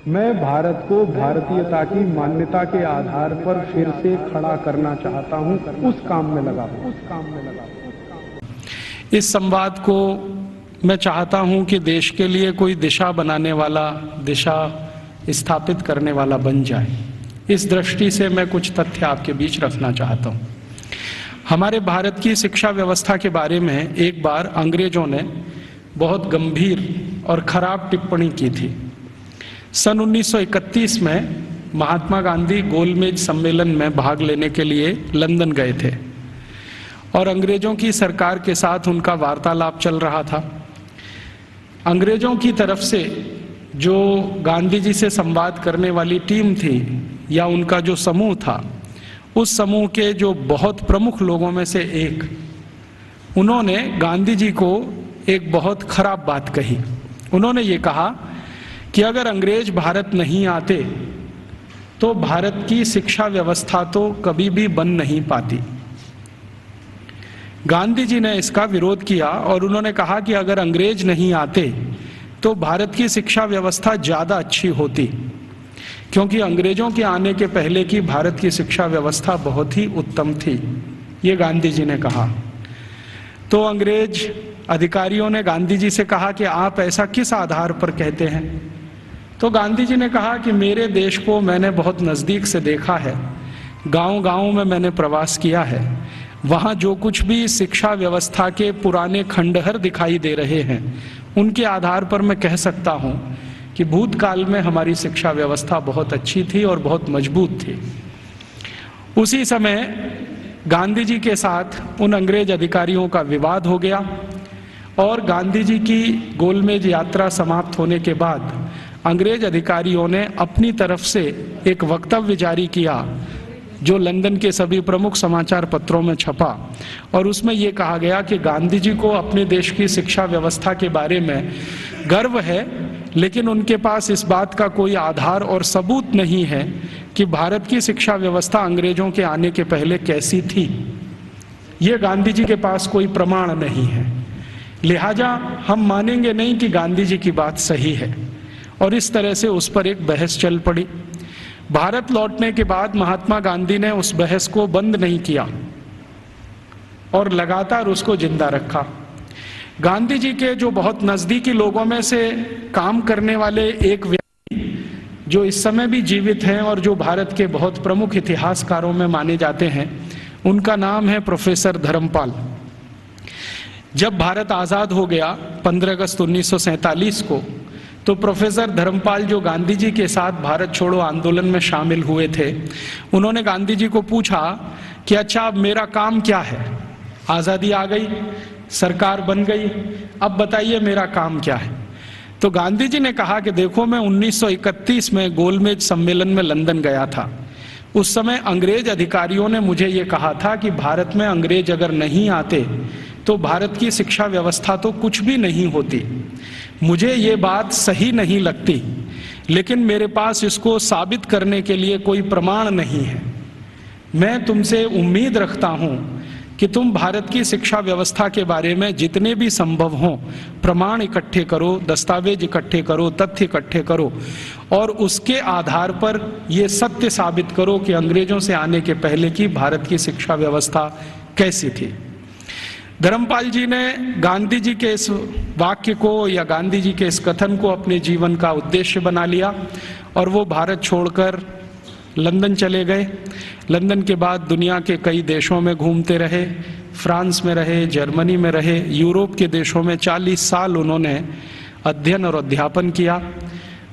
मैं भारत को भारतीयता की मान्यता के आधार पर फिर से खड़ा करना चाहता हूं, उस काम में लगा हूं। इस संवाद को मैं चाहता हूं कि देश के लिए कोई दिशा बनाने वाला, दिशा स्थापित करने वाला बन जाए। इस दृष्टि से मैं कुछ तथ्य आपके बीच रखना चाहता हूं। हमारे भारत की शिक्षा व्यवस्था के बारे में एक बार अंग्रेजों ने बहुत गंभीर और खराब टिप्पणी की थी। सन 1931 में महात्मा गांधी गोलमेज सम्मेलन में भाग लेने के लिए लंदन गए थे और अंग्रेजों की सरकार के साथ उनका वार्तालाप चल रहा था। अंग्रेजों की तरफ से जो गांधी जी से संवाद करने वाली टीम थी या उनका जो समूह था, उस समूह के जो बहुत प्रमुख लोगों में से एक, उन्होंने गांधी जी को एक बहुत खराब बात कही। उन्होंने ये कहा कि अगर अंग्रेज भारत नहीं आते तो भारत की शिक्षा व्यवस्था तो कभी भी बन नहीं पाती। गांधी जी ने इसका विरोध किया और उन्होंने कहा कि अगर अंग्रेज नहीं आते तो भारत की शिक्षा व्यवस्था ज़्यादा अच्छी होती, क्योंकि अंग्रेजों के आने के पहले की भारत की शिक्षा व्यवस्था बहुत ही उत्तम थी। ये गांधी जी ने कहा। तो अंग्रेज अधिकारियों ने गांधी जी से कहा कि आप ऐसा किस आधार पर कहते हैं? तो गांधी जी ने कहा कि मेरे देश को मैंने बहुत नज़दीक से देखा है, गांव-गांव में मैंने प्रवास किया है, वहाँ जो कुछ भी शिक्षा व्यवस्था के पुराने खंडहर दिखाई दे रहे हैं, उनके आधार पर मैं कह सकता हूँ कि भूतकाल में हमारी शिक्षा व्यवस्था बहुत अच्छी थी और बहुत मजबूत थी। उसी समय गांधी जी के साथ उन अंग्रेज अधिकारियों का विवाद हो गया और गांधी जी की गोलमेज यात्रा समाप्त होने के बाद अंग्रेज अधिकारियों ने अपनी तरफ से एक वक्तव्य जारी किया जो लंदन के सभी प्रमुख समाचार पत्रों में छपा और उसमें ये कहा गया कि गांधी जी को अपने देश की शिक्षा व्यवस्था के बारे में गर्व है, लेकिन उनके पास इस बात का कोई आधार और सबूत नहीं है कि भारत की शिक्षा व्यवस्था अंग्रेजों के आने के पहले कैसी थी। ये गांधी जी के पास कोई प्रमाण नहीं है, लिहाजा हम मानेंगे नहीं कि गांधी जी की बात सही है। और इस तरह से उस पर एक बहस चल पड़ी। भारत लौटने के बाद महात्मा गांधी ने उस बहस को बंद नहीं किया और लगातार उसको जिंदा रखा। गांधी जी के जो बहुत नज़दीकी लोगों में से काम करने वाले एक व्यक्ति जो इस समय भी जीवित हैं और जो भारत के बहुत प्रमुख इतिहासकारों में माने जाते हैं, उनका नाम है प्रोफेसर धर्मपाल। जब भारत आज़ाद हो गया 15 अगस्त 1947 को, तो प्रोफेसर धर्मपाल जो गांधी जी के साथ भारत छोड़ो आंदोलन में शामिल हुए थे, उन्होंने गांधी जी को पूछा कि अच्छा अब मेरा काम क्या है? आज़ादी आ गई, सरकार बन गई, अब बताइए मेरा काम क्या है? तो गांधी जी ने कहा कि देखो, मैं 1931 में गोलमेज सम्मेलन में लंदन गया था। उस समय अंग्रेज अधिकारियों ने मुझे ये कहा था कि भारत में अंग्रेज अगर नहीं आते तो भारत की शिक्षा व्यवस्था तो कुछ भी नहीं होती। मुझे ये बात सही नहीं लगती, लेकिन मेरे पास इसको साबित करने के लिए कोई प्रमाण नहीं है। मैं तुमसे उम्मीद रखता हूँ कि तुम भारत की शिक्षा व्यवस्था के बारे में जितने भी संभव हों प्रमाण इकट्ठे करो, दस्तावेज इकट्ठे करो, तथ्य इकट्ठे करो और उसके आधार पर ये सत्य साबित करो कि अंग्रेजों से आने के पहले की भारत की शिक्षा व्यवस्था कैसी थी। धर्मपाल जी ने गांधी जी के इस वाक्य को या गांधी जी के इस कथन को अपने जीवन का उद्देश्य बना लिया और वो भारत छोड़कर लंदन चले गए। लंदन के बाद दुनिया के कई देशों में घूमते रहे, फ्रांस में रहे, जर्मनी में रहे, यूरोप के देशों में 40 साल उन्होंने अध्ययन और अध्यापन किया।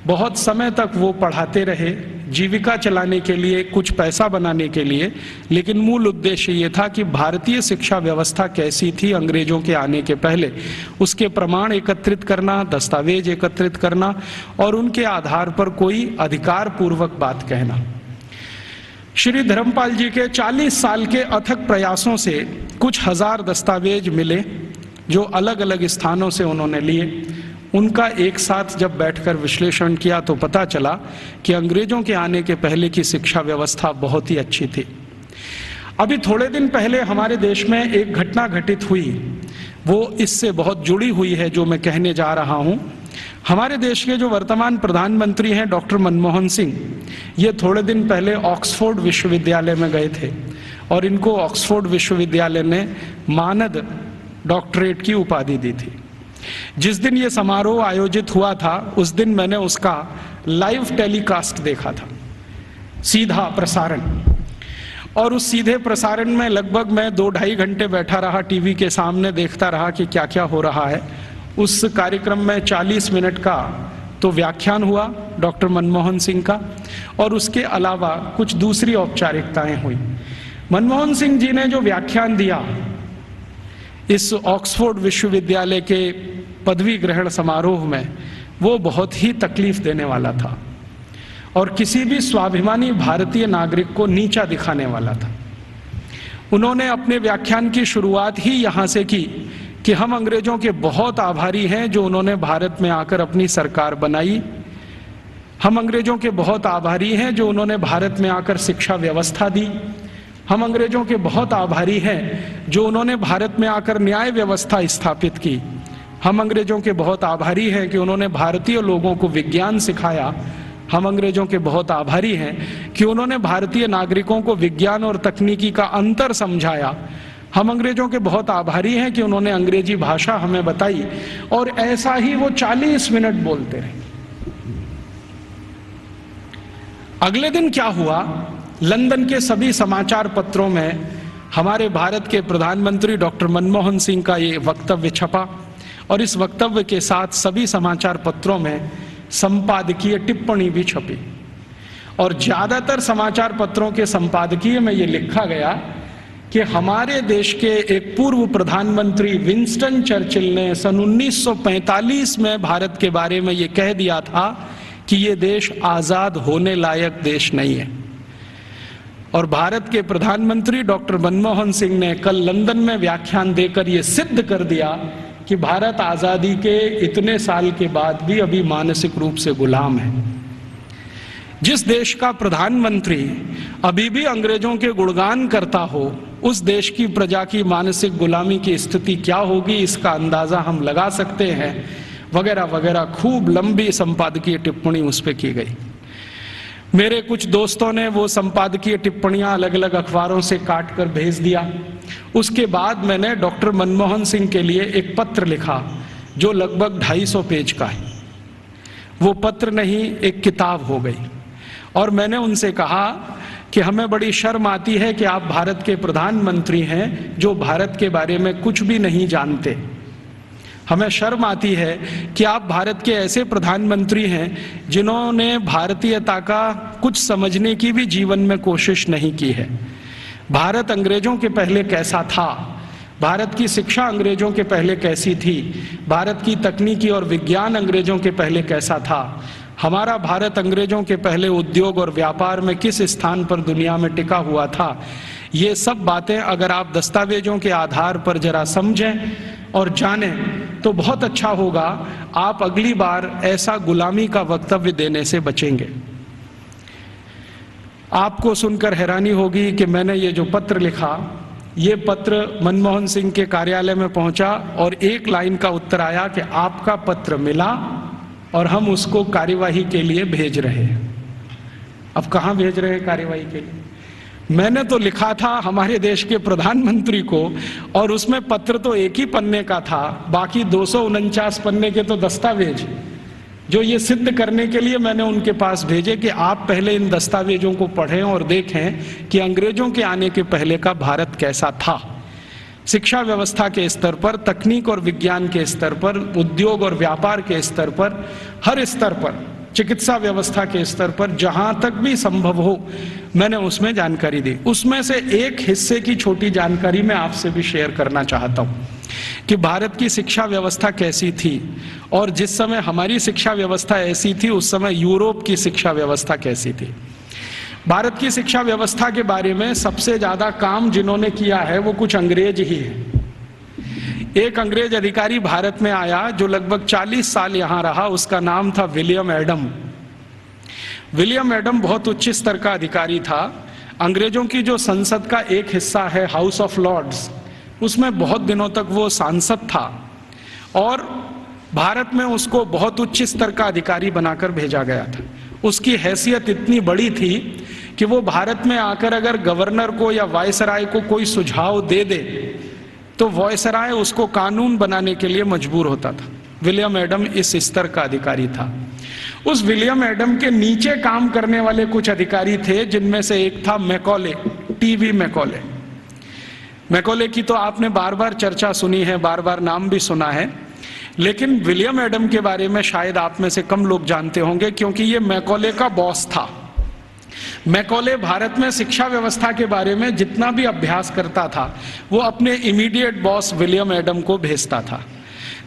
बहुत समय तक वो पढ़ाते रहे, जीविका चलाने के लिए, कुछ पैसा बनाने के लिए, लेकिन मूल उद्देश्य ये था कि भारतीय शिक्षा व्यवस्था कैसी थी अंग्रेजों के आने के पहले, उसके प्रमाण एकत्रित करना, दस्तावेज एकत्रित करना और उनके आधार पर कोई अधिकार पूर्वक बात कहना। श्री धर्मपाल जी के 40 साल के अथक प्रयासों से कुछ हजार दस्तावेज मिले जो अलग अलग स्थानों से उन्होंने लिए। उनका एक साथ जब बैठकर विश्लेषण किया तो पता चला कि अंग्रेजों के आने के पहले की शिक्षा व्यवस्था बहुत ही अच्छी थी। अभी थोड़े दिन पहले हमारे देश में एक घटना घटित हुई, वो इससे बहुत जुड़ी हुई है जो मैं कहने जा रहा हूँ। हमारे देश के जो वर्तमान प्रधानमंत्री हैं डॉक्टर मनमोहन सिंह, ये थोड़े दिन पहले ऑक्सफोर्ड विश्वविद्यालय में गए थे और इनको ऑक्सफोर्ड विश्वविद्यालय ने मानद डॉक्टरेट की उपाधि दी थी। जिस दिन ये समारोह आयोजित हुआ था उस दिन मैंने उसका लाइव टेलीकास्ट देखा था, सीधा प्रसारण। और उस सीधे प्रसारण में लगभग मैं 2-2.5 घंटे बैठा रहा टीवी के सामने, देखता रहा कि क्या क्या हो रहा है। उस कार्यक्रम में 40 मिनट का तो व्याख्यान हुआ डॉक्टर मनमोहन सिंह का, और उसके अलावा कुछ दूसरी औपचारिकताएं हुई। मनमोहन सिंह जी ने जो व्याख्यान दिया इस ऑक्सफोर्ड विश्वविद्यालय के पदवी ग्रहण समारोह में, वो बहुत ही तकलीफ देने वाला था और किसी भी स्वाभिमानी भारतीय नागरिक को नीचा दिखाने वाला था। उन्होंने अपने व्याख्यान की शुरुआत ही यहाँ से की कि हम अंग्रेजों के बहुत आभारी हैं जो उन्होंने भारत में आकर अपनी सरकार बनाई। हम अंग्रेजों के बहुत आभारी हैं जो उन्होंने भारत में आकर शिक्षा व्यवस्था दी। हम अंग्रेजों के बहुत आभारी हैं जो उन्होंने भारत में आकर न्याय व्यवस्था स्थापित की। हम अंग्रेजों के बहुत आभारी हैं कि उन्होंने भारतीय लोगों को विज्ञान सिखाया। हम अंग्रेजों के बहुत आभारी हैं कि उन्होंने भारतीय नागरिकों को विज्ञान और तकनीकी का अंतर समझाया। हम अंग्रेजों के बहुत आभारी हैं कि उन्होंने अंग्रेजी भाषा हमें बताई। और ऐसा ही वो 40 मिनट बोलते रहे। अगले दिन क्या हुआ, लंदन के सभी समाचार पत्रों में हमारे भारत के प्रधानमंत्री डॉक्टर मनमोहन सिंह का ये वक्तव्य छपा और इस वक्तव्य के साथ सभी समाचार पत्रों में संपादकीय टिप्पणी भी छपी। और ज्यादातर समाचार पत्रों के संपादकीय में ये लिखा गया कि हमारे देश के एक पूर्व प्रधानमंत्री विंस्टन चर्चिल ने सन 1945 में भारत के बारे में ये कह दिया था कि ये देश आजाद होने लायक देश नहीं है। और भारत के प्रधानमंत्री डॉक्टर मनमोहन सिंह ने कल लंदन में व्याख्यान देकर ये सिद्ध कर दिया कि भारत आजादी के इतने साल के बाद भी अभी मानसिक रूप से गुलाम है। जिस देश का प्रधानमंत्री अभी भी अंग्रेजों के गुणगान करता हो, उस देश की प्रजा की मानसिक गुलामी की स्थिति क्या होगी इसका अंदाजा हम लगा सकते हैं, वगैरह वगैरह। खूब लंबी संपादकीय टिप्पणी उस पर की गई। मेरे कुछ दोस्तों ने वो संपादकीय टिप्पणियां अलग अलग अखबारों से काट कर भेज दिया। उसके बाद मैंने डॉक्टर मनमोहन सिंह के लिए एक पत्र लिखा जो लगभग 250 पेज का है। वो पत्र नहीं, एक किताब हो गई। और मैंने उनसे कहा कि हमें बड़ी शर्म आती है कि आप भारत के प्रधानमंत्री हैं जो भारत के बारे में कुछ भी नहीं जानते। हमें शर्म आती है कि आप भारत के ऐसे प्रधानमंत्री हैं जिन्होंने भारतीयता का कुछ समझने की भी जीवन में कोशिश नहीं की है। भारत अंग्रेजों के पहले कैसा था, भारत की शिक्षा अंग्रेजों के पहले कैसी थी, भारत की तकनीकी और विज्ञान अंग्रेजों के पहले कैसा था, हमारा भारत अंग्रेजों के पहले उद्योग और व्यापार में किस स्थान पर दुनिया में टिका हुआ था, ये सब बातें अगर आप दस्तावेजों के आधार पर जरा समझें और जानें तो बहुत अच्छा होगा। आप अगली बार ऐसा गुलामी का वक्तव्य देने से बचेंगे। आपको सुनकर हैरानी होगी कि मैंने ये जो पत्र लिखा, ये पत्र मनमोहन सिंह के कार्यालय में पहुंचा और एक लाइन का उत्तर आया कि आपका पत्र मिला और हम उसको कार्यवाही के लिए भेज रहे हैं। अब कहाँ भेज रहे हैं कार्यवाही के लिए? मैंने तो लिखा था हमारे देश के प्रधानमंत्री को, और उसमें पत्र तो एक ही पन्ने का था, बाकी 249 पन्ने के तो दस्तावेज जो ये सिद्ध करने के लिए मैंने उनके पास भेजे कि आप पहले इन दस्तावेजों को पढ़ें और देखें कि अंग्रेजों के आने के पहले का भारत कैसा था। शिक्षा व्यवस्था के स्तर पर, तकनीक और विज्ञान के स्तर पर, उद्योग और व्यापार के स्तर पर, हर स्तर पर, चिकित्सा व्यवस्था के स्तर पर, जहां तक भी संभव हो मैंने उसमें जानकारी दी। उसमें से एक हिस्से की छोटी जानकारी मैं आपसे भी शेयर करना चाहता हूं कि भारत की शिक्षा व्यवस्था कैसी थी और जिस समय हमारी शिक्षा व्यवस्था ऐसी थी उस समय यूरोप की शिक्षा व्यवस्था कैसी थी। भारत की शिक्षा व्यवस्था के बारे में सबसे ज्यादा काम जिन्होंने किया है वो कुछ अंग्रेज ही है। एक अंग्रेज अधिकारी भारत में आया जो लगभग 40 साल यहां रहा, उसका नाम था विलियम एडम। विलियम एडम बहुत उच्च स्तर का अधिकारी था। अंग्रेजों की जो संसद का एक हिस्सा है हाउस ऑफ लॉर्ड्स, उसमें बहुत दिनों तक वो सांसद था और भारत में उसको बहुत उच्च स्तर का अधिकारी बनाकर भेजा गया था। उसकी हैसियत इतनी बड़ी थी कि वो भारत में आकर अगर गवर्नर को या वायसराय को कोई सुझाव दे दे तो वायसराय उसको कानून बनाने के लिए मजबूर होता था। विलियम एडम इस स्तर का अधिकारी था। उस विलियम एडम के नीचे काम करने वाले कुछ अधिकारी थे, जिनमें से एक था मैकॉले, टीवी मैकॉले। मैकॉले की तो आपने बार बार चर्चा सुनी है, बार बार नाम भी सुना है, लेकिन विलियम एडम के बारे में शायद आप में से कम लोग जानते होंगे, क्योंकि ये मैकॉले का बॉस था। मैकॉले भारत में शिक्षा व्यवस्था के बारे में जितना भी अभ्यास करता था वो अपने इमीडिएट बॉस विलियम एडम को भेजता था।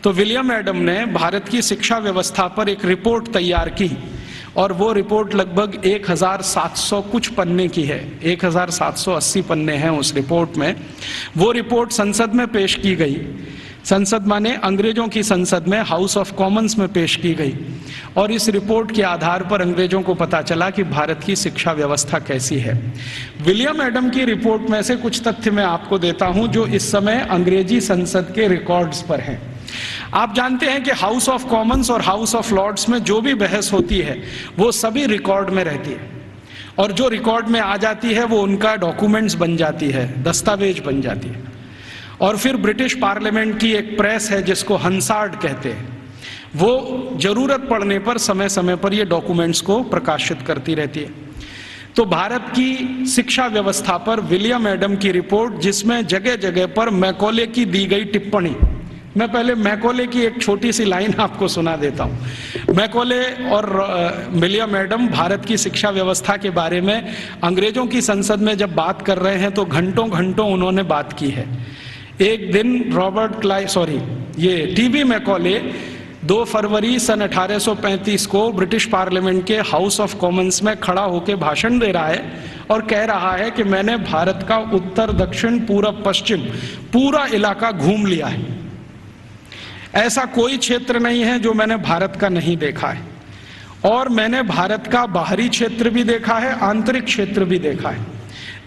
तो विलियम एडम ने भारत की शिक्षा व्यवस्था पर एक रिपोर्ट तैयार की और वो रिपोर्ट लगभग 1700 कुछ पन्ने की है, 1780 पन्ने हैं उस रिपोर्ट में। वो रिपोर्ट संसद में पेश की गई। संसद माने अंग्रेजों की संसद में, हाउस ऑफ कॉमन्स में पेश की गई और इस रिपोर्ट के आधार पर अंग्रेजों को पता चला कि भारत की शिक्षा व्यवस्था कैसी है। विलियम एडम की रिपोर्ट में से कुछ तथ्य मैं आपको देता हूं जो इस समय अंग्रेजी संसद के रिकॉर्ड्स पर हैं। आप जानते हैं कि हाउस ऑफ कॉमन्स और हाउस ऑफ लॉर्ड्स में जो भी बहस होती है वो सभी रिकॉर्ड में रहती है और जो रिकॉर्ड में आ जाती है वो उनका डॉक्यूमेंट्स बन जाती है, दस्तावेज बन जाती है। और फिर ब्रिटिश पार्लियामेंट की एक प्रेस है जिसको हंसार्ड कहते हैं, वो जरूरत पड़ने पर समय समय पर ये डॉक्यूमेंट्स को प्रकाशित करती रहती है। तो भारत की शिक्षा व्यवस्था पर विलियम एडम की रिपोर्ट, जिसमें जगह जगह पर मैकॉले की दी गई टिप्पणी, मैं पहले मैकॉले की एक छोटी सी लाइन आपको सुना देता हूँ। मैकॉले और विलियम एडम भारत की शिक्षा व्यवस्था के बारे में अंग्रेजों की संसद में जब बात कर रहे हैं तो घंटों घंटों उन्होंने बात की है। एक दिन ये टीवी मैकॉले 2 फरवरी सन 1835 को ब्रिटिश पार्लियामेंट के हाउस ऑफ कॉमन्स में खड़ा होकर भाषण दे रहा है और कह रहा है कि मैंने भारत का उत्तर दक्षिण पूरब पश्चिम पूरा इलाका घूम लिया है। ऐसा कोई क्षेत्र नहीं है जो मैंने भारत का नहीं देखा है और मैंने भारत का बाहरी क्षेत्र भी देखा है, आंतरिक क्षेत्र भी देखा है।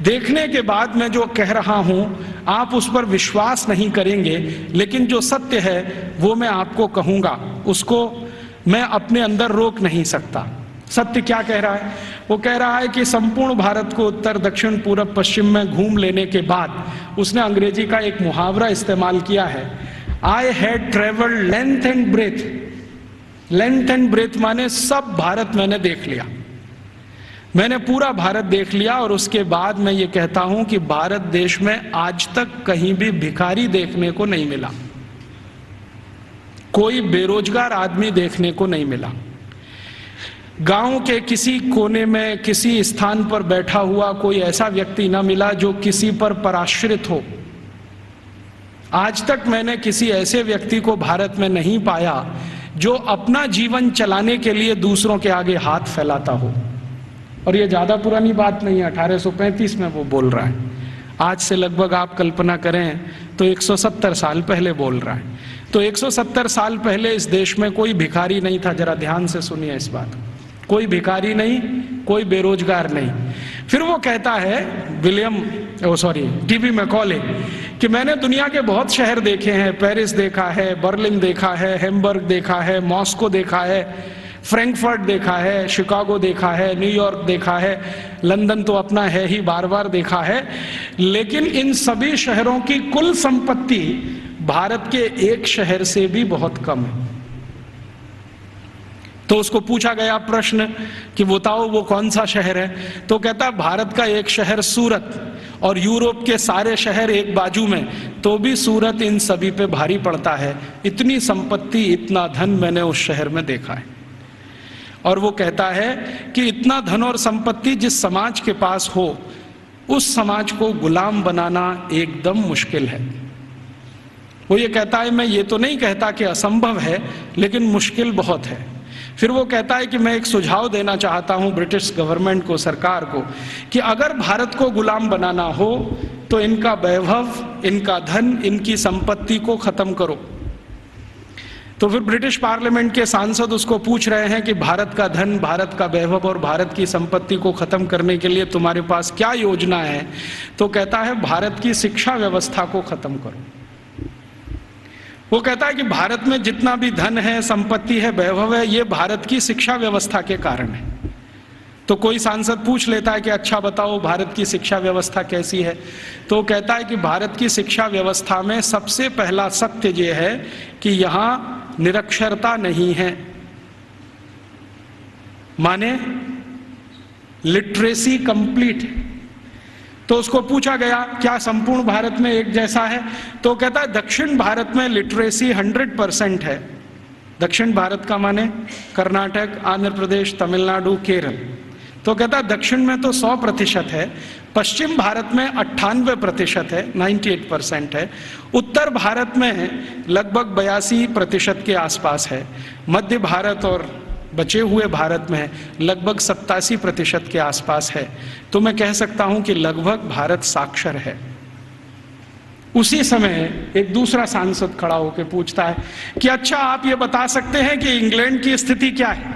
देखने के बाद मैं जो कह रहा हूं आप उस पर विश्वास नहीं करेंगे, लेकिन जो सत्य है वो मैं आपको कहूंगा, उसको मैं अपने अंदर रोक नहीं सकता। सत्य क्या कह रहा है? वो कह रहा है कि संपूर्ण भारत को उत्तर दक्षिण पूरब पश्चिम में घूम लेने के बाद उसने अंग्रेजी का एक मुहावरा इस्तेमाल किया है, I had travelled length and breadth. Length and breadth माने सब भारत मैंने देख लिया, मैंने पूरा भारत देख लिया। और उसके बाद मैं ये कहता हूं कि भारत देश में आज तक कहीं भी भिखारी देखने को नहीं मिला, कोई बेरोजगार आदमी देखने को नहीं मिला, गांव के किसी कोने में किसी स्थान पर बैठा हुआ कोई ऐसा व्यक्ति ना मिला जो किसी पर पराश्रित हो। आज तक मैंने किसी ऐसे व्यक्ति को भारत में नहीं पाया जो अपना जीवन चलाने के लिए दूसरों के आगे हाथ फैलाता हो। और ये ज्यादा पुरानी बात नहीं है, 1835 में वो बोल रहा है। आज से लगभग आप कल्पना करें तो 170 साल पहले बोल रहा है। तो 170 साल पहले इस देश में कोई भिखारी नहीं था। जरा ध्यान से सुनिए इस बात, कोई भिखारी नहीं, कोई बेरोजगार नहीं। फिर वो कहता है टीवी मैकॉले कि मैंने दुनिया के बहुत शहर देखे हैं, पेरिस देखा है, बर्लिन देखा है, हैम्बर्ग देखा है, मॉस्को देखा है, फ्रैंकफर्ट देखा है, शिकागो देखा है, न्यूयॉर्क देखा है, लंदन तो अपना है ही, बार बार देखा है, लेकिन इन सभी शहरों की कुल संपत्ति भारत के एक शहर से भी बहुत कम है। तो उसको पूछा गया प्रश्न कि बताओ वो कौन सा शहर है? तो कहता भारत का एक शहर सूरत, और यूरोप के सारे शहर एक बाजू में, तो भी सूरत इन सभी पे भारी पड़ता है। इतनी संपत्ति, इतना धन मैंने उस शहर में देखा है। और वो कहता है कि इतना धन और संपत्ति जिस समाज के पास हो, उस समाज को गुलाम बनाना एकदम मुश्किल है। वो ये कहता है, मैं ये तो नहीं कहता कि असंभव है, लेकिन मुश्किल बहुत है। फिर वो कहता है कि मैं एक सुझाव देना चाहता हूं ब्रिटिश गवर्नमेंट को, सरकार को, कि अगर भारत को गुलाम बनाना हो तो इनका वैभव, इनका धन, इनकी संपत्ति को खत्म करो। तो फिर ब्रिटिश पार्लियामेंट के सांसद उसको पूछ रहे हैं कि भारत का धन, भारत का वैभव और भारत की संपत्ति को खत्म करने के लिए तुम्हारे पास क्या योजना है? तो कहता है भारत की शिक्षा व्यवस्था को खत्म करो। वो कहता है कि भारत में जितना भी धन है, संपत्ति है, वैभव है, ये भारत की शिक्षा व्यवस्था के कारण है। तो कोई सांसद पूछ लेता है कि अच्छा बताओ भारत की शिक्षा व्यवस्था कैसी है, तो कहता है कि भारत की शिक्षा व्यवस्था में सबसे पहला सत्य ये है कि यहाँ निरक्षरता नहीं है, माने लिटरेसी कंप्लीट है। तो उसको पूछा गया क्या संपूर्ण भारत में एक जैसा है, तो कहता है दक्षिण भारत में लिटरेसी 100% है। दक्षिण भारत का माने कर्नाटक, आंध्र प्रदेश, तमिलनाडु, केरल। तो कहता है दक्षिण में तो 100% है, पश्चिम भारत में 98% है, 98% है, उत्तर भारत में लगभग 82% के आसपास है, मध्य भारत और बचे हुए भारत में लगभग 87% के आसपास है। तो मैं कह सकता हूं कि लगभग भारत साक्षर है। उसी समय एक दूसरा सांसद खड़ा होकर पूछता है कि अच्छा आप ये बता सकते हैं कि इंग्लैंड की स्थिति क्या है।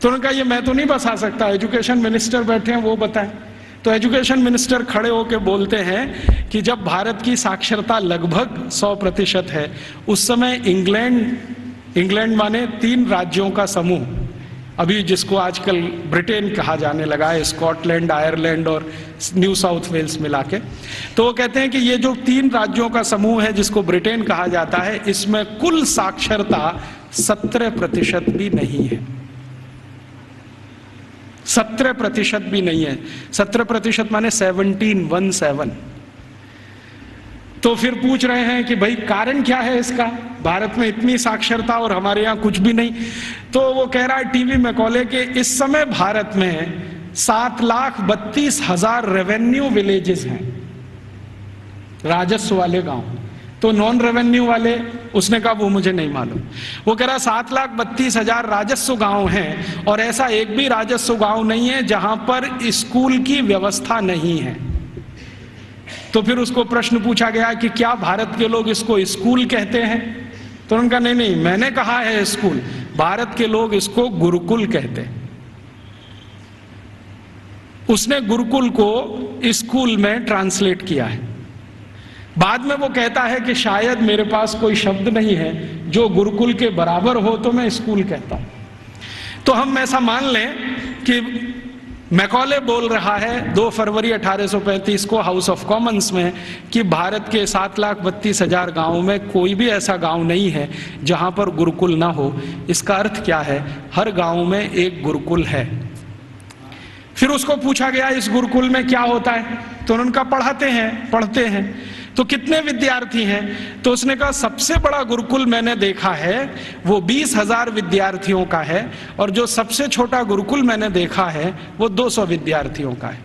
तो उन्होंने कहा ये मैं तो नहीं बता सकता, एजुकेशन मिनिस्टर बैठे हैं वो बताएं। तो एजुकेशन मिनिस्टर खड़े होकर बोलते हैं कि जब भारत की साक्षरता लगभग 100% है, उस समय इंग्लैंड माने 3 राज्यों का समूह, अभी जिसको आजकल ब्रिटेन कहा जाने लगा है, स्कॉटलैंड, आयरलैंड और न्यू साउथ वेल्स मिला के। तो वो कहते हैं कि ये जो 3 राज्यों का समूह है जिसको ब्रिटेन कहा जाता है, इसमें कुल साक्षरता 17% भी नहीं है। 17% भी नहीं है। 17% माने 17। तो फिर पूछ रहे हैं कि भाई कारण क्या है इसका, भारत में इतनी साक्षरता और हमारे यहाँ कुछ भी नहीं। तो वो कह रहा है टीवी मैकॉले के इस समय भारत में 7,32,000 रेवेन्यू विलेजेस हैं, राजस्व वाले गांव। तो नॉन रेवेन्यू वाले, उसने कहा वो मुझे नहीं मालूम। वो कह रहा 7,32,000 राजस्व गांव हैं और ऐसा एक भी राजस्व गांव नहीं है जहां पर स्कूल की व्यवस्था नहीं है। तो फिर उसको प्रश्न पूछा गया कि क्या भारत के लोग इसको स्कूल कहते हैं, तो उनका नहीं, मैंने कहा है स्कूल, भारत के लोग इसको गुरुकुल कहते हैं। उसने गुरुकुल को स्कूल में ट्रांसलेट किया है। बाद में वो कहता है कि शायद मेरे पास कोई शब्द नहीं है जो गुरुकुल के बराबर हो तो मैं स्कूल कहता हूं। तो हम ऐसा मान लें कि मैकॉले बोल रहा है 2 फरवरी 1835 को हाउस ऑफ कॉमन्स में कि भारत के 7,32,000 गांवों में कोई भी ऐसा गांव नहीं है जहां पर गुरुकुल ना हो। इसका अर्थ क्या है, हर गांव में एक गुरुकुल है। फिर उसको पूछा गया इस गुरुकुल में क्या होता है, तो उन्होंने कहा पढ़ते हैं। तो कितने विद्यार्थी हैं, तो उसने कहा सबसे बड़ा गुरुकुल मैंने देखा है वो 20,000 विद्यार्थियों का है, और जो सबसे छोटा गुरुकुल मैंने देखा है वो 200 विद्यार्थियों का है।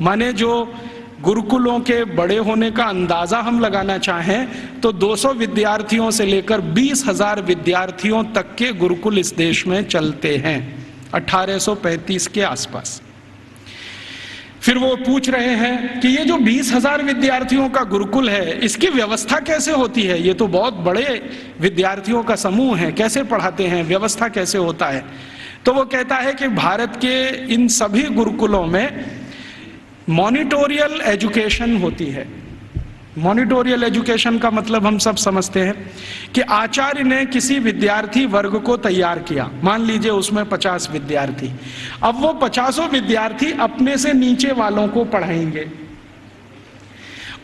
माने जो गुरुकुलों के बड़े होने का अंदाजा हम लगाना चाहें तो 200 विद्यार्थियों से लेकर 20,000 विद्यार्थियों तक के गुरुकुल इस देश में चलते हैं 1835 के आसपास। फिर वो पूछ रहे हैं कि ये जो 20,000 विद्यार्थियों का गुरुकुल है इसकी व्यवस्था कैसे होती है, ये तो बहुत बड़े विद्यार्थियों का समूह है, कैसे पढ़ाते हैं, व्यवस्था कैसे होता है। तो वो कहता है कि भारत के इन सभी गुरुकुलों में मॉनिटोरियल एजुकेशन होती है। मॉनिटोरियल एजुकेशन का मतलब हम सब समझते हैं कि आचार्य ने किसी विद्यार्थी वर्ग को तैयार किया, मान लीजिए उसमें 50 विद्यार्थी। अब वो 50 विद्यार्थी अपने से नीचे वालों को पढ़ाएंगे,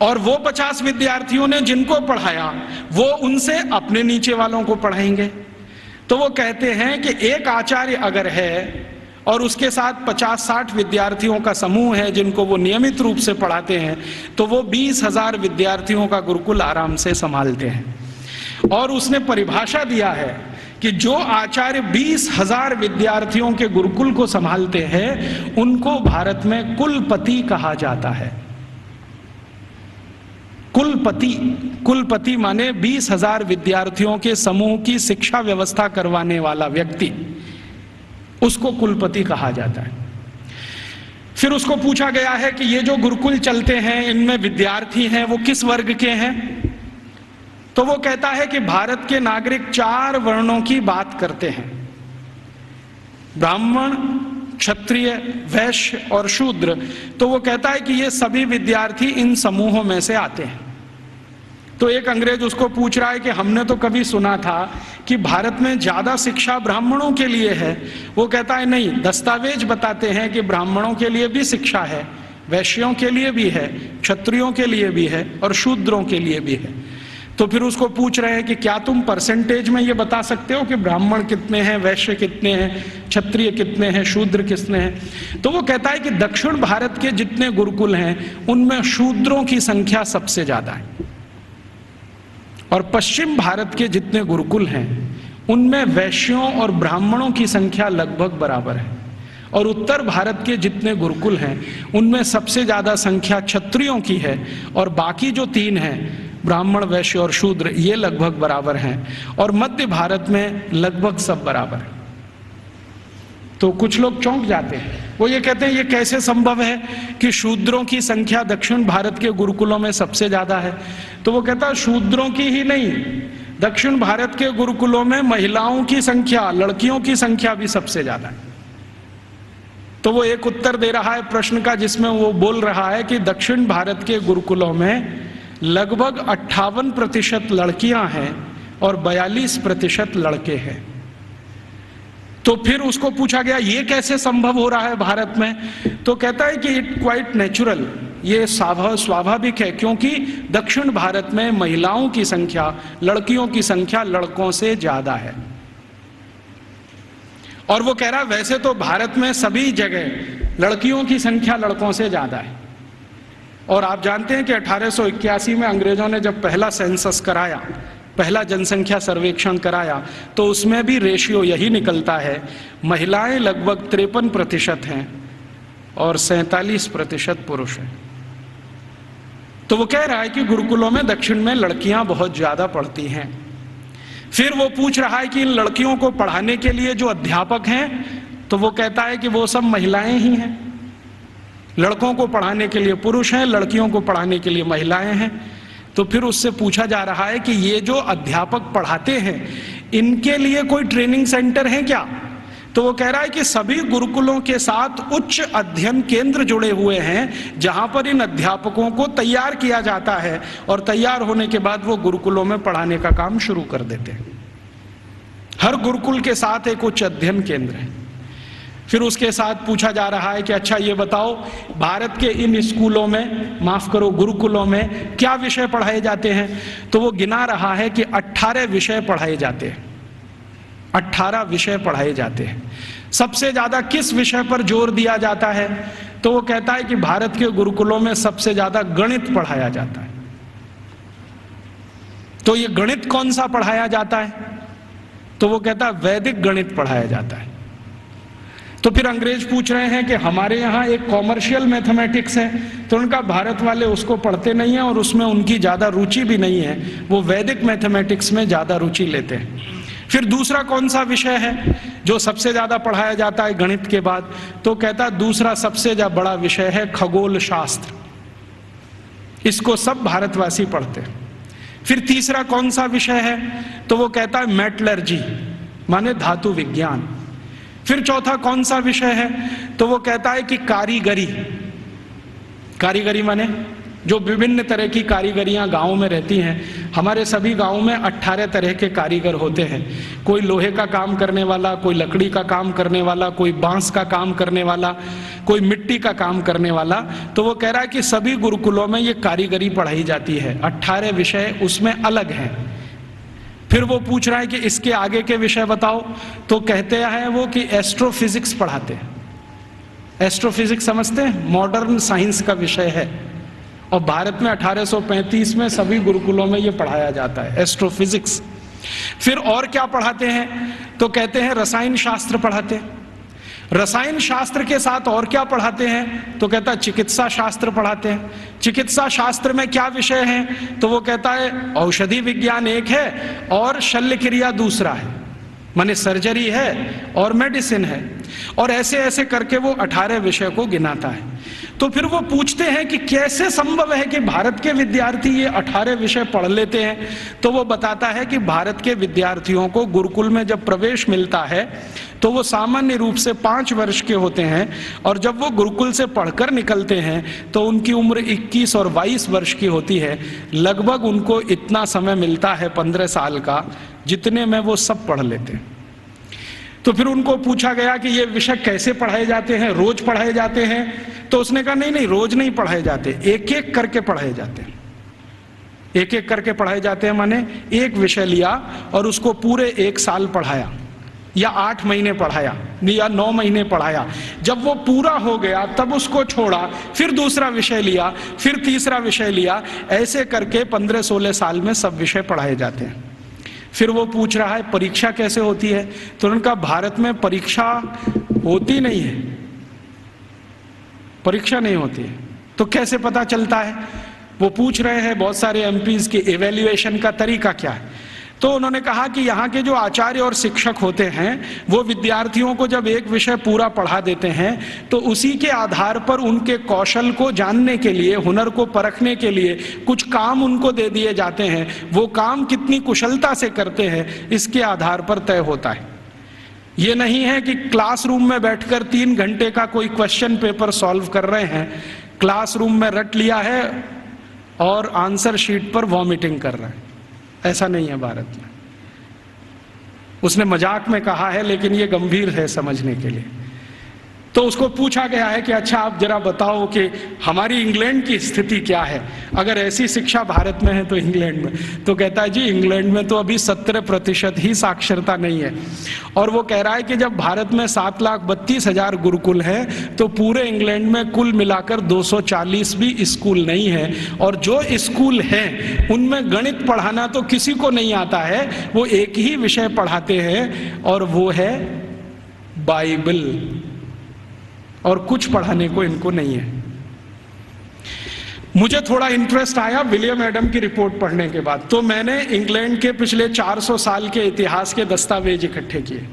और वो 50 विद्यार्थियों ने जिनको पढ़ाया वो उनसे अपने नीचे वालों को पढ़ाएंगे। तो वो कहते हैं कि एक आचार्य अगर है और उसके साथ 50-60 विद्यार्थियों का समूह है जिनको वो नियमित रूप से पढ़ाते हैं, तो वो 20,000 विद्यार्थियों का गुरुकुल आराम से संभालते हैं। और उसने परिभाषा दिया है कि जो आचार्य 20,000 विद्यार्थियों के गुरुकुल को संभालते हैं उनको भारत में कुलपति कहा जाता है। कुलपति माने 20,000 विद्यार्थियों के समूह की शिक्षा व्यवस्था करवाने वाला व्यक्ति, उसको कुलपति कहा जाता है। फिर उसको पूछा गया है कि ये जो गुरुकुल चलते हैं इनमें विद्यार्थी हैं वो किस वर्ग के हैं, तो वो कहता है कि भारत के नागरिक 4 वर्णों की बात करते हैं, ब्राह्मण, क्षत्रिय, वैश्य और शूद्र। तो वो कहता है कि ये सभी विद्यार्थी इन समूहों में से आते हैं। तो एक अंग्रेज उसको पूछ रहा है कि हमने तो कभी सुना था कि भारत में ज्यादा शिक्षा ब्राह्मणों के लिए है। वो कहता है नहीं, दस्तावेज बताते हैं कि ब्राह्मणों के लिए भी शिक्षा है, वैश्यों के लिए भी है, क्षत्रियों के लिए भी है और शूद्रों के लिए भी है। तो फिर उसको पूछ रहे हैं कि क्या तुम परसेंटेज में ये बता सकते हो कि ब्राह्मण कितने हैं, वैश्य कितने हैं, क्षत्रिय कितने हैं, शूद्र कितने हैं। तो वो कहता है कि दक्षिण भारत के जितने गुरुकुल हैं उनमें शूद्रों की संख्या सबसे ज्यादा है, और पश्चिम भारत के जितने गुरुकुल हैं उनमें वैश्यों और ब्राह्मणों की संख्या लगभग बराबर है, और उत्तर भारत के जितने गुरुकुल हैं उनमें सबसे ज्यादा संख्या क्षत्रियों की है, और बाकी जो 3 हैं ब्राह्मण, वैश्य और शूद्र, ये लगभग बराबर हैं, और मध्य भारत में लगभग सब बराबर है। तो कुछ लोग चौंक जाते हैं, वो ये कहते हैं ये कैसे संभव है कि शूद्रों की संख्या दक्षिण भारत के गुरुकुलों में सबसे ज्यादा है। तो वो कहता है शूद्रों की ही नहीं, दक्षिण भारत के गुरुकुलों में महिलाओं की संख्या, लड़कियों की संख्या भी सबसे ज्यादा है। तो वो एक उत्तर दे रहा है प्रश्न का जिसमें वो बोल रहा है कि दक्षिण भारत के गुरुकुलों में लगभग 58% लड़कियां हैं और 42% लड़के हैं। तो फिर उसको पूछा गया ये कैसे संभव हो रहा है भारत में। तो कहता है कि इट क्वाइट नेचुरल, ये स्वाभाविक है, क्योंकि दक्षिण भारत में महिलाओं की संख्या, लड़कियों की संख्या लड़कों से ज्यादा है। और वो कह रहा है वैसे तो भारत में सभी जगह लड़कियों की संख्या लड़कों से ज्यादा है, और आप जानते हैं कि 1881 में अंग्रेजों ने जब पहला सेंसस कराया, पहला जनसंख्या सर्वेक्षण कराया, तो उसमें भी रेशियो यही निकलता है, महिलाएं लगभग 53% हैं और 47% पुरुष हैं। तो वो कह रहा है कि गुरुकुलों में दक्षिण में लड़कियां बहुत ज्यादा पढ़ती हैं। फिर वो पूछ रहा है कि इन लड़कियों को पढ़ाने के लिए जो अध्यापक हैं, तो वो कहता है कि वो सब महिलाएं ही हैं। लड़कों को पढ़ाने के लिए पुरुष हैं, लड़कियों को पढ़ाने के लिए महिलाएं हैं। तो फिर उससे पूछा जा रहा है कि ये जो अध्यापक पढ़ाते हैं इनके लिए कोई ट्रेनिंग सेंटर है क्या। तो वो कह रहा है कि सभी गुरुकुलों के साथ उच्च अध्ययन केंद्र जुड़े हुए हैं जहां पर इन अध्यापकों को तैयार किया जाता है, और तैयार होने के बाद वो गुरुकुलों में पढ़ाने का काम शुरू कर देते हैं। हर गुरुकुल के साथ एक उच्च अध्ययन केंद्र है। फिर उसके साथ पूछा जा रहा है कि अच्छा ये बताओ भारत के इन स्कूलों में, माफ करो गुरुकुलों में क्या विषय पढ़ाए जाते हैं। तो वो गिना रहा है कि 18 विषय पढ़ाए जाते हैं, 18 विषय पढ़ाए जाते हैं। सबसे ज्यादा किस विषय पर जोर दिया जाता है। तो वो कहता है कि भारत के गुरुकुलों में सबसे ज्यादा गणित पढ़ाया जाता है। तो ये गणित कौन सा पढ़ाया जाता है। तो वो कहता है वैदिक गणित पढ़ाया जाता है। तो फिर अंग्रेज पूछ रहे हैं कि हमारे यहाँ एक कॉमर्शियल मैथमेटिक्स है, तो उनका भारत वाले उसको पढ़ते नहीं है और उसमें उनकी ज्यादा रुचि भी नहीं है, वो वैदिक मैथमेटिक्स में ज्यादा रुचि लेते हैं। फिर दूसरा कौन सा विषय है जो सबसे ज्यादा पढ़ाया जाता है गणित के बाद। तो कहता है दूसरा सबसे बड़ा विषय है खगोल शास्त्र, इसको सब भारतवासी पढ़ते हैं। फिर तीसरा कौन सा विषय है। तो वो कहता है मेटलर्जी, माने धातु विज्ञान। फिर चौथा कौन सा विषय है। तो वो कहता है कि कारीगरी, कारीगरी माने जो विभिन्न तरह की कारीगरियां गांवों में रहती हैं। हमारे सभी गांवों में 18 तरह के कारीगर होते हैं। कोई लोहे का काम करने वाला, कोई लकड़ी का काम करने वाला, कोई बांस का काम करने वाला, कोई मिट्टी का काम करने वाला। तो वो कह रहा है कि सभी गुरुकुलों में ये कारीगरी पढ़ाई जाती है, 18 विषय उसमें अलग हैं। फिर वो पूछ रहा है कि इसके आगे के विषय बताओ। तो कहते हैं वो कि एस्ट्रोफिजिक्स पढ़ाते हैं। एस्ट्रोफिजिक्स समझते हैं, मॉडर्न साइंस का विषय है, और भारत में 1835 में सभी गुरुकुलों में ये पढ़ाया जाता है, एस्ट्रोफिजिक्स। फिर और क्या पढ़ाते हैं। तो कहते हैं रसायन शास्त्र पढ़ाते हैं। रसायन शास्त्र के साथ और क्या पढ़ाते हैं। तो कहता है चिकित्सा शास्त्र पढ़ाते हैं। चिकित्सा शास्त्र में क्या विषय हैं। तो वो कहता है औषधि विज्ञान एक है और शल्य क्रिया दूसरा है, माने सर्जरी है और मेडिसिन है। और ऐसे ऐसे करके वो 18 विषय को गिनाता है। तो फिर वो पूछते हैं कि कैसे संभव है कि भारत के विद्यार्थी ये 18 विषय पढ़ लेते हैं। तो वो बताता है कि भारत के विद्यार्थियों को गुरुकुल में जब प्रवेश मिलता है तो वो सामान्य रूप से 5 वर्ष के होते हैं, और जब वो गुरुकुल से पढ़कर निकलते हैं तो उनकी उम्र 21 और 22 वर्ष की होती है। लगभग उनको इतना समय मिलता है 15 साल का, जितने में वो सब पढ़ लेते हैं। तो फिर उनको पूछा गया कि ये विषय कैसे पढ़ाए जाते हैं, रोज पढ़ाए जाते हैं? तो उसने कहा नहीं, रोज नहीं पढ़ाए जाते, एक एक करके पढ़ाए जाते हैं। एक एक करके पढ़ाए जाते हैं माने एक विषय लिया और उसको पूरे 1 साल पढ़ाया, या 8 महीने पढ़ाया, या 9 महीने पढ़ाया। जब वो पूरा हो गया तब उसको छोड़ा, फिर दूसरा विषय लिया, फिर तीसरा विषय लिया। ऐसे करके 15-16 साल में सब विषय पढ़ाए जाते हैं। फिर वो पूछ रहा है परीक्षा कैसे होती है? तो उनका भारत में परीक्षा होती नहीं है, परीक्षा नहीं होती है। तो कैसे पता चलता है? वो पूछ रहे हैं बहुत सारे एमपीज के इवैल्यूएशन का तरीका क्या है। तो उन्होंने कहा कि यहाँ के जो आचार्य और शिक्षक होते हैं वो विद्यार्थियों को जब एक विषय पूरा पढ़ा देते हैं तो उसी के आधार पर उनके कौशल को जानने के लिए, हुनर को परखने के लिए कुछ काम उनको दे दिए जाते हैं। वो काम कितनी कुशलता से करते हैं इसके आधार पर तय होता है। ये नहीं है कि क्लासरूम में बैठकर 3 घंटे का कोई क्वेश्चन पेपर सॉल्व कर रहे हैं, क्लासरूम में रट लिया है और आंसर शीट पर वॉमिटिंग कर रहे हैं। ऐसा नहीं है भारत में। उसने मजाक में कहा है लेकिन ये गंभीर है समझने के लिए। तो उसको पूछा गया है कि अच्छा आप जरा बताओ कि हमारी इंग्लैंड की स्थिति क्या है, अगर ऐसी शिक्षा भारत में है तो इंग्लैंड में। तो कहता है जी इंग्लैंड में तो अभी 17% ही साक्षरता नहीं है। और वो कह रहा है कि जब भारत में 7,32,000 गुरुकुल है तो पूरे इंग्लैंड में कुल मिलाकर 240 भी स्कूल नहीं है, और जो स्कूल हैं उनमें गणित पढ़ाना तो किसी को नहीं आता है। वो एक ही विषय पढ़ाते हैं और वो है बाइबल, और कुछ पढ़ाने को इनको नहीं है। मुझे थोड़ा इंटरेस्ट आया विलियम एडम की रिपोर्ट पढ़ने के बाद, तो मैंने इंग्लैंड के पिछले 400 साल के इतिहास के दस्तावेज इकट्ठे किए।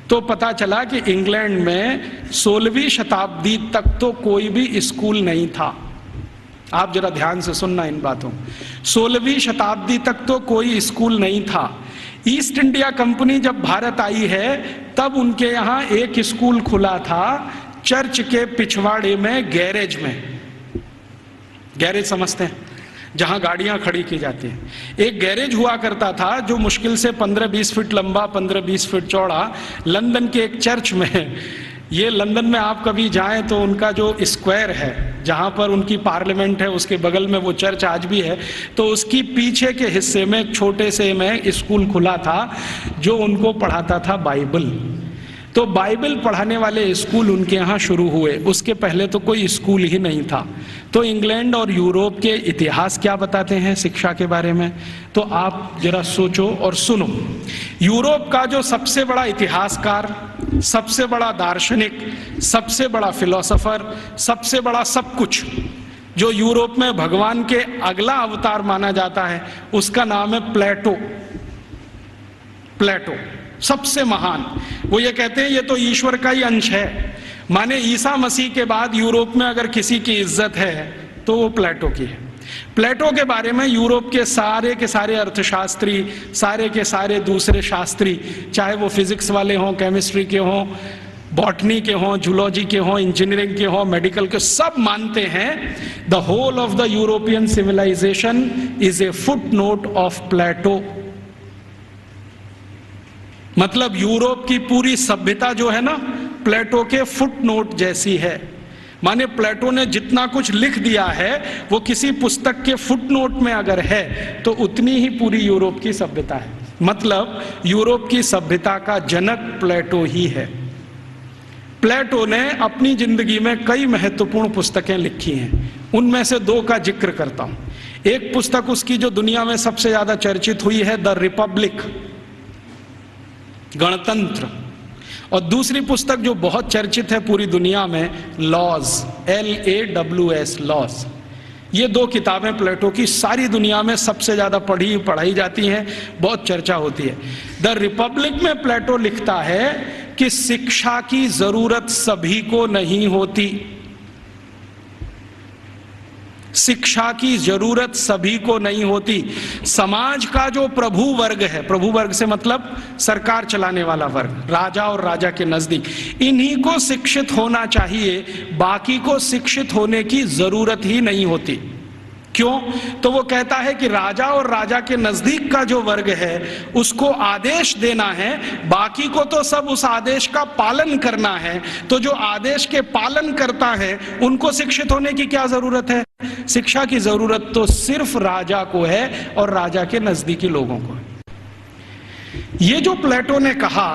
तो पता चला कि इंग्लैंड में 16वीं शताब्दी तक तो कोई भी स्कूल नहीं था। आप जरा ध्यान से सुनना इन बातों। 16वीं शताब्दी तक तो कोई स्कूल नहीं था। ईस्ट इंडिया कंपनी जब भारत आई है तब उनके यहाँ एक स्कूल खुला था, चर्च के पिछवाड़े में, गैरेज में। गैरेज समझते हैं, जहां गाड़ियां खड़ी की जाती हैं। एक गैरेज हुआ करता था जो मुश्किल से 15-20 फीट लंबा, 15-20 फीट चौड़ा, लंदन के एक चर्च में। ये लंदन में आप कभी जाएं तो उनका जो स्क्वायर है जहां पर उनकी पार्लियामेंट है उसके बगल में वो चर्च आज भी है। तो उसकी पीछे के हिस्से में एक छोटे से में स्कूल खुला था जो उनको पढ़ाता था बाइबल। तो बाइबल पढ़ाने वाले स्कूल उनके यहाँ शुरू हुए, उसके पहले तो कोई स्कूल ही नहीं था। तो इंग्लैंड और यूरोप के इतिहास क्या बताते हैं शिक्षा के बारे में, तो आप जरा सोचो और सुनो। यूरोप का जो सबसे बड़ा इतिहासकार, सबसे बड़ा दार्शनिक, सबसे बड़ा फिलोसोफर, सबसे बड़ा सब कुछ, जो यूरोप में भगवान के अगला अवतार माना जाता है, उसका नाम है प्लेटो। प्लेटो सबसे महान। वो ये कहते हैं ये तो ईश्वर का ही अंश है, माने ईसा मसीह के बाद यूरोप में अगर किसी की इज्जत है तो वो प्लेटो की है। प्लेटो के बारे में यूरोप के सारे अर्थशास्त्री, सारे के सारे दूसरे शास्त्री, चाहे वो फिजिक्स वाले हों, केमिस्ट्री के हों, बॉटनी के हों, जूलॉजी के हों, इंजीनियरिंग के हों, मेडिकल के, सब मानते हैं the whole of the European civilisation is a footnote of Plato. मतलब यूरोप की पूरी सभ्यता जो है ना प्लेटो के फुट नोट जैसी है। माने प्लेटो ने जितना कुछ लिख दिया है वो किसी पुस्तक के फुट नोट में अगर है तो उतनी ही पूरी यूरोप की सभ्यता है। मतलब यूरोप की सभ्यता का जनक प्लेटो ही है। प्लेटो ने अपनी जिंदगी में कई महत्वपूर्ण पुस्तकें लिखी हैं, उनमें से 2 का जिक्र करता हूं। एक पुस्तक उसकी जो दुनिया में सबसे ज्यादा चर्चित हुई है, द रिपब्लिक, गणतंत्र, और दूसरी पुस्तक जो बहुत चर्चित है पूरी दुनिया में, लॉज, LAWS, लॉज। ये 2 किताबें प्लेटो की सारी दुनिया में सबसे ज्यादा पढ़ाई जाती हैं, बहुत चर्चा होती है। द रिपब्लिक में प्लेटो लिखता है कि शिक्षा की जरूरत सभी को नहीं होती। शिक्षा की जरूरत सभी को नहीं होती। समाज का जो प्रभु वर्ग है, प्रभु वर्ग से मतलब सरकार चलाने वाला वर्ग, राजा और राजा के नजदीक, इन्हीं को शिक्षित होना चाहिए, बाकी को शिक्षित होने की जरूरत ही नहीं होती। क्यों? तो वो कहता है कि राजा और राजा के नजदीक का जो वर्ग है उसको आदेश देना है, बाकी को तो सब उस आदेश का पालन करना है। तो जो आदेश के पालन करता है उनको शिक्षित होने की क्या जरूरत है? शिक्षा की जरूरत तो सिर्फ राजा को है और राजा के नजदीकी लोगों को है। ये जो प्लेटो ने कहा,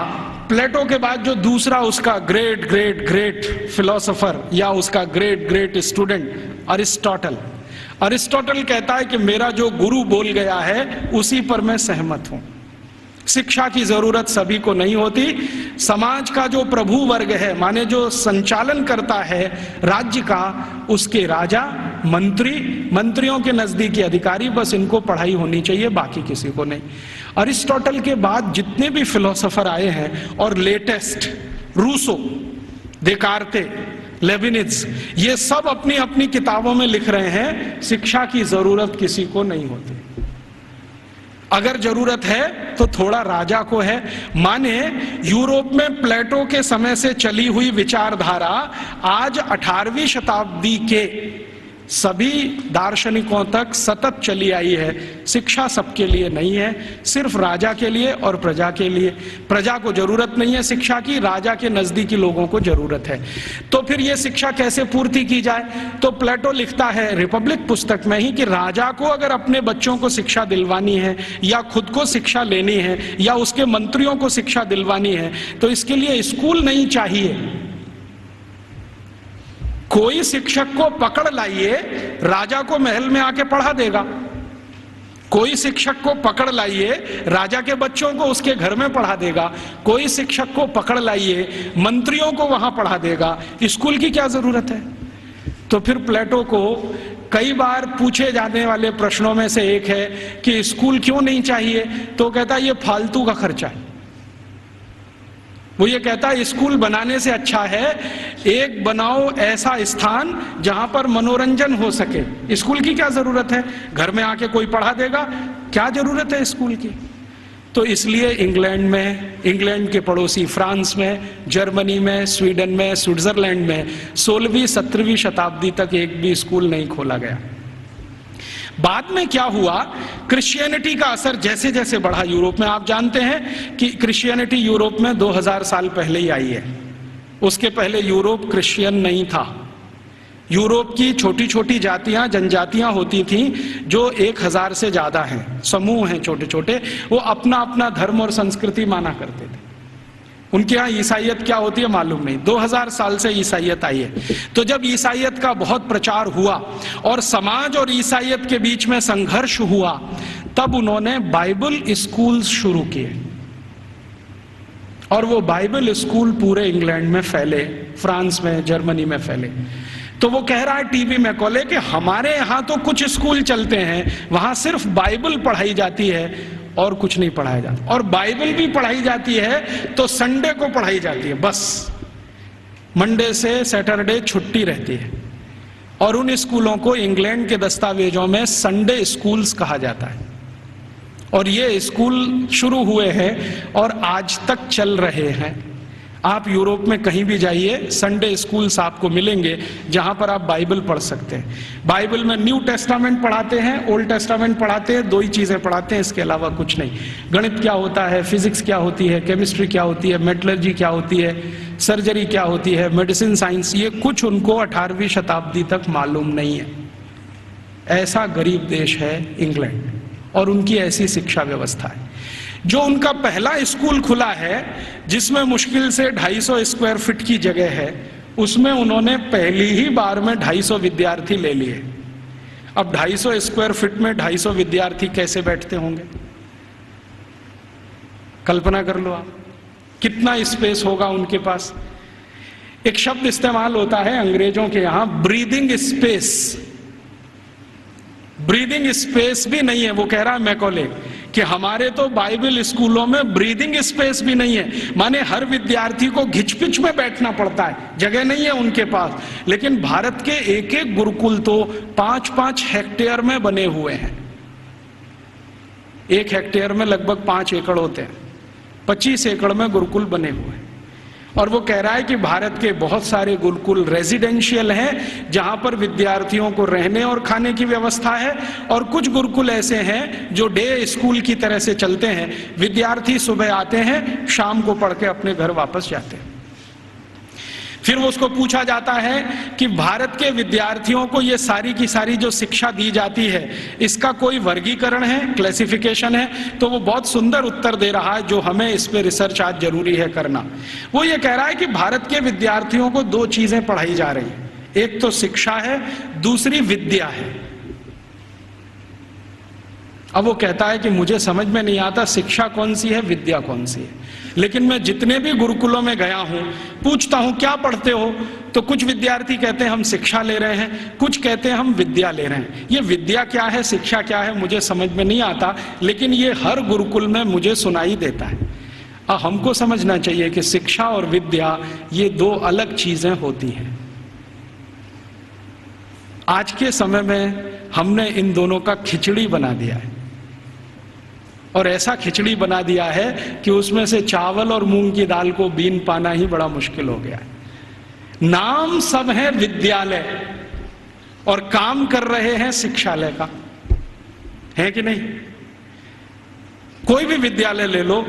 प्लेटो के बाद जो दूसरा उसका ग्रेट ग्रेट ग्रेट फिलोसोफर या उसका great great student Aristotle, Aristotle कहता है कि मेरा जो गुरु बोल गया है उसी पर मैं सहमत हूं। शिक्षा की जरूरत सभी को नहीं होती। समाज का जो प्रभु वर्ग है, माने जो संचालन करता है राज्य का, उसके राजा, मंत्री, मंत्रियों के नजदीकी अधिकारी, बस इनको पढ़ाई होनी चाहिए, बाकी किसी को नहीं। अरिस्टोटल के बाद जितने भी फिलोसोफर आए हैं और लेटेस्ट रूसो, देकार्ते, लेविनिज, ये सब अपनी अपनी किताबों में लिख रहे हैं शिक्षा की जरूरत किसी को नहीं होती। अगर जरूरत है तो थोड़ा राजा को है। माने यूरोप में प्लेटो के समय से चली हुई विचारधारा आज 18वीं शताब्दी के सभी दार्शनिकों तक सतत चली आई है। शिक्षा सबके लिए नहीं है, सिर्फ राजा के लिए और प्रजा के लिए। प्रजा को जरूरत नहीं है शिक्षा की, राजा के नजदीकी लोगों को जरूरत है। तो फिर यह शिक्षा कैसे पूर्ति की जाए? तो प्लेटो लिखता है रिपब्लिक पुस्तक में ही कि राजा को अगर अपने बच्चों को शिक्षा दिलवानी है या खुद को शिक्षा लेनी है या उसके मंत्रियों को शिक्षा दिलवानी है तो इसके लिए स्कूल नहीं चाहिए। कोई शिक्षक को पकड़ लाइए, राजा को महल में आके पढ़ा देगा। कोई शिक्षक को पकड़ लाइए, राजा के बच्चों को उसके घर में पढ़ा देगा। कोई शिक्षक को पकड़ लाइए, मंत्रियों को वहां पढ़ा देगा। स्कूल की क्या जरूरत है? तो फिर प्लेटो को कई बार पूछे जाने वाले प्रश्नों में से एक है कि स्कूल क्यों नहीं चाहिए? तो कहता है ये फालतू का खर्चा है। वो ये कहता है स्कूल बनाने से अच्छा है एक बनाओ ऐसा स्थान जहां पर मनोरंजन हो सके। स्कूल की क्या जरूरत है? घर में आके कोई पढ़ा देगा, क्या जरूरत है स्कूल की? तो इसलिए इंग्लैंड में, इंग्लैंड के पड़ोसी फ्रांस में, जर्मनी में, स्वीडन में, स्विट्जरलैंड में 16वीं 17वीं शताब्दी तक एक भी स्कूल नहीं खोला गया। बाद में क्या हुआ, क्रिश्चियनिटी का असर जैसे जैसे बढ़ा यूरोप में, आप जानते हैं कि क्रिश्चियनिटी यूरोप में 2000 साल पहले ही आई है। उसके पहले यूरोप क्रिश्चियन नहीं था। यूरोप की छोटी छोटी जातियां, जनजातियां होती थीं जो 1000 से ज्यादा हैं, समूह हैं छोटे छोटे, वो अपना अपना धर्म और संस्कृति माना करते थे। उनके यहाँ ईसाइयत क्या होती है मालूम नहीं। 2000 साल से ईसाइयत आई है। तो जब ईसाइयत का बहुत प्रचार हुआ और समाज और ईसाइयत के बीच में संघर्ष हुआ, तब उन्होंने बाइबल स्कूल शुरू किए और वो बाइबल स्कूल पूरे इंग्लैंड में फैले, फ्रांस में, जर्मनी में फैले। तो वो कह रहा है टीवी मैकॉले कि हमारे यहाँ तो कुछ स्कूल चलते हैं, वहां सिर्फ बाइबल पढ़ाई जाती है और कुछ नहीं पढ़ाया जाता, और बाइबल भी पढ़ाई जाती है तो संडे को पढ़ाई जाती है, बस मंडे से सैटरडे छुट्टी रहती है। और उन स्कूलों को इंग्लैंड के दस्तावेजों में संडे स्कूल्स कहा जाता है। और ये स्कूल शुरू हुए हैं और आज तक चल रहे हैं। आप यूरोप में कहीं भी जाइए, संडे स्कूल्स आपको मिलेंगे जहां पर आप बाइबल पढ़ सकते हैं। बाइबल में न्यू टेस्टामेंट पढ़ाते हैं, ओल्ड टेस्टामेंट पढ़ाते हैं, दो ही चीजें पढ़ाते हैं, इसके अलावा कुछ नहीं। गणित क्या होता है, फिजिक्स क्या होती है, केमिस्ट्री क्या होती है, मेटलर्जी क्या होती है, सर्जरी क्या होती है, मेडिसिन साइंस, ये कुछ उनको 18वीं शताब्दी तक मालूम नहीं है। ऐसा गरीब देश है इंग्लैंड और उनकी ऐसी शिक्षा व्यवस्था है। जो उनका पहला स्कूल खुला है जिसमें मुश्किल से 250 स्क्वायर फीट की जगह है, उसमें उन्होंने पहली ही बार में 250 विद्यार्थी ले लिए। अब 250 स्क्वायर फीट में 250 विद्यार्थी कैसे बैठते होंगे, कल्पना कर लो आप, कितना स्पेस होगा उनके पास। एक शब्द इस्तेमाल होता है अंग्रेजों के यहां, ब्रीदिंग स्पेस। ब्रीदिंग स्पेस भी नहीं है। वो कह रहा है मैकॉले कि हमारे तो बाइबल स्कूलों में ब्रीदिंग स्पेस भी नहीं है, माने हर विद्यार्थी को घिचपिच में बैठना पड़ता है, जगह नहीं है उनके पास। लेकिन भारत के एक एक गुरुकुल तो 5-5 हेक्टेयर में बने हुए हैं। 1 हेक्टेयर में लगभग 5 एकड़ होते हैं, 25 एकड़ में गुरुकुल बने हुए हैं। और वो कह रहा है कि भारत के बहुत सारे गुरुकुल रेजिडेंशियल हैं, जहां पर विद्यार्थियों को रहने और खाने की व्यवस्था है, और कुछ गुरुकुल ऐसे हैं जो डे स्कूल की तरह से चलते हैं। विद्यार्थी सुबह आते हैं, शाम को पढ़ के अपने घर वापस जाते हैं। फिर उसको पूछा जाता है कि भारत के विद्यार्थियों को ये सारी की सारी जो शिक्षा दी जाती है, इसका कोई वर्गीकरण है, क्लासिफिकेशन है? तो वो बहुत सुंदर उत्तर दे रहा है, जो हमें इस पे रिसर्च आज जरूरी है करना। वो ये कह रहा है कि भारत के विद्यार्थियों को 2 चीजें पढ़ाई जा रही है, एक तो शिक्षा है, दूसरी विद्या है। अब वो कहता है कि मुझे समझ में नहीं आता शिक्षा कौन सी है, विद्या कौन सी है। लेकिन मैं जितने भी गुरुकुलों में गया हूं, पूछता हूं क्या पढ़ते हो, तो कुछ विद्यार्थी कहते हैं हम शिक्षा ले रहे हैं, कुछ कहते हैं हम विद्या ले रहे हैं। ये विद्या क्या है, शिक्षा क्या है, मुझे समझ में नहीं आता, लेकिन ये हर गुरुकुल में मुझे सुनाई देता है। हमको समझना चाहिए कि शिक्षा और विद्या ये 2 अलग चीजें होती हैं। आज के समय में हमने इन दोनों का खिचड़ी बना दिया है, और ऐसा खिचड़ी बना दिया है कि उसमें से चावल और मूंग की दाल को बीन पाना ही बड़ा मुश्किल हो गया है। नाम सब है विद्यालय और काम कर रहे हैं शिक्षालय का, है कि नहीं? कोई भी विद्यालय ले लो,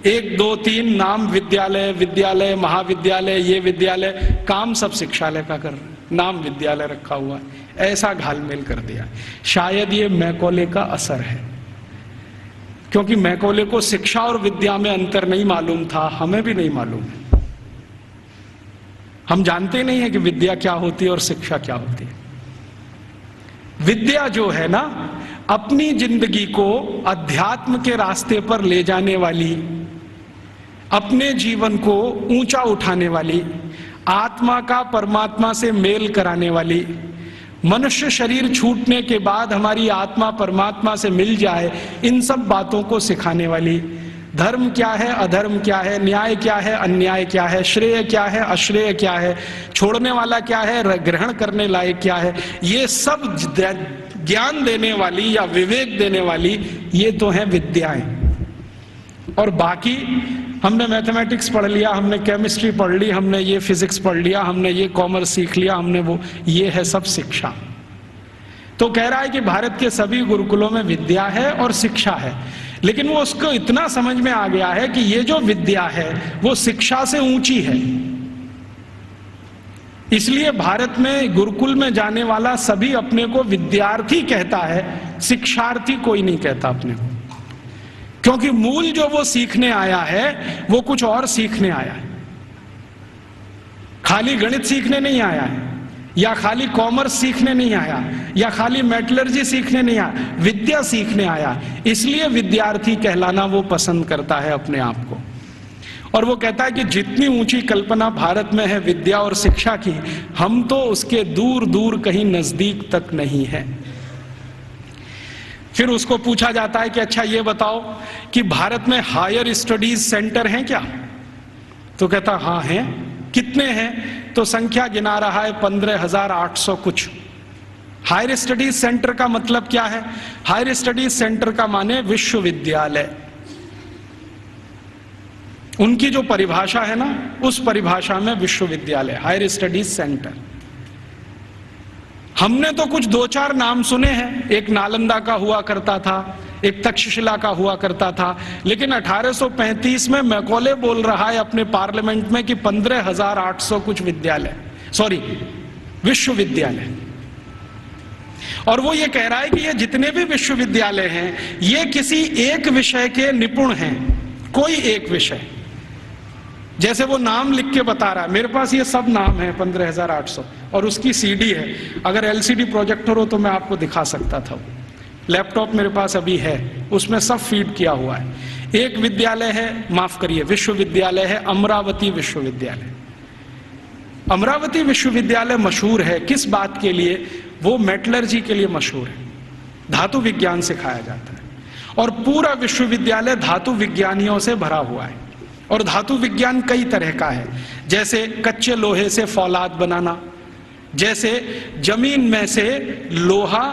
1 2 3 नाम विद्यालय, विद्यालय, महाविद्यालय, ये विद्यालय, काम सब शिक्षालय का कर रहे हैं, नाम विद्यालय रखा हुआ है। ऐसा घालमेल कर दिया। शायद ये मैकॉले का असर है, क्योंकि मैकॉले को शिक्षा और विद्या में अंतर नहीं मालूम था, हमें भी नहीं मालूम है। हम जानते नहीं है कि विद्या क्या होती है और शिक्षा क्या होती है। विद्या जो है ना, अपनी जिंदगी को अध्यात्म के रास्ते पर ले जाने वाली, अपने जीवन को ऊंचा उठाने वाली, आत्मा का परमात्मा से मेल कराने वाली, मनुष्य शरीर छूटने के बाद हमारी आत्मा परमात्मा से मिल जाए, इन सब बातों को सिखाने वाली, धर्म क्या है, अधर्म क्या है, न्याय क्या है, अन्याय क्या है, श्रेय क्या है, अश्रेय क्या है, छोड़ने वाला क्या है, ग्रहण करने लायक क्या है, ये सब ज्ञान देने वाली या विवेक देने वाली ये तो है विद्याएं। और बाकी हमने मैथमेटिक्स पढ़ लिया, हमने केमिस्ट्री पढ़ ली, हमने ये फिजिक्स पढ़ लिया, हमने ये कॉमर्स सीख लिया, हमने वो, ये है सब शिक्षा। तो कह रहा है कि भारत के सभी गुरुकुलों में विद्या है और शिक्षा है, लेकिन वो उसको इतना समझ में आ गया है कि ये जो विद्या है वो शिक्षा से ऊंची है। इसलिए भारत में गुरुकुल में जाने वाला सभी अपने को विद्यार्थी कहता है, शिक्षार्थी कोई नहीं कहता अपने को, क्योंकि मूल जो वो सीखने आया है वो कुछ और सीखने आया है। खाली गणित सीखने नहीं आया है, या खाली कॉमर्स सीखने नहीं आया, या खाली मेटलर्जी सीखने नहीं आया, विद्या सीखने आया। इसलिए विद्यार्थी कहलाना वो पसंद करता है अपने आप को। और वो कहता है कि जितनी ऊंची कल्पना भारत में है विद्या और शिक्षा की, हम तो उसके दूर दूर कहीं नजदीक तक नहीं है। फिर उसको पूछा जाता है कि अच्छा ये बताओ कि भारत में हायर स्टडीज सेंटर हैं क्या? तो कहता हाँ हैं। कितने हैं? तो संख्या गिना रहा है 15,800 कुछ। हायर स्टडीज सेंटर का मतलब क्या है? हायर स्टडीज सेंटर का माने विश्वविद्यालय। उनकी जो परिभाषा है ना, उस परिभाषा में विश्वविद्यालय, हायर स्टडीज सेंटर। हमने तो कुछ 2-4 नाम सुने हैं, एक नालंदा का हुआ करता था, एक तक्षशिला का हुआ करता था, लेकिन 1835 में मैकॉले बोल रहा है अपने पार्लियामेंट में कि 15,800 कुछ विद्यालय, सॉरी विश्वविद्यालय। और वो ये कह रहा है कि ये जितने भी विश्वविद्यालय हैं ये किसी एक विषय के निपुण हैं, कोई एक विषय। जैसे वो नाम लिख के बता रहा है, मेरे पास ये सब नाम है 15,800 और उसकी सीडी है। अगर एलसीडी प्रोजेक्टर हो तो मैं आपको दिखा सकता था। लैपटॉप मेरे पास अभी है, उसमें सब फीड किया हुआ है। एक विद्यालय है, माफ करिए विश्वविद्यालय है, अमरावती विश्वविद्यालय। अमरावती विश्वविद्यालय मशहूर है किस बात के लिए? वो मेटलर्जी के लिए मशहूर है, धातु विज्ञान सिखाया जाता है। और पूरा विश्वविद्यालय धातु विज्ञानियों से भरा हुआ है। और धातु विज्ञान कई तरह का है, जैसे कच्चे लोहे से फौलाद बनाना, जैसे जमीन में से लोहा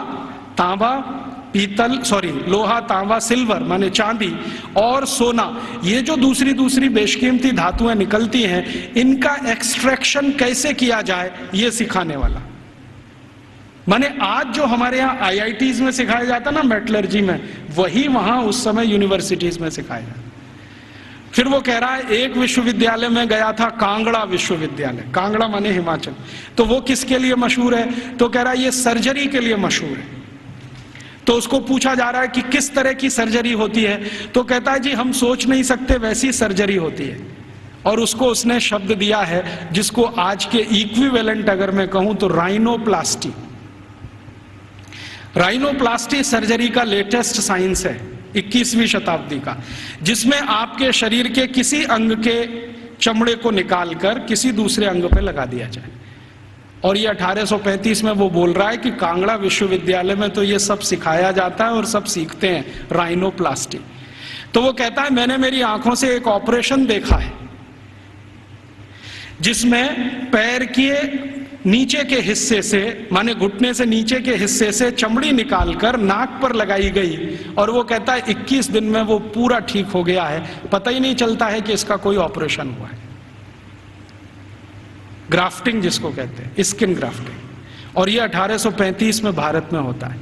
तांबा लोहा तांबा सिल्वर माने चांदी और सोना, ये जो दूसरी दूसरी बेशकीमती धातुएं निकलती हैं, इनका एक्सट्रैक्शन कैसे किया जाए ये सिखाने वाला। माने आज जो हमारे यहाँ आईआईटीज में सिखाया जाता ना मेटलर्जी में, वही वहां उस समय यूनिवर्सिटीज में सिखाया जाता। फिर वो कह रहा है एक विश्वविद्यालय में गया था, कांगड़ा विश्वविद्यालय, कांगड़ा माने हिमाचल, तो वो किसके लिए मशहूर है? तो कह रहा है ये सर्जरी के लिए मशहूर है। तो उसको पूछा जा रहा है कि किस तरह की सर्जरी होती है, तो कहता है जी हम सोच नहीं सकते वैसी सर्जरी होती है। और उसको उसने शब्द दिया है जिसको आज के इक्विवेलेंट अगर मैं कहूं तो राइनोप्लास्टी। राइनोप्लास्टी सर्जरी का लेटेस्ट साइंस है 21वीं शताब्दी का, जिसमें आपके शरीर के किसी अंग के चमड़े को निकालकर किसी दूसरे अंग पे लगा दिया जाए। और ये 1835 में वो बोल रहा है कि कांगड़ा विश्वविद्यालय में तो ये सब सिखाया जाता है और सब सीखते हैं राइनोप्लास्टी। तो वो कहता है मैंने मेरी आंखों से एक ऑपरेशन देखा है जिसमें पैर के नीचे के हिस्से से माने घुटने से नीचे के हिस्से से चमड़ी निकालकर नाक पर लगाई गई, और वो कहता है 21 दिन में वो पूरा ठीक हो गया है, पता ही नहीं चलता है कि इसका कोई ऑपरेशन हुआ है। ग्राफ्टिंग जिसको कहते हैं, स्किन ग्राफ्टिंग। और ये 1835 में भारत में होता है।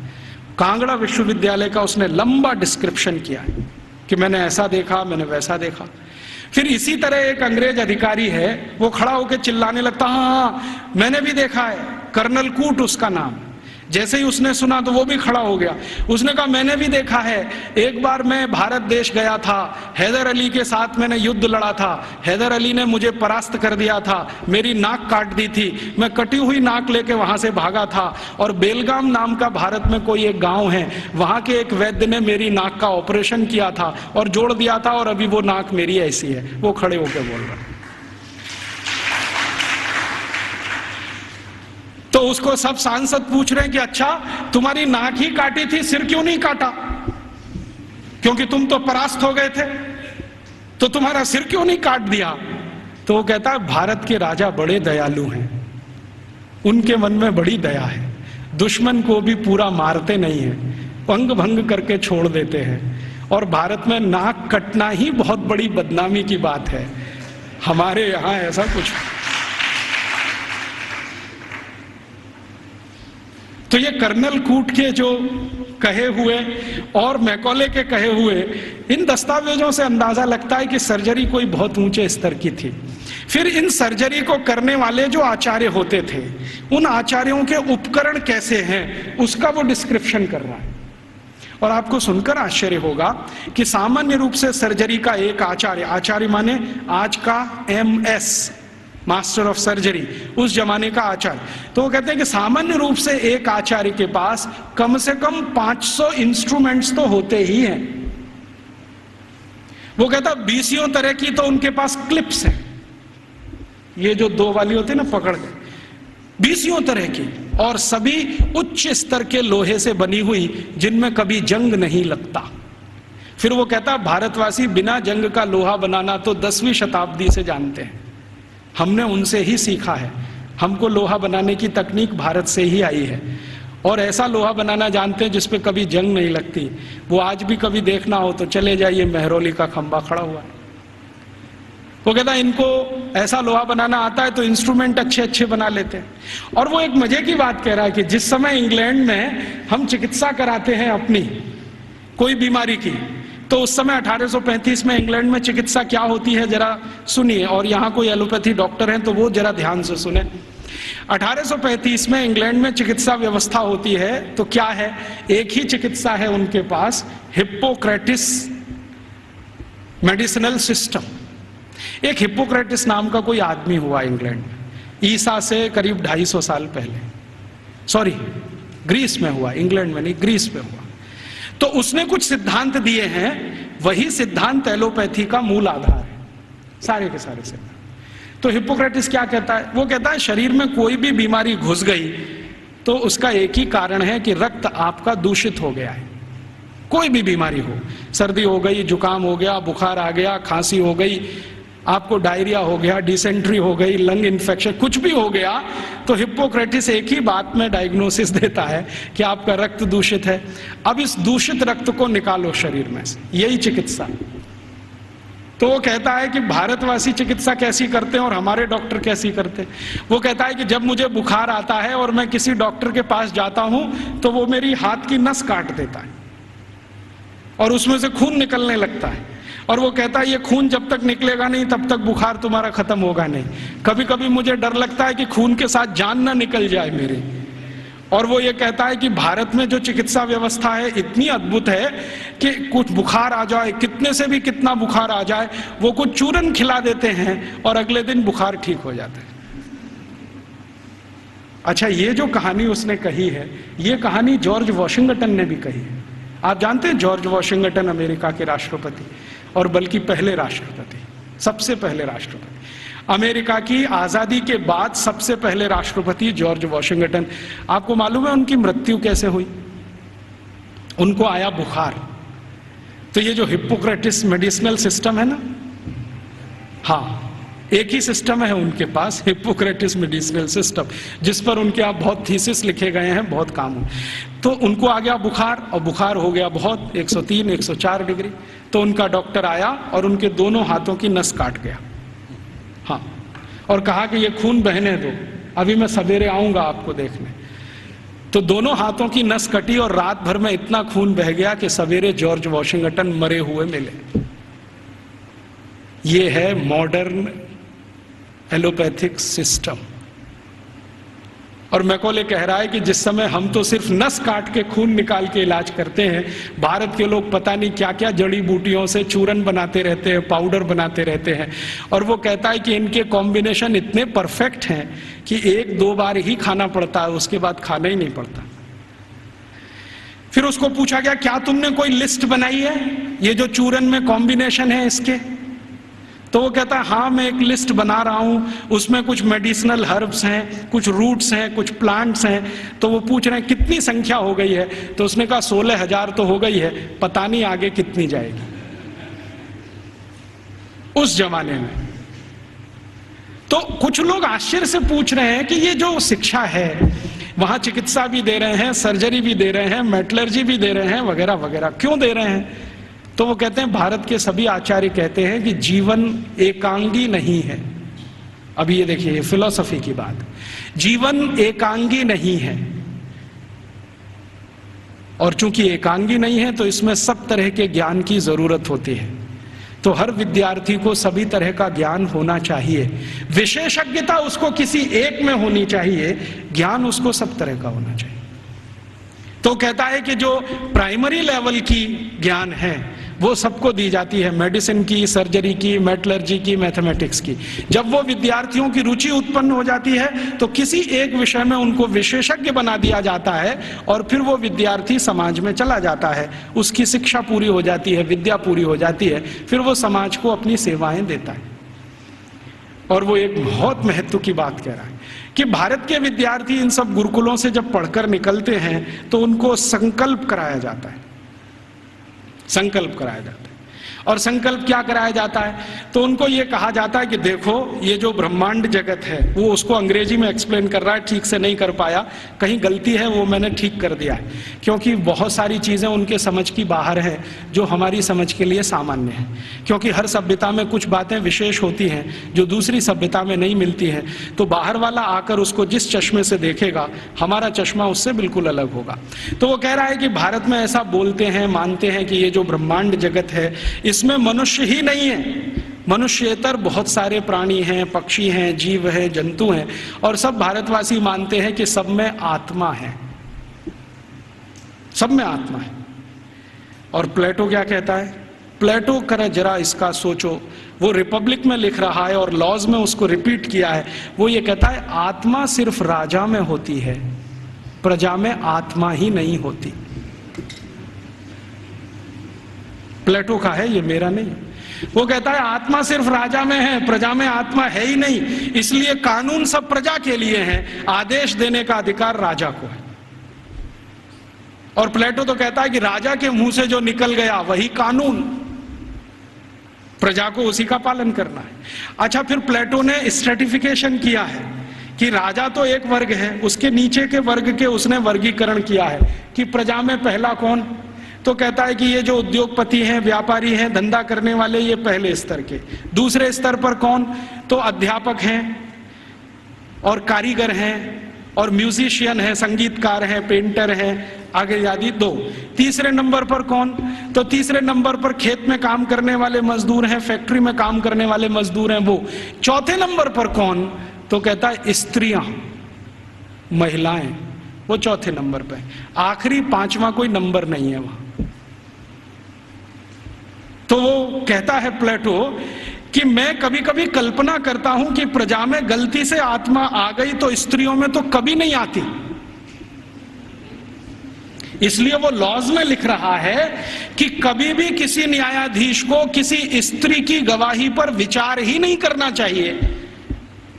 कांगड़ा विश्वविद्यालय का उसने लंबा डिस्क्रिप्शन किया है कि मैंने ऐसा देखा, मैंने वैसा देखा। फिर इसी तरह एक अंग्रेज अधिकारी है, वो खड़ा होकर चिल्लाने लगता, हाँ मैंने भी देखा है, कर्नल कूट उसका नाम। जैसे ही उसने सुना तो वो भी खड़ा हो गया, उसने कहा मैंने भी देखा है, एक बार मैं भारत देश गया था, हैदर अली के साथ मैंने युद्ध लड़ा था, हैदर अली ने मुझे परास्त कर दिया था, मेरी नाक काट दी थी, मैं कटी हुई नाक लेके वहां से भागा था, और बेलगाम नाम का भारत में कोई एक गांव है, वहां के एक वैद्य ने मेरी नाक का ऑपरेशन किया था और जोड़ दिया था, और अभी वो नाक मेरी ऐसी है। वो खड़े होकर बोल रहा। तो उसको सब सांसद पूछ रहे हैं कि अच्छा तुम्हारी नाक ही काटी थी, सिर क्यों नहीं काटा? क्योंकि तुम तो परास्त हो गए थे, तो तुम्हारा सिर क्यों नहीं काट दिया? तो वो कहता है भारत के राजा बड़े दयालु हैं, उनके मन में बड़ी दया है, दुश्मन को भी पूरा मारते नहीं है, अंग भंग करके छोड़ देते हैं। और भारत में नाक कटना ही बहुत बड़ी बदनामी की बात है, हमारे यहां ऐसा कुछ। तो ये कर्नल कूट के जो कहे हुए और मैकॉले के कहे हुए इन दस्तावेजों से अंदाजा लगता है कि सर्जरी कोई बहुत ऊंचे स्तर की थी। फिर इन सर्जरी को करने वाले जो आचार्य होते थे, उन आचार्यों के उपकरण कैसे हैं उसका वो डिस्क्रिप्शन कर रहा है। और आपको सुनकर आश्चर्य होगा कि सामान्य रूप से सर्जरी का एक आचार्य माने आज का MS मास्टर ऑफ सर्जरी, उस जमाने का आचार्य, तो वो कहते हैं कि सामान्य रूप से एक आचार्य के पास कम से कम 500 इंस्ट्रूमेंट्स तो होते ही हैं। वो कहता 20 तरह की तो उनके पास क्लिप्स हैं, ये जो 2 वाली होती है ना पकड़ के, 20 तरह की, और सभी उच्च स्तर के लोहे से बनी हुई, जिनमें कभी जंग नहीं लगता। फिर वो कहता भारतवासी बिना जंग का लोहा बनाना तो 10वीं शताब्दी से जानते हैं, हमने उनसे ही सीखा है, हमको लोहा बनाने की तकनीक भारत से ही आई है, और ऐसा लोहा बनाना जानते हैं जिसपे कभी जंग नहीं लगती। वो आज भी कभी देखना हो तो चले जाइए, मेहरौली का खंबा खड़ा हुआ है। वो कहता इनको ऐसा लोहा बनाना आता है तो इंस्ट्रूमेंट अच्छे अच्छे बना लेते हैं। और वो एक मजे की बात कह रहा है कि जिस समय इंग्लैंड में हम चिकित्सा कराते हैं अपनी कोई बीमारी की, तो उस समय 1835 में इंग्लैंड में चिकित्सा क्या होती है जरा सुनिए, और यहाँ कोई एलोपैथी डॉक्टर हैं तो वो जरा ध्यान से सुने। 1835 में इंग्लैंड में चिकित्सा व्यवस्था होती है तो क्या है, एक ही चिकित्सा है उनके पास, हिप्पोक्रेटिस मेडिसिनल सिस्टम। एक हिप्पोक्रेटिस नाम का कोई आदमी हुआ इंग्लैंड में, ईसा से करीब 250 साल पहले, सॉरी ग्रीस में हुआ, इंग्लैंड में नहीं ग्रीस में हुआ। तो उसने कुछ सिद्धांत दिए हैं, वही सिद्धांत एलोपैथी का मूल आधार है, सारे के सारे सिद्धांत। तो हिप्पोक्रेटिस क्या कहता है, वो कहता है शरीर में कोई भी बीमारी घुस गई तो उसका एक ही कारण है कि रक्त आपका दूषित हो गया है। कोई भी बीमारी हो, सर्दी हो गई, जुकाम हो गया, बुखार आ गया, खांसी हो गई, आपको डायरिया हो गया, डिसेंट्री हो गई, लंग इन्फेक्शन, कुछ भी हो गया, तो हिप्पोक्रेटिस एक ही बात में डायग्नोसिस देता है कि आपका रक्त दूषित है। अब इस दूषित रक्त को निकालो शरीर में से, यही चिकित्सा। तो वो कहता है कि भारतवासी चिकित्सा कैसी करते हैं और हमारे डॉक्टर कैसी करते हैं। वो कहता है कि जब मुझे बुखार आता है और मैं किसी डॉक्टर के पास जाता हूं तो वो मेरी हाथ की नस काट देता है और उसमें से खून निकलने लगता है, और वो कहता है ये खून जब तक निकलेगा नहीं तब तक बुखार तुम्हारा खत्म होगा नहीं। कभी कभी मुझे डर लगता है कि खून के साथ जान ना निकल जाए मेरी। और वो ये कहता है कि भारत में जो चिकित्सा व्यवस्था है इतनी अद्भुत है कि कुछ बुखार आ जाए, कितने से भी कितना बुखार आ जाए, वो कुछ चूरन खिला देते हैं और अगले दिन बुखार ठीक हो जाता है। अच्छा, ये जो कहानी उसने कही है, ये कहानी जॉर्ज वॉशिंगटन ने भी कही है। आप जानते हैं जॉर्ज वॉशिंगटन अमेरिका के राष्ट्रपति, और बल्कि पहले राष्ट्रपति, सबसे पहले राष्ट्रपति, अमेरिका की आजादी के बाद सबसे पहले राष्ट्रपति जॉर्ज वॉशिंगटन। आपको मालूम है उनकी मृत्यु कैसे हुई? उनको आया बुखार। तो ये जो हिप्पोक्रेटिस मेडिसिनल सिस्टम है ना, हाँ, एक ही सिस्टम है उनके पास, हिप्पोक्रेटिस मेडिसिनल सिस्टम, जिस पर उनके आप बहुत थीसिस लिखे गए हैं, बहुत काम हो। तो उनको आ गया बुखार, और बुखार हो गया बहुत, 103 104 डिग्री। तो उनका डॉक्टर आया और उनके दोनों हाथों की नस काट गया, हाँ, और कहा कि ये खून बहने दो, अभी मैं सवेरे आऊंगा आपको देखने। तो दोनों हाथों की नस कटी और रात भर में इतना खून बह गया कि सवेरे जॉर्ज वॉशिंगटन मरे हुए मिले। ये है मॉडर्न एलोपैथिक सिस्टम। और मैकॉले कह रहा है कि जिस समय हम तो सिर्फ नस काट के खून निकाल के इलाज करते हैं, भारत के लोग पता नहीं क्या क्या जड़ी बूटियों से चूरन बनाते रहते हैं, पाउडर बनाते रहते हैं। और वो कहता है कि इनके कॉम्बिनेशन इतने परफेक्ट हैं कि 1-2 बार ही खाना पड़ता है, उसके बाद खाना ही नहीं पड़ता। फिर उसको पूछा गया, क्या तुमने कोई लिस्ट बनाई है ये जो चूरन में कॉम्बिनेशन है इसके? तो वो कहता है हाँ, मैं एक लिस्ट बना रहा हूं, उसमें कुछ मेडिसिनल हर्ब्स हैं, कुछ रूट्स हैं, कुछ प्लांट्स हैं। तो वो पूछ रहे हैं कितनी संख्या हो गई है? तो उसने कहा 16,000 तो हो गई है, पता नहीं आगे कितनी जाएगी। उस जमाने में तो कुछ लोग आश्चर्य से पूछ रहे हैं कि ये जो शिक्षा है, वहां चिकित्सा भी दे रहे हैं, सर्जरी भी दे रहे हैं, मेटलर्जी भी दे रहे हैं, वगैरह वगैरह, क्यों दे रहे हैं? तो वो कहते हैं, भारत के सभी आचार्य कहते हैं कि जीवन एकांगी नहीं है। अब ये देखिए, ये फिलॉसफी की बात, जीवन एकांगी नहीं है, और चूंकि एकांगी नहीं है तो इसमें सब तरह के ज्ञान की जरूरत होती है। तो हर विद्यार्थी को सभी तरह का ज्ञान होना चाहिए, विशेषज्ञता उसको किसी एक में होनी चाहिए, ज्ञान उसको सब तरह का होना चाहिए। तो कहता है कि जो प्राइमरी लेवल की ज्ञान है वो सबको दी जाती है, मेडिसिन की, सर्जरी की, मेटलर्जी की, मैथमेटिक्स की। जब वो विद्यार्थियों की रुचि उत्पन्न हो जाती है तो किसी एक विषय में उनको विशेषज्ञ बना दिया जाता है, और फिर वो विद्यार्थी समाज में चला जाता है, उसकी शिक्षा पूरी हो जाती है, विद्या पूरी हो जाती है, फिर वो समाज को अपनी सेवाएं देता है। और वो एक बहुत महत्व की बात कह रहा है कि भारत के विद्यार्थी इन सब गुरुकुलों से जब पढ़कर निकलते हैं तो उनको संकल्प कराया जाता है, संकल्प कराया जाता है। और संकल्प क्या कराया जाता है? तो उनको ये कहा जाता है कि देखो, ये जो ब्रह्मांड जगत है, वो उसको अंग्रेजी में एक्सप्लेन कर रहा है, ठीक से नहीं कर पाया, कहीं गलती है वो मैंने ठीक कर दिया है, क्योंकि बहुत सारी चीजें उनके समझ की बाहर है जो हमारी समझ के लिए सामान्य है। क्योंकि हर सभ्यता में कुछ बातें विशेष होती हैं जो दूसरी सभ्यता में नहीं मिलती हैं, तो बाहर वाला आकर उसको जिस चश्मे से देखेगा, हमारा चश्मा उससे बिल्कुल अलग होगा। तो वो कह रहा है कि भारत में ऐसा बोलते हैं, मानते हैं कि ये जो ब्रह्मांड जगत है इसमें मनुष्य ही नहीं है, मनुष्येतर बहुत सारे प्राणी हैं, पक्षी हैं, जीव हैं, जंतु हैं, और सब भारतवासी मानते हैं कि सब में आत्मा है, सब में आत्मा है। और प्लेटो क्या कहता है? प्लेटो करे जरा इसका सोचो, वो रिपब्लिक में लिख रहा है और लॉज में उसको रिपीट किया है। वो ये कहता है आत्मा सिर्फ राजा में होती है, प्रजा में आत्मा ही नहीं होती। प्लेटो का है, ये मेरा नहीं। वो कहता है आत्मा सिर्फ राजा में है, प्रजा में आत्मा है ही नहीं, इसलिए कानून सब प्रजा के लिए हैं, आदेश देने का अधिकार राजा को है। और प्लेटो तो कहता है कि राजा के मुंह से जो निकल गया वही कानून, प्रजा को उसी का पालन करना है। अच्छा, फिर प्लेटो ने स्ट्रेटिफिकेशन किया है कि राजा तो एक वर्ग है, उसके नीचे के वर्ग के उसने वर्गीकरण किया है कि प्रजा में पहला कौन, तो कहता है कि ये जो उद्योगपति हैं, व्यापारी हैं, धंधा करने वाले, ये पहले स्तर के। दूसरे स्तर पर कौन, तो अध्यापक हैं और कारीगर हैं और म्यूजिशियन हैं, संगीतकार हैं, पेंटर हैं, आगे आदि 2। तीसरे नंबर पर कौन, तो तीसरे नंबर पर खेत में काम करने वाले मजदूर हैं, फैक्ट्री में काम करने वाले मजदूर हैं वो। चौथे नंबर पर कौन, तो कहता है स्त्रियां, महिलाएं, वो चौथे नंबर पे। आखिरी 5वां कोई नंबर नहीं है वहां। तो वो कहता है प्लेटो कि मैं कभी कभी कल्पना करता हूं कि प्रजा में गलती से आत्मा आ गई तो स्त्रियों में तो कभी नहीं आती, इसलिए वो लॉज में लिख रहा है कि कभी भी किसी न्यायाधीश को किसी स्त्री की गवाही पर विचार ही नहीं करना चाहिए,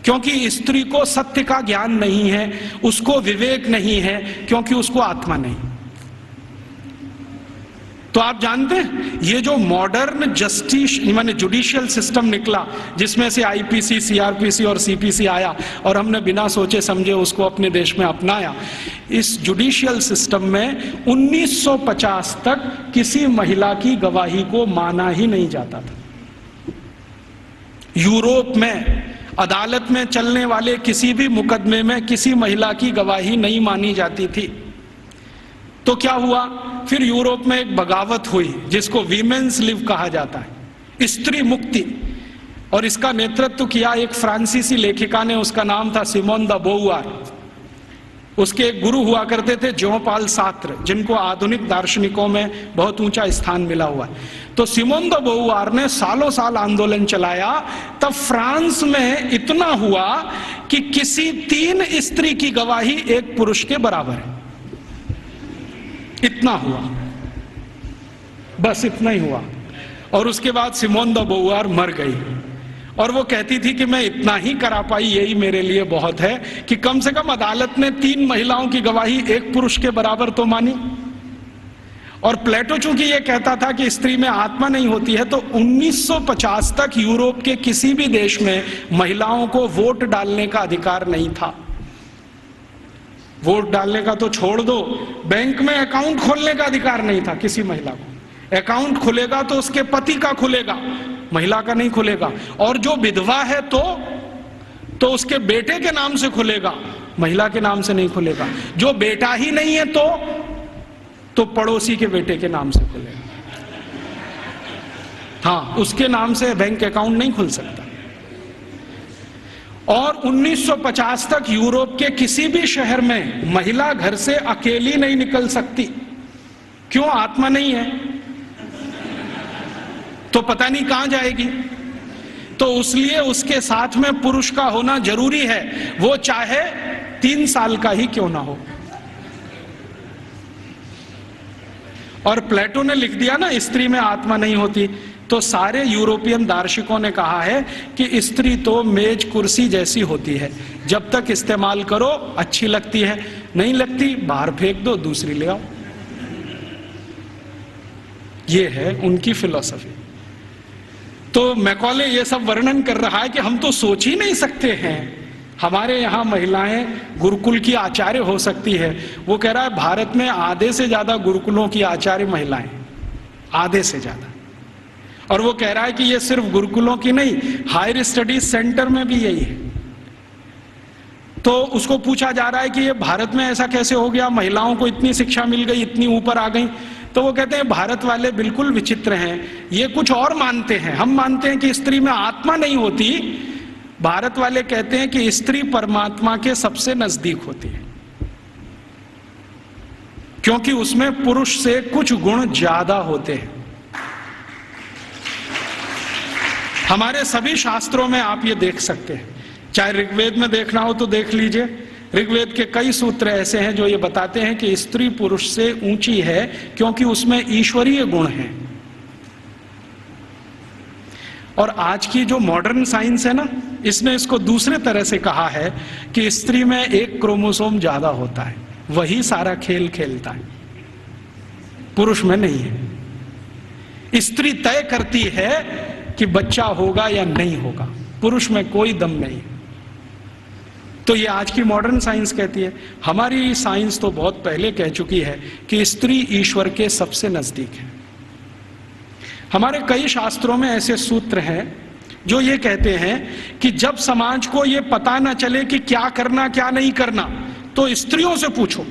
क्योंकि स्त्री को सत्य का ज्ञान नहीं है, उसको विवेक नहीं है, क्योंकि उसको आत्मा नहीं। तो आप जानते हैं ये जो मॉडर्न जस्टिस माने जुडिशियल सिस्टम निकला, जिसमें से आईपीसी, सीआरपीसी और सीपीसी आया और हमने बिना सोचे समझे उसको अपने देश में अपनाया, इस जुडिशियल सिस्टम में 1950 तक किसी महिला की गवाही को माना ही नहीं जाता था। यूरोप में अदालत में चलने वाले किसी भी मुकदमे में किसी महिला की गवाही नहीं मानी जाती थी। तो क्या हुआ, फिर यूरोप में एक बगावत हुई जिसको वीमेन्स लिव कहा जाता है, स्त्री मुक्ति, और इसका नेतृत्व किया एक फ्रांसीसी लेखिका ने, उसका नाम था सिमोन द बोउआर। उसके एक गुरु हुआ करते थे जॉन पॉल सार्त्र, जिनको आधुनिक दार्शनिकों में बहुत ऊंचा स्थान मिला हुआ है। तो सिमोन द बोउआर ने सालों साल आंदोलन चलाया, तब फ्रांस में इतना हुआ कि किसी 3 स्त्री की गवाही एक पुरुष के बराबर है। इतना हुआ, बस इतना ही हुआ। और उसके बाद सिमोन द बोउआर मर गई और वो कहती थी कि मैं इतना ही करा पाई, यही मेरे लिए बहुत है कि कम से कम अदालत ने 3 महिलाओं की गवाही एक पुरुष के बराबर तो मानी। और प्लेटो चूंकि ये कहता था कि स्त्री में आत्मा नहीं होती है, तो 1950 तक यूरोप के किसी भी देश में महिलाओं को वोट डालने का अधिकार नहीं था। वोट डालने का तो छोड़ दो, बैंक में अकाउंट खोलने का अधिकार नहीं था किसी महिला को। अकाउंट खुलेगा तो उसके पति का खुलेगा, महिला का नहीं खुलेगा। और जो विधवा है तो उसके बेटे के नाम से खुलेगा, महिला के नाम से नहीं खुलेगा। जो बेटा ही नहीं है तो पड़ोसी के बेटे के नाम से खुलेगा। हाँ, उसके नाम से बैंक अकाउंट नहीं खुल सकता। और 1950 तक यूरोप के किसी भी शहर में महिला घर से अकेली नहीं निकल सकती। क्यों? आत्मा नहीं है तो पता नहीं कहां जाएगी। तो इसलिए उसके साथ में पुरुष का होना जरूरी है, वो चाहे 3 साल का ही क्यों ना हो। और प्लेटो ने लिख दिया ना स्त्री में आत्मा नहीं होती, तो सारे यूरोपियन दार्शनिकों ने कहा है कि स्त्री तो मेज कुर्सी जैसी होती है, जब तक इस्तेमाल करो अच्छी लगती है, नहीं लगती बाहर फेंक दो, दूसरी ले आओ। ये है उनकी फिलॉसफी। तो मैकॉले ये सब वर्णन कर रहा है कि हम तो सोच ही नहीं सकते हैं हमारे यहाँ महिलाएं गुरुकुल की आचार्य हो सकती है। वो कह रहा है भारत में आधे से ज्यादा गुरुकुलों की आचार्य महिलाएं, आधे से ज्यादा। और वो कह रहा है कि ये सिर्फ गुरुकुलों की नहीं, हायर स्टडीज सेंटर में भी यही है। तो उसको पूछा जा रहा है कि ये भारत में ऐसा कैसे हो गया, महिलाओं को इतनी शिक्षा मिल गई, इतनी ऊपर आ गई। तो वो कहते हैं भारत वाले बिल्कुल विचित्र हैं, ये कुछ और मानते हैं। हम मानते हैं कि स्त्री में आत्मा नहीं होती, भारत वाले कहते हैं कि स्त्री परमात्मा के सबसे नजदीक होती है, क्योंकि उसमें पुरुष से कुछ गुण ज्यादा होते हैं। हमारे सभी शास्त्रों में आप ये देख सकते हैं, चाहे ऋग्वेद में देखना हो तो देख लीजिए। ऋग्वेद के कई सूत्र ऐसे हैं जो ये बताते हैं कि स्त्री पुरुष से ऊंची है, क्योंकि उसमें ईश्वरीय गुण हैं। और आज की जो मॉडर्न साइंस है ना, इसने इसको दूसरे तरह से कहा है कि स्त्री में एक क्रोमोसोम ज्यादा होता है, वही सारा खेल खेलता है। पुरुष में नहीं है। स्त्री तय करती है कि बच्चा होगा या नहीं होगा, पुरुष में कोई दम नहीं। तो ये आज की मॉडर्न साइंस कहती है। हमारी साइंस तो बहुत पहले कह चुकी है कि स्त्री ईश्वर के सबसे नजदीक है। हमारे कई शास्त्रों में ऐसे सूत्र हैं जो ये कहते हैं कि जब समाज को ये पता ना चले कि क्या करना क्या नहीं करना, तो स्त्रियों से पूछो,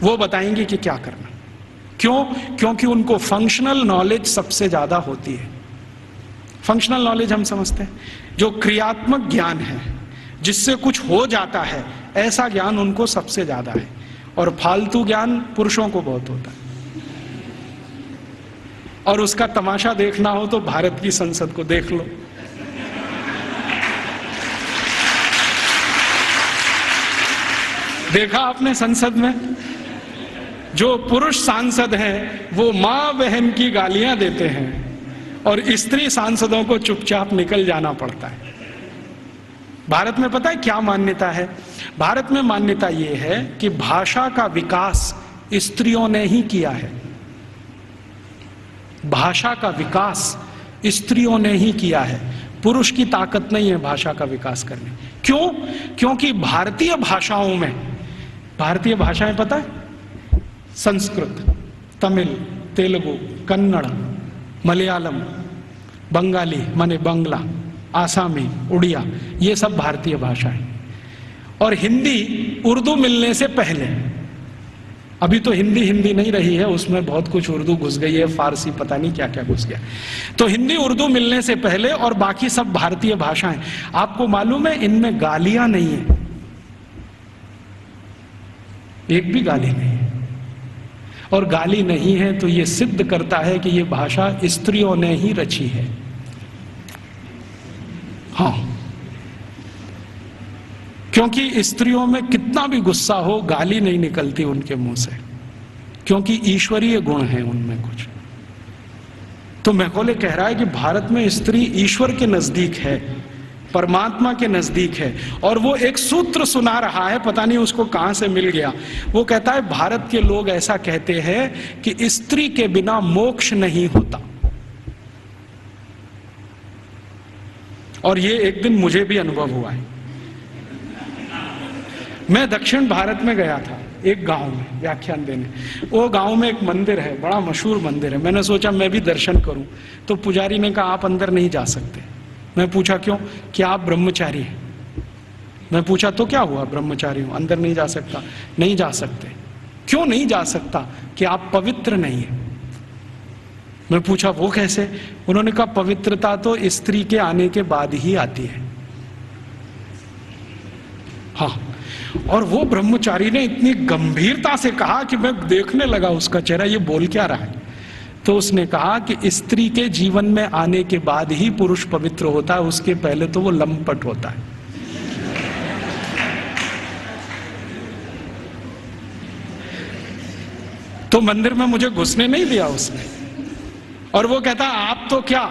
वो बताएंगी कि क्या करना। क्यों? क्योंकि उनको फंक्शनल नॉलेज सबसे ज्यादा होती है। फंक्शनल नॉलेज हम समझते हैं, जो क्रियात्मक ज्ञान है, जिससे कुछ हो जाता है, ऐसा ज्ञान उनको सबसे ज्यादा है। और फालतू ज्ञान पुरुषों को बहुत होता है। और उसका तमाशा देखना हो तो भारत की संसद को देख लो। देखा आपने संसद में जो पुरुष सांसद हैं वो मां बहन की गालियां देते हैं और स्त्री सांसदों को चुपचाप निकल जाना पड़ता है। भारत में पता है क्या मान्यता है? भारत में मान्यता यह है कि भाषा का विकास स्त्रियों ने ही किया है। भाषा का विकास स्त्रियों ने ही किया है, पुरुष की ताकत नहीं है भाषा का विकास करने। क्यों? क्योंकि भारतीय भाषाओं में, भारतीय भाषाएं पता है, संस्कृत, तमिल, तेलुगु, कन्नड़, मलयालम, बंगाली माने बंगला, आसामी, उड़िया, ये सब भारतीय भाषाएं। और हिंदी उर्दू मिलने से पहले, अभी तो हिंदी नहीं रही है, उसमें बहुत कुछ उर्दू घुस गई है, फारसी पता नहीं क्या क्या घुस गया। तो हिंदी उर्दू मिलने से पहले और बाकी सब भारतीय भाषाएं। आपको मालूम है इनमें गालियां नहीं है, एक भी गाली नहीं है। और गाली नहीं है तो यह सिद्ध करता है कि यह भाषा स्त्रियों ने ही रची है। हाँ, क्योंकि स्त्रियों में कितना भी गुस्सा हो, गाली नहीं निकलती उनके मुंह से, क्योंकि ईश्वरीय गुण है उनमें कुछ। तो मैकॉले कह रहा है कि भारत में स्त्री ईश्वर के नजदीक है, परमात्मा के नजदीक है। और वो एक सूत्र सुना रहा है, पता नहीं उसको कहां से मिल गया। वो कहता है भारत के लोग ऐसा कहते हैं कि स्त्री के बिना मोक्ष नहीं होता। और ये एक दिन मुझे भी अनुभव हुआ है। मैं दक्षिण भारत में गया था, एक गांव में व्याख्यान देने। वो गांव में एक मंदिर है, बड़ा मशहूर मंदिर है। मैंने सोचा मैं भी दर्शन करूं, तो पुजारी ने कहा आप अंदर नहीं जा सकते। मैं पूछा क्यों? कि आप ब्रह्मचारी हैं। मैं पूछा तो क्या हुआ, ब्रह्मचारी हूं, अंदर नहीं जा सकता। नहीं जा सकते। क्यों नहीं जा सकता? कि आप पवित्र नहीं है। मैं पूछा वो कैसे? उन्होंने कहा पवित्रता तो स्त्री के आने के बाद ही आती है। हाँ, और वो ब्रह्मचारी ने इतनी गंभीरता से कहा कि मैं देखने लगा उसका चेहरा, ये बोल क्या रहा है। तो उसने कहा कि स्त्री के जीवन में आने के बाद ही पुरुष पवित्र होता है, उसके पहले तो वो लंपट होता है। तो मंदिर में मुझे घुसने नहीं दिया उसने। और वो कहता आप तो क्या,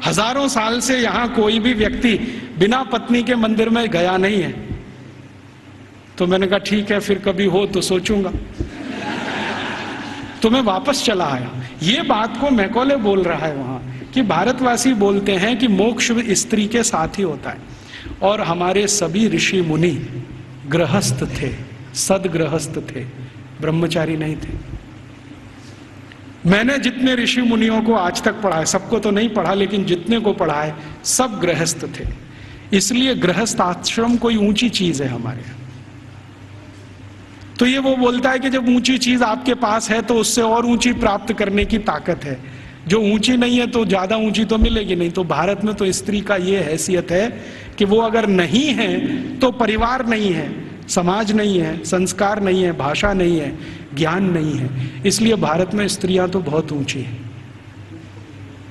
हजारों साल से यहां कोई भी व्यक्ति बिना पत्नी के मंदिर में गया नहीं है। तो मैंने कहा ठीक है, फिर कभी हो तो सोचूंगा। तो मैं वापस चला आया। ये बात को मैकॉले बोल रहा है वहां, कि भारतवासी बोलते हैं कि मोक्ष स्त्री के साथ ही होता है। और हमारे सभी ऋषि मुनि गृहस्थ थे, सदगृहस्थ थे, ब्रह्मचारी नहीं थे। मैंने जितने ऋषि मुनियों को आज तक पढ़ा है, सबको तो नहीं पढ़ा, लेकिन जितने को पढ़ा है सब गृहस्थ थे। इसलिए गृहस्थ आश्रम कोई ऊंची चीज है हमारे यहाँ। तो ये वो बोलता है कि जब ऊंची चीज आपके पास है तो उससे और ऊंची प्राप्त करने की ताकत है। जो ऊंची नहीं है तो ज्यादा ऊंची तो मिलेगी नहीं। तो भारत में तो स्त्री का ये हैसियत है कि वो अगर नहीं है तो परिवार नहीं है, समाज नहीं है, संस्कार नहीं है, भाषा नहीं है, ज्ञान नहीं है। इसलिए भारत में स्त्रियां तो बहुत ऊंची है।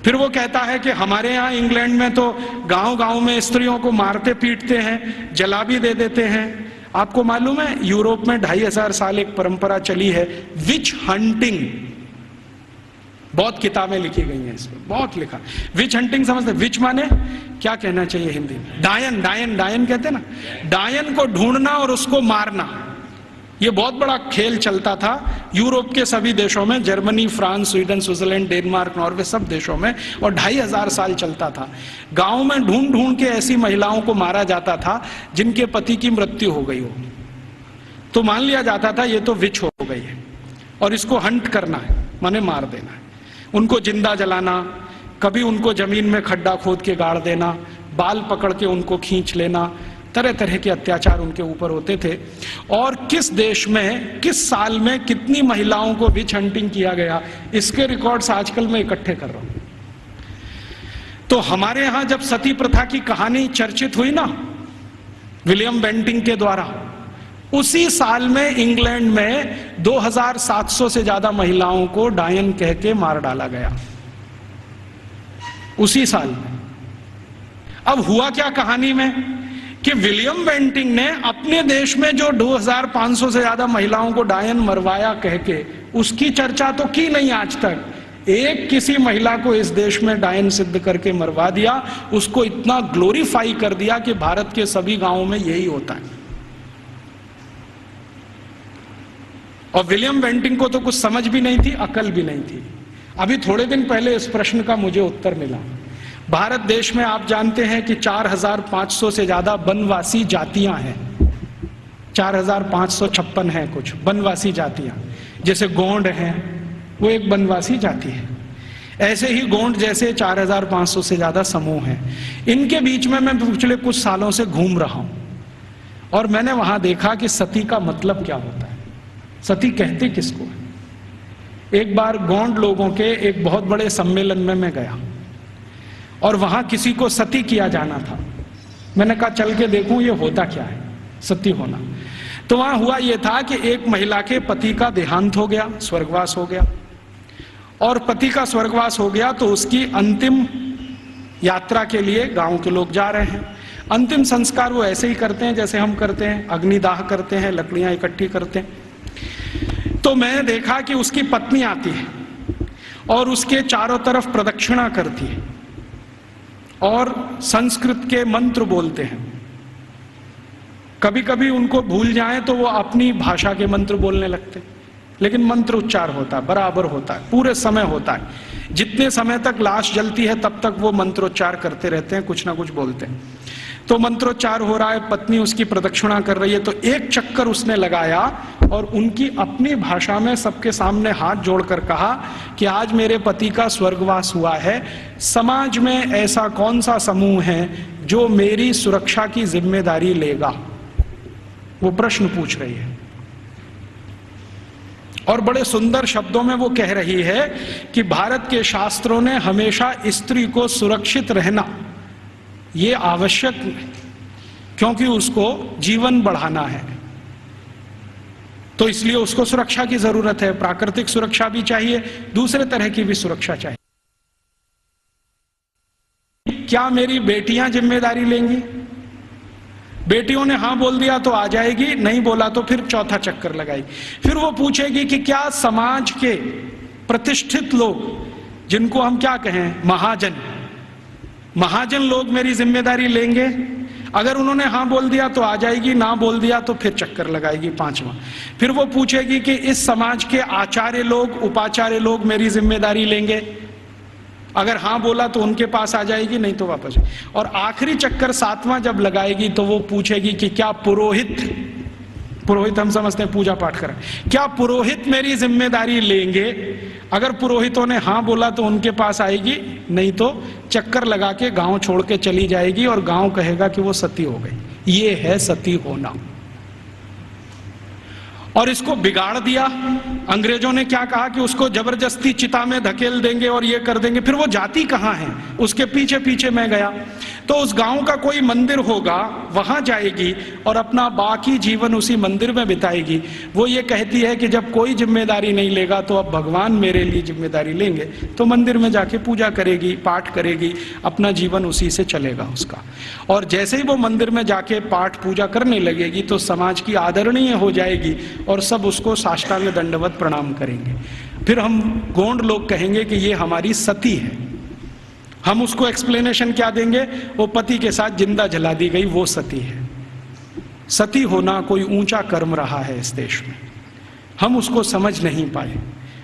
फिर वो कहता है कि हमारे यहाँ इंग्लैंड में तो गांव गांव में स्त्रियों को मारते पीटते हैं, जला भी दे देते हैं। आपको मालूम है यूरोप में 2500 साल एक परंपरा चली है, विच हंटिंग। बहुत किताबें लिखी गई हैं इस पर, बहुत लिखा। विच हंटिंग समझते? विच माने क्या कहना चाहिए हिंदी में? डायन। डायन, डायन कहते हैं ना। डायन को ढूंढना और उसको मारना, ये बहुत बड़ा खेल चलता था यूरोप के सभी देशों में, Germany, France, Sweden, Switzerland, Denmark, Norway, सब देशों में, और 2500 साल चलता था। गांव में ढूंढ ढूंढ के ऐसी महिलाओं को मारा जाता था जिनके पति की मृत्यु हो गई हो, तो मान लिया जाता था ये तो विच हो गई है और इसको हंट करना है, माने मार देना है। उनको जिंदा जलाना, कभी उनको जमीन में खड्डा खोद के गाड़ देना, बाल पकड़ के उनको खींच लेना, तरह तरह के अत्याचार उनके ऊपर होते थे। और किस देश में किस साल में कितनी महिलाओं को विच हंटिंग किया गया, इसके रिकॉर्ड्स आजकल मैं इकट्ठे कर रहा हूं। तो हमारे यहां जब सती प्रथा की कहानी चर्चित हुई ना विलियम बेंटिंक के द्वारा, उसी साल में इंग्लैंड में 2700 से ज्यादा महिलाओं को डायन कह के मार डाला गया, उसी साल में। अब हुआ क्या कहानी में कि विलियम बेंटिंक ने अपने देश में जो 2500 से ज्यादा महिलाओं को डायन मरवाया कह के, उसकी चर्चा तो की नहीं आज तक। एक किसी महिला को इस देश में डायन सिद्ध करके मरवा दिया, उसको इतना ग्लोरीफाई कर दिया कि भारत के सभी गांवों में यही होता है। और विलियम बेंटिंक को तो कुछ समझ भी नहीं थी, अकल भी नहीं थी। अभी थोड़े दिन पहले इस प्रश्न का मुझे उत्तर मिला। भारत देश में आप जानते हैं कि 4500 से ज्यादा वनवासी जातियां हैं, 4556 हैं कुछ वनवासी जातियां। जैसे गोंड हैं, वो एक वनवासी जाति है। ऐसे ही गोंड जैसे 4500 से ज्यादा समूह हैं। इनके बीच में मैं पिछले कुछ सालों से घूम रहा हूं और मैंने वहां देखा कि सती का मतलब क्या होता है, सती कहते किसको है। एक बार गोंड लोगों के एक बहुत बड़े सम्मेलन में मैं गया और वहां किसी को सती किया जाना था। मैंने कहा चल के देखूं ये होता क्या है सती होना। तो वहां हुआ ये था कि एक महिला के पति का देहांत हो गया, स्वर्गवास हो गया, और पति का स्वर्गवास हो गया तो उसकी अंतिम यात्रा के लिए गांव के लोग जा रहे हैं। अंतिम संस्कार वो ऐसे ही करते हैं जैसे हम करते हैं, अग्निदाह करते हैं, लकड़ियां इकट्ठी करते हैं। तो मैंने देखा कि उसकी पत्नी आती है और उसके चारों तरफ प्रदक्षिणा करती है और संस्कृत के मंत्र बोलते हैं। कभी कभी उनको भूल जाएं तो वो अपनी भाषा के मंत्र बोलने लगते, लेकिन मंत्र उच्चार होता है, बराबर होता है, पूरे समय होता है। जितने समय तक लाश जलती है तब तक वो मंत्रोच्चार करते रहते हैं, कुछ ना कुछ बोलते हैं। तो मंत्रोच्चार हो रहा है, पत्नी उसकी प्रदक्षिणा कर रही है, तो एक चक्कर उसने लगाया और उनकी अपनी भाषा में सबके सामने हाथ जोड़कर कहा कि आज मेरे पति का स्वर्गवास हुआ है, समाज में ऐसा कौन सा समूह है जो मेरी सुरक्षा की जिम्मेदारी लेगा। वो प्रश्न पूछ रही है और बड़े सुंदर शब्दों में वो कह रही है कि भारत के शास्त्रों ने हमेशा स्त्री को सुरक्षित रहना ये आवश्यक है क्योंकि उसको जीवन बढ़ाना है, तो इसलिए उसको सुरक्षा की जरूरत है। प्राकृतिक सुरक्षा भी चाहिए, दूसरे तरह की भी सुरक्षा चाहिए। क्या मेरी बेटियां जिम्मेदारी लेंगी? बेटियों ने हाँ बोल दिया तो आ जाएगी, नहीं बोला तो फिर चौथा चक्कर लगाएगी। फिर वो पूछेगी कि क्या समाज के प्रतिष्ठित लोग, जिनको हम क्या कहें महाजन लोग मेरी जिम्मेदारी लेंगे? अगर उन्होंने हाँ बोल दिया तो आ जाएगी, ना बोल दिया तो फिर चक्कर लगाएगी पांचवा। फिर वो पूछेगी कि इस समाज के आचार्य लोग, उपाचार्य लोग मेरी जिम्मेदारी लेंगे? अगर हाँ बोला तो उनके पास आ जाएगी, नहीं तो वापस। और आखिरी चक्कर सातवां जब लगाएगी तो वो पूछेगी कि क्या पुरोहित हम समझते हैं पूजा पाठ करें, क्या पुरोहित मेरी जिम्मेदारी लेंगे? अगर पुरोहितों ने हाँ बोला तो उनके पास आएगी, नहीं तो चक्कर लगा के गांव छोड़ के चली जाएगी और गांव कहेगा कि वो सती हो गई। ये है सती होना। और इसको बिगाड़ दिया अंग्रेजों ने। क्या कहा कि उसको जबरदस्ती चिता में धकेल देंगे और ये कर देंगे। फिर वो जाती कहाँ है, उसके पीछे पीछे मैं गया तो उस गांव का कोई मंदिर होगा, वहां जाएगी और अपना बाकी जीवन उसी मंदिर में बिताएगी। वो ये कहती है कि जब कोई जिम्मेदारी नहीं लेगा तो अब भगवान मेरे लिए जिम्मेदारी लेंगे, तो मंदिर में जाके पूजा करेगी, पाठ करेगी, अपना जीवन उसी से चलेगा उसका। और जैसे ही वो मंदिर में जाके पाठ पूजा करने लगेगी तो समाज की आदरणीय हो जाएगी और सब उसको साष्टांग दंडवत प्रणाम करेंगे। फिर हम गोंड लोग कहेंगे कि ये हमारी सती है। हम उसको एक्सप्लेनेशन क्या देंगे? वो पति के साथ जिंदा जला दी गई, वो सती है। सती होना कोई ऊंचा कर्म रहा है इस देश में, हम उसको समझ नहीं पाए।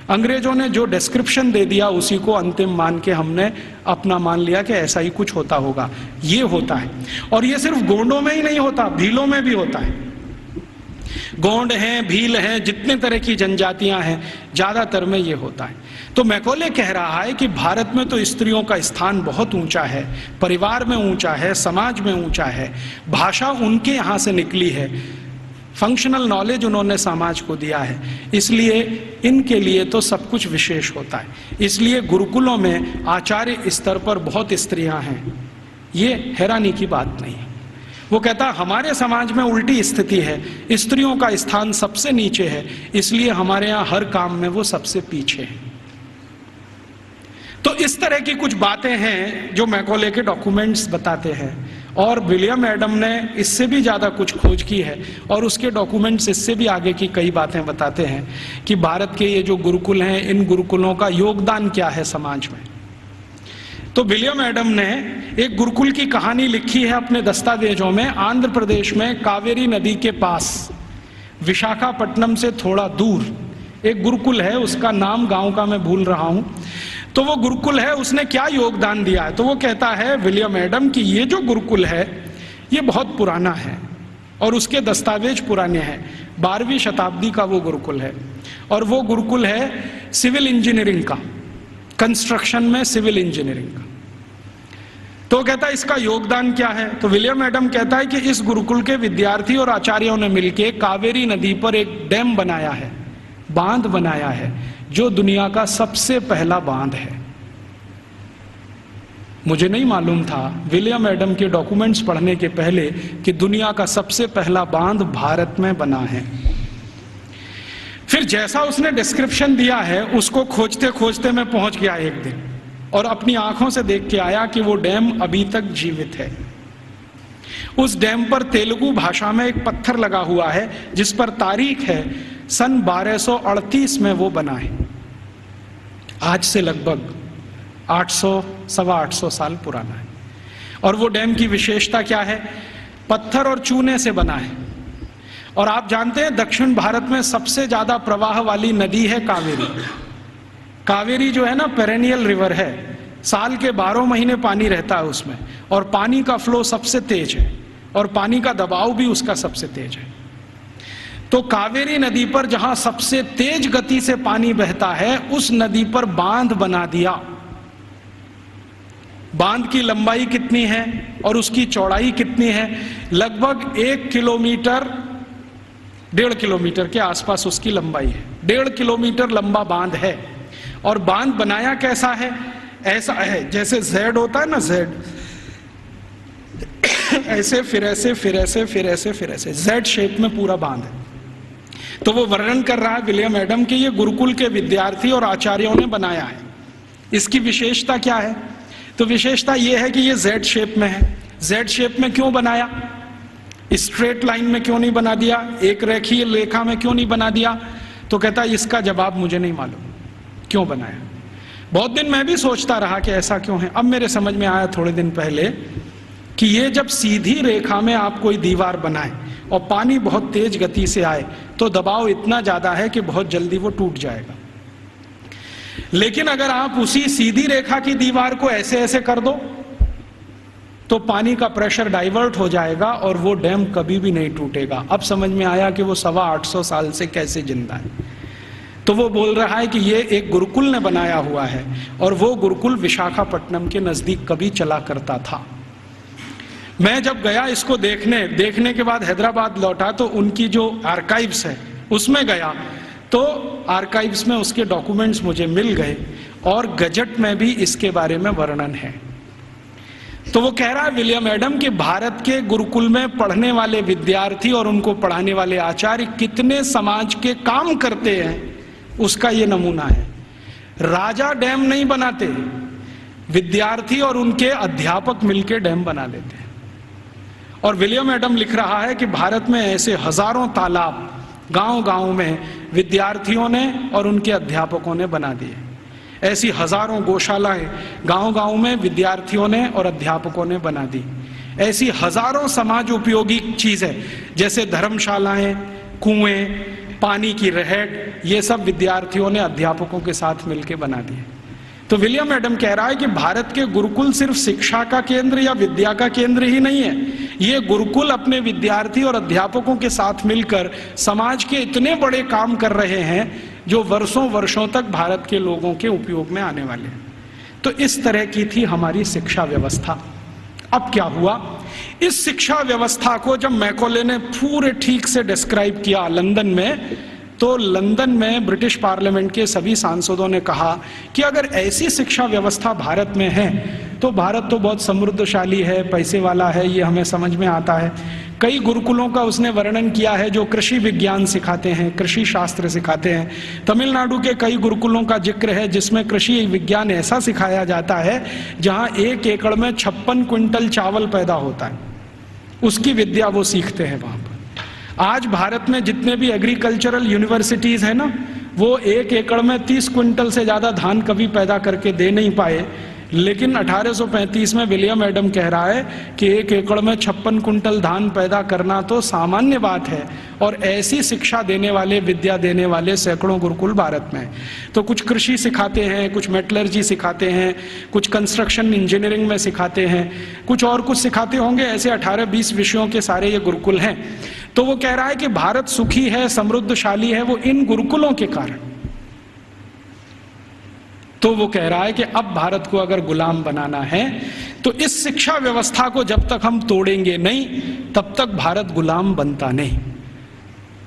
अंग्रेजों ने जो डिस्क्रिप्शन दे दिया उसी को अंतिम मान के हमने अपना मान लिया कि ऐसा ही कुछ होता होगा। ये होता है, और ये सिर्फ गोंडों में ही नहीं होता, भीलों में भी होता है। गोंड हैं, भील हैं, जितने तरह की जनजातियां हैं, ज्यादातर में ये होता है। तो मैकॉले कह रहा है कि भारत में तो स्त्रियों का स्थान बहुत ऊंचा है, परिवार में ऊंचा है, समाज में ऊंचा है, भाषा उनके यहाँ से निकली है, फंक्शनल नॉलेज उन्होंने समाज को दिया है, इसलिए इनके लिए तो सब कुछ विशेष होता है। इसलिए गुरुकुलों में आचार्य स्तर पर बहुत स्त्रियां हैं, ये हैरानी की बात नहीं है। वो कहता हमारे समाज में उल्टी स्थिति है, स्त्रियों का स्थान सबसे नीचे है, इसलिए हमारे यहाँ हर काम में वो सबसे पीछे है। तो इस तरह की कुछ बातें हैं जो मैकॉले के डॉक्यूमेंट्स बताते हैं, और विलियम एडम ने इससे भी ज़्यादा कुछ खोज की है और उसके डॉक्यूमेंट्स इससे भी आगे की कई बातें बताते हैं कि भारत के ये जो गुरुकुल हैं, इन गुरुकुलों का योगदान क्या है समाज में। तो विलियम एडम ने एक गुरुकुल की कहानी लिखी है अपने दस्तावेजों में। आंध्र प्रदेश में कावेरी नदी के पास विशाखापट्टनम से थोड़ा दूर एक गुरुकुल है, उसका नाम गांव का मैं भूल रहा हूं। तो वो गुरुकुल है, उसने क्या योगदान दिया है, तो वो कहता है विलियम एडम कि ये जो गुरुकुल है ये बहुत पुराना है और उसके दस्तावेज पुराने हैं। 12वीं शताब्दी का वो गुरुकुल है, और वो गुरुकुल है सिविल इंजीनियरिंग का, कंस्ट्रक्शन में सिविल इंजीनियरिंग का। तो कहता है इसका योगदान क्या है, तो विलियम एडम कहता है कि इस गुरुकुल के विद्यार्थी और आचार्यों ने मिलकर कावेरी नदी पर एक डैम बनाया है, बांध बनाया है, जो दुनिया का सबसे पहला बांध है। मुझे नहीं मालूम था विलियम एडम के डॉक्यूमेंट्स पढ़ने के पहले कि दुनिया का सबसे पहला बांध भारत में बना है। फिर जैसा उसने डिस्क्रिप्शन दिया है उसको खोजते खोजते मैं पहुंच गया एक दिन, और अपनी आंखों से देख के आया कि वो डैम अभी तक जीवित है। उस डैम पर तेलुगु भाषा में एक पत्थर लगा हुआ है जिस पर तारीख है सन 1238 में वो बना है। आज से लगभग 800-825 साल पुराना है। और वो डैम की विशेषता क्या है, पत्थर और चूने से बना है। और आप जानते हैं दक्षिण भारत में सबसे ज्यादा प्रवाह वाली नदी है कावेरी। कावेरी जो है ना पेरेनियल रिवर है, साल के 12 महीने पानी रहता है उसमें, और पानी का फ्लो सबसे तेज है और पानी का दबाव भी उसका सबसे तेज है। तो कावेरी नदी पर जहां सबसे तेज गति से पानी बहता है उस नदी पर बांध बना दिया। बांध की लंबाई कितनी है और उसकी चौड़ाई कितनी है, लगभग 1 किलोमीटर 1.5 किलोमीटर के आसपास उसकी लंबाई है। 1.5 किलोमीटर लंबा बांध है। और बांध बनाया कैसा है, ऐसा है जैसे जेड होता है ना, जेड ऐसे फिर ऐसे फिर ऐसे फिर ऐसे फिर ऐसे जेड शेप में पूरा बांध है। तो वो वर्णन कर रहा है विलियम एडम कि ये गुरुकुल के विद्यार्थी और आचार्यों ने बनाया है। इसकी विशेषता क्या है, तो विशेषता ये है कि ये जेड शेप में है। जेड शेप में क्यों बनाया, स्ट्रेट लाइन में क्यों नहीं बना दिया, एक रेखीय रेखा में क्यों नहीं बना दिया, तो कहता है इसका जवाब मुझे नहीं मालूम क्यों बनाया। बहुत दिन मैं भी सोचता रहा कि ऐसा क्यों है। अब मेरे समझ में आया थोड़े दिन पहले कि ये जब सीधी रेखा में आप कोई दीवार बनाए और पानी बहुत तेज गति से आए तो दबाव इतना ज्यादा है कि बहुत जल्दी वो टूट जाएगा। लेकिन अगर आप उसी सीधी रेखा की दीवार को ऐसे ऐसे कर दो तो पानी का प्रेशर डाइवर्ट हो जाएगा और वो डैम कभी भी नहीं टूटेगा। अब समझ में आया कि वो 825 साल से कैसे जिंदा है। तो वो बोल रहा है कि ये एक गुरुकुल ने बनाया हुआ है, और वो गुरुकुल विशाखापट्टनम के नजदीक कभी चला करता था। मैं जब गया इसको देखने के बाद हैदराबाद लौटा तो उनकी जो आर्काइव्स है उसमें गया, तो आर्काइव्स में उसके डॉक्यूमेंट्स मुझे मिल गए और गजट में भी इसके बारे में वर्णन है। तो वो कह रहा है विलियम एडम कि भारत के गुरुकुल में पढ़ने वाले विद्यार्थी और उनको पढ़ाने वाले आचार्य कितने समाज के काम करते हैं उसका ये नमूना है। राजा डैम नहीं बनाते, विद्यार्थी और उनके अध्यापक मिलकर डैम बना देते हैं। और विलियम एडम लिख रहा है कि भारत में ऐसे हजारों तालाब गांव-गांव में विद्यार्थियों ने और उनके अध्यापकों ने बना दिए। ऐसी हजारों गौशालाएं गांव-गांव में विद्यार्थियों ने और अध्यापकों ने बना दी। ऐसी हजारों समाज उपयोगी चीजें जैसे धर्मशालाएं, कुएं, पानी की रहट, ये सब विद्यार्थियों ने अध्यापकों के साथ मिलकर बना दिए। तो विलियम एडम कह रहा है कि भारत के गुरुकुल सिर्फ शिक्षा का केंद्र या विद्या का केंद्र ही नहीं है, ये गुरुकुल अपने विद्यार्थी और अध्यापकों के साथ मिलकर समाज के इतने बड़े काम कर रहे हैं जो वर्षों वर्षों तक भारत के लोगों के उपयोग में आने वाले हैं। तो इस तरह की थी हमारी शिक्षा व्यवस्था। अब क्या हुआ, इस शिक्षा व्यवस्था को जब मैकॉले ने पूरे ठीक से डिस्क्राइब किया लंदन में, तो लंदन में ब्रिटिश पार्लियामेंट के सभी सांसदों ने कहा कि अगर ऐसी शिक्षा व्यवस्था भारत में है तो भारत तो बहुत समृद्धशाली है, पैसे वाला है, ये हमें समझ में आता है। कई गुरुकुलों का उसने वर्णन किया है जो कृषि विज्ञान सिखाते हैं, कृषि शास्त्र सिखाते हैं। तमिलनाडु के कई गुरुकुलों का जिक्र है जिसमें कृषि विज्ञान ऐसा सिखाया जाता है जहां 1 एकड़ में 56 क्विंटल चावल पैदा होता है, उसकी विद्या वो सीखते हैं वहां पर। आज भारत में जितने भी एग्रीकल्चरल यूनिवर्सिटीज है ना, वो 1 एकड़ में 30 क्विंटल से ज्यादा धान कभी पैदा करके दे नहीं पाए, लेकिन 1835 में विलियम एडम कह रहा है कि 1 एकड़ में 56 क्विंटल धान पैदा करना तो सामान्य बात है, और ऐसी शिक्षा देने वाले, विद्या देने वाले सैकड़ों गुरुकुल भारत में। तो कुछ कृषि सिखाते हैं, कुछ मेटलर्जी सिखाते हैं, कुछ कंस्ट्रक्शन इंजीनियरिंग में सिखाते हैं, कुछ और कुछ सिखाते होंगे, ऐसे 18-20 विषयों के सारे ये गुरुकुल हैं। तो वो कह रहा है कि भारत सुखी है, समृद्धशाली है, वो इन गुरुकुलों के कारण। तो वो कह रहा है कि अब भारत को अगर गुलाम बनाना है तो इस शिक्षा व्यवस्था को जब तक हम तोड़ेंगे नहीं तब तक भारत गुलाम बनता नहीं।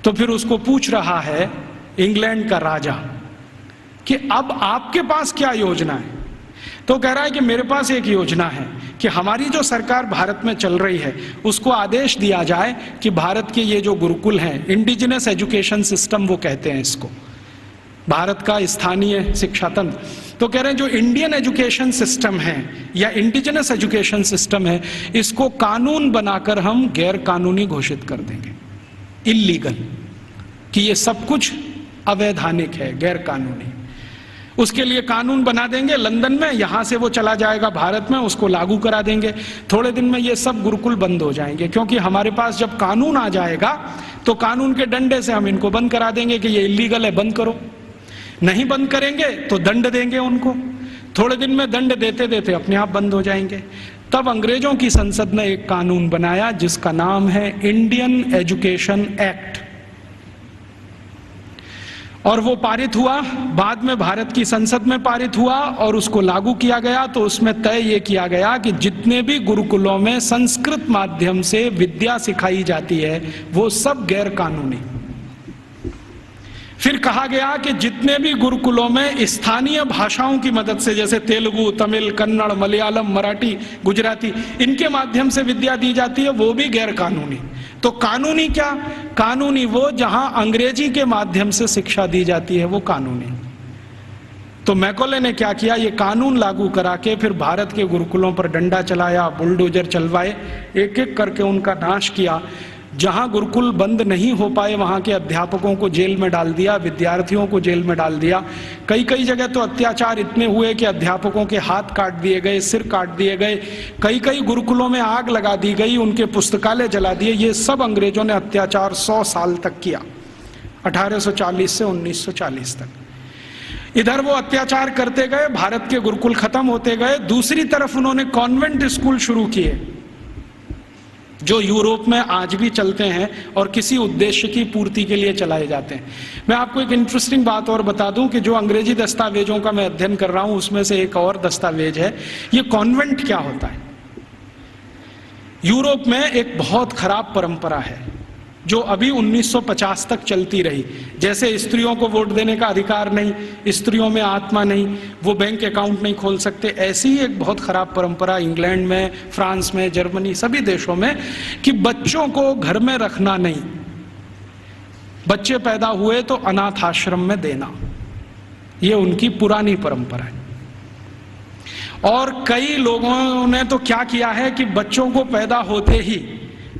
तो फिर उसको पूछ रहा है इंग्लैंड का राजा कि अब आपके पास क्या योजना है। तो कह रहा है कि मेरे पास एक योजना है कि हमारी जो सरकार भारत में चल रही है उसको आदेश दिया जाए कि भारत के ये जो गुरुकुल हैं, इंडिजिनस एजुकेशन सिस्टम वो कहते हैं इसको, भारत का स्थानीय शिक्षा तंत्र, तो कह रहे हैं जो इंडियन एजुकेशन सिस्टम है या इंडिजिनस एजुकेशन सिस्टम है, इसको कानून बनाकर हम गैर कानूनी घोषित कर देंगे, इल्लीगल, कि ये सब कुछ अवैधानिक है, गैर कानूनी। उसके लिए कानून बना देंगे लंदन में, यहां से वो चला जाएगा भारत में, उसको लागू करा देंगे। थोड़े दिन में ये सब गुरुकुल बंद हो जाएंगे, क्योंकि हमारे पास जब कानून आ जाएगा तो कानून के डंडे से हम इनको बंद करा देंगे कि ये इल्लीगल है, बंद करो। नहीं बंद करेंगे तो दंड देंगे उनको, थोड़े दिन में दंड देते देते अपने आप बंद हो जाएंगे। तब अंग्रेजों की संसद ने एक कानून बनाया जिसका नाम है इंडियन एजुकेशन एक्ट, और वो पारित हुआ, बाद में भारत की संसद में पारित हुआ और उसको लागू किया गया। तो उसमें तय ये किया गया कि जितने भी गुरुकुलों में संस्कृत माध्यम से विद्या सिखाई जाती है वो सब गैर कानूनी। फिर कहा गया कि जितने भी गुरुकुलों में स्थानीय भाषाओं की मदद से, जैसे तेलुगु, तमिल, कन्नड़, मलयालम, मराठी, गुजराती, इनके माध्यम से विद्या दी जाती है, वो भी गैर कानूनी। तो कानूनी क्या? कानूनी वो जहां अंग्रेजी के माध्यम से शिक्षा दी जाती है, वो कानूनी। तो मैकॉले ने क्या किया, ये कानून लागू करा के फिर भारत के गुरुकुलों पर डंडा चलाया, बुलडोजर चलवाए, एक एक करके उनका नाश किया। जहां गुरुकुल बंद नहीं हो पाए वहां के अध्यापकों को जेल में डाल दिया, विद्यार्थियों को जेल में डाल दिया। कई कई जगह तो अत्याचार इतने हुए कि अध्यापकों के हाथ काट दिए गए, सिर काट दिए गए, कई कई गुरुकुलों में आग लगा दी गई, उनके पुस्तकालय जला दिए। ये सब अंग्रेजों ने अत्याचार 100 साल तक किया, 1840 से 1940 तक। इधर वो अत्याचार करते गए, भारत के गुरुकुल खत्म होते गए। दूसरी तरफ उन्होंने कॉन्वेंट स्कूल शुरू किए जो यूरोप में आज भी चलते हैं और किसी उद्देश्य की पूर्ति के लिए चलाए जाते हैं। मैं आपको एक इंटरेस्टिंग बात और बता दूं कि जो अंग्रेजी दस्तावेजों का मैं अध्ययन कर रहा हूं उसमें से एक और दस्तावेज है, ये कॉन्वेंट क्या होता है। यूरोप में एक बहुत खराब परंपरा है जो अभी 1950 तक चलती रही। जैसे स्त्रियों को वोट देने का अधिकार नहीं, स्त्रियों में आत्मा नहीं, वो बैंक अकाउंट नहीं खोल सकते, ऐसी ही एक बहुत खराब परंपरा इंग्लैंड में, फ्रांस में, जर्मनी, सभी देशों में, कि बच्चों को घर में रखना नहीं, बच्चे पैदा हुए तो अनाथ आश्रम में देना, ये उनकी पुरानी परंपरा है। और कई लोगों ने तो क्या किया है कि बच्चों को पैदा होते ही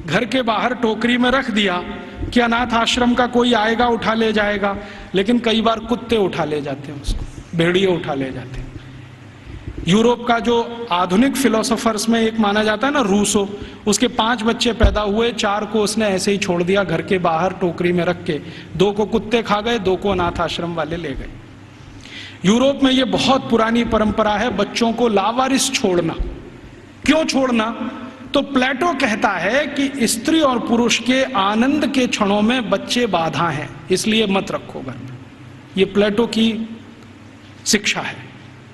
घर के बाहर टोकरी में रख दिया कि अनाथ आश्रम का कोई आएगा उठा ले जाएगा, लेकिन कई बार कुत्ते उठा ले जाते हैं उसको, भेड़िए उठा ले जाते हैं। यूरोप का जो आधुनिक फिलोसोफर्स में एक माना जाता है ना, रूसो, उसके 5 बच्चे पैदा हुए, 4 को उसने ऐसे ही छोड़ दिया घर के बाहर टोकरी में रख के, 2 को कुत्ते खा गए, 2 को अनाथ आश्रम वाले ले गए। यूरोप में ये बहुत पुरानी परंपरा है बच्चों को लावारिस छोड़ना। क्यों छोड़ना? तो प्लेटो कहता है कि स्त्री और पुरुष के आनंद के क्षणों में बच्चे बाधा हैं, इसलिए मत रखो घर में। ये प्लेटो की शिक्षा है।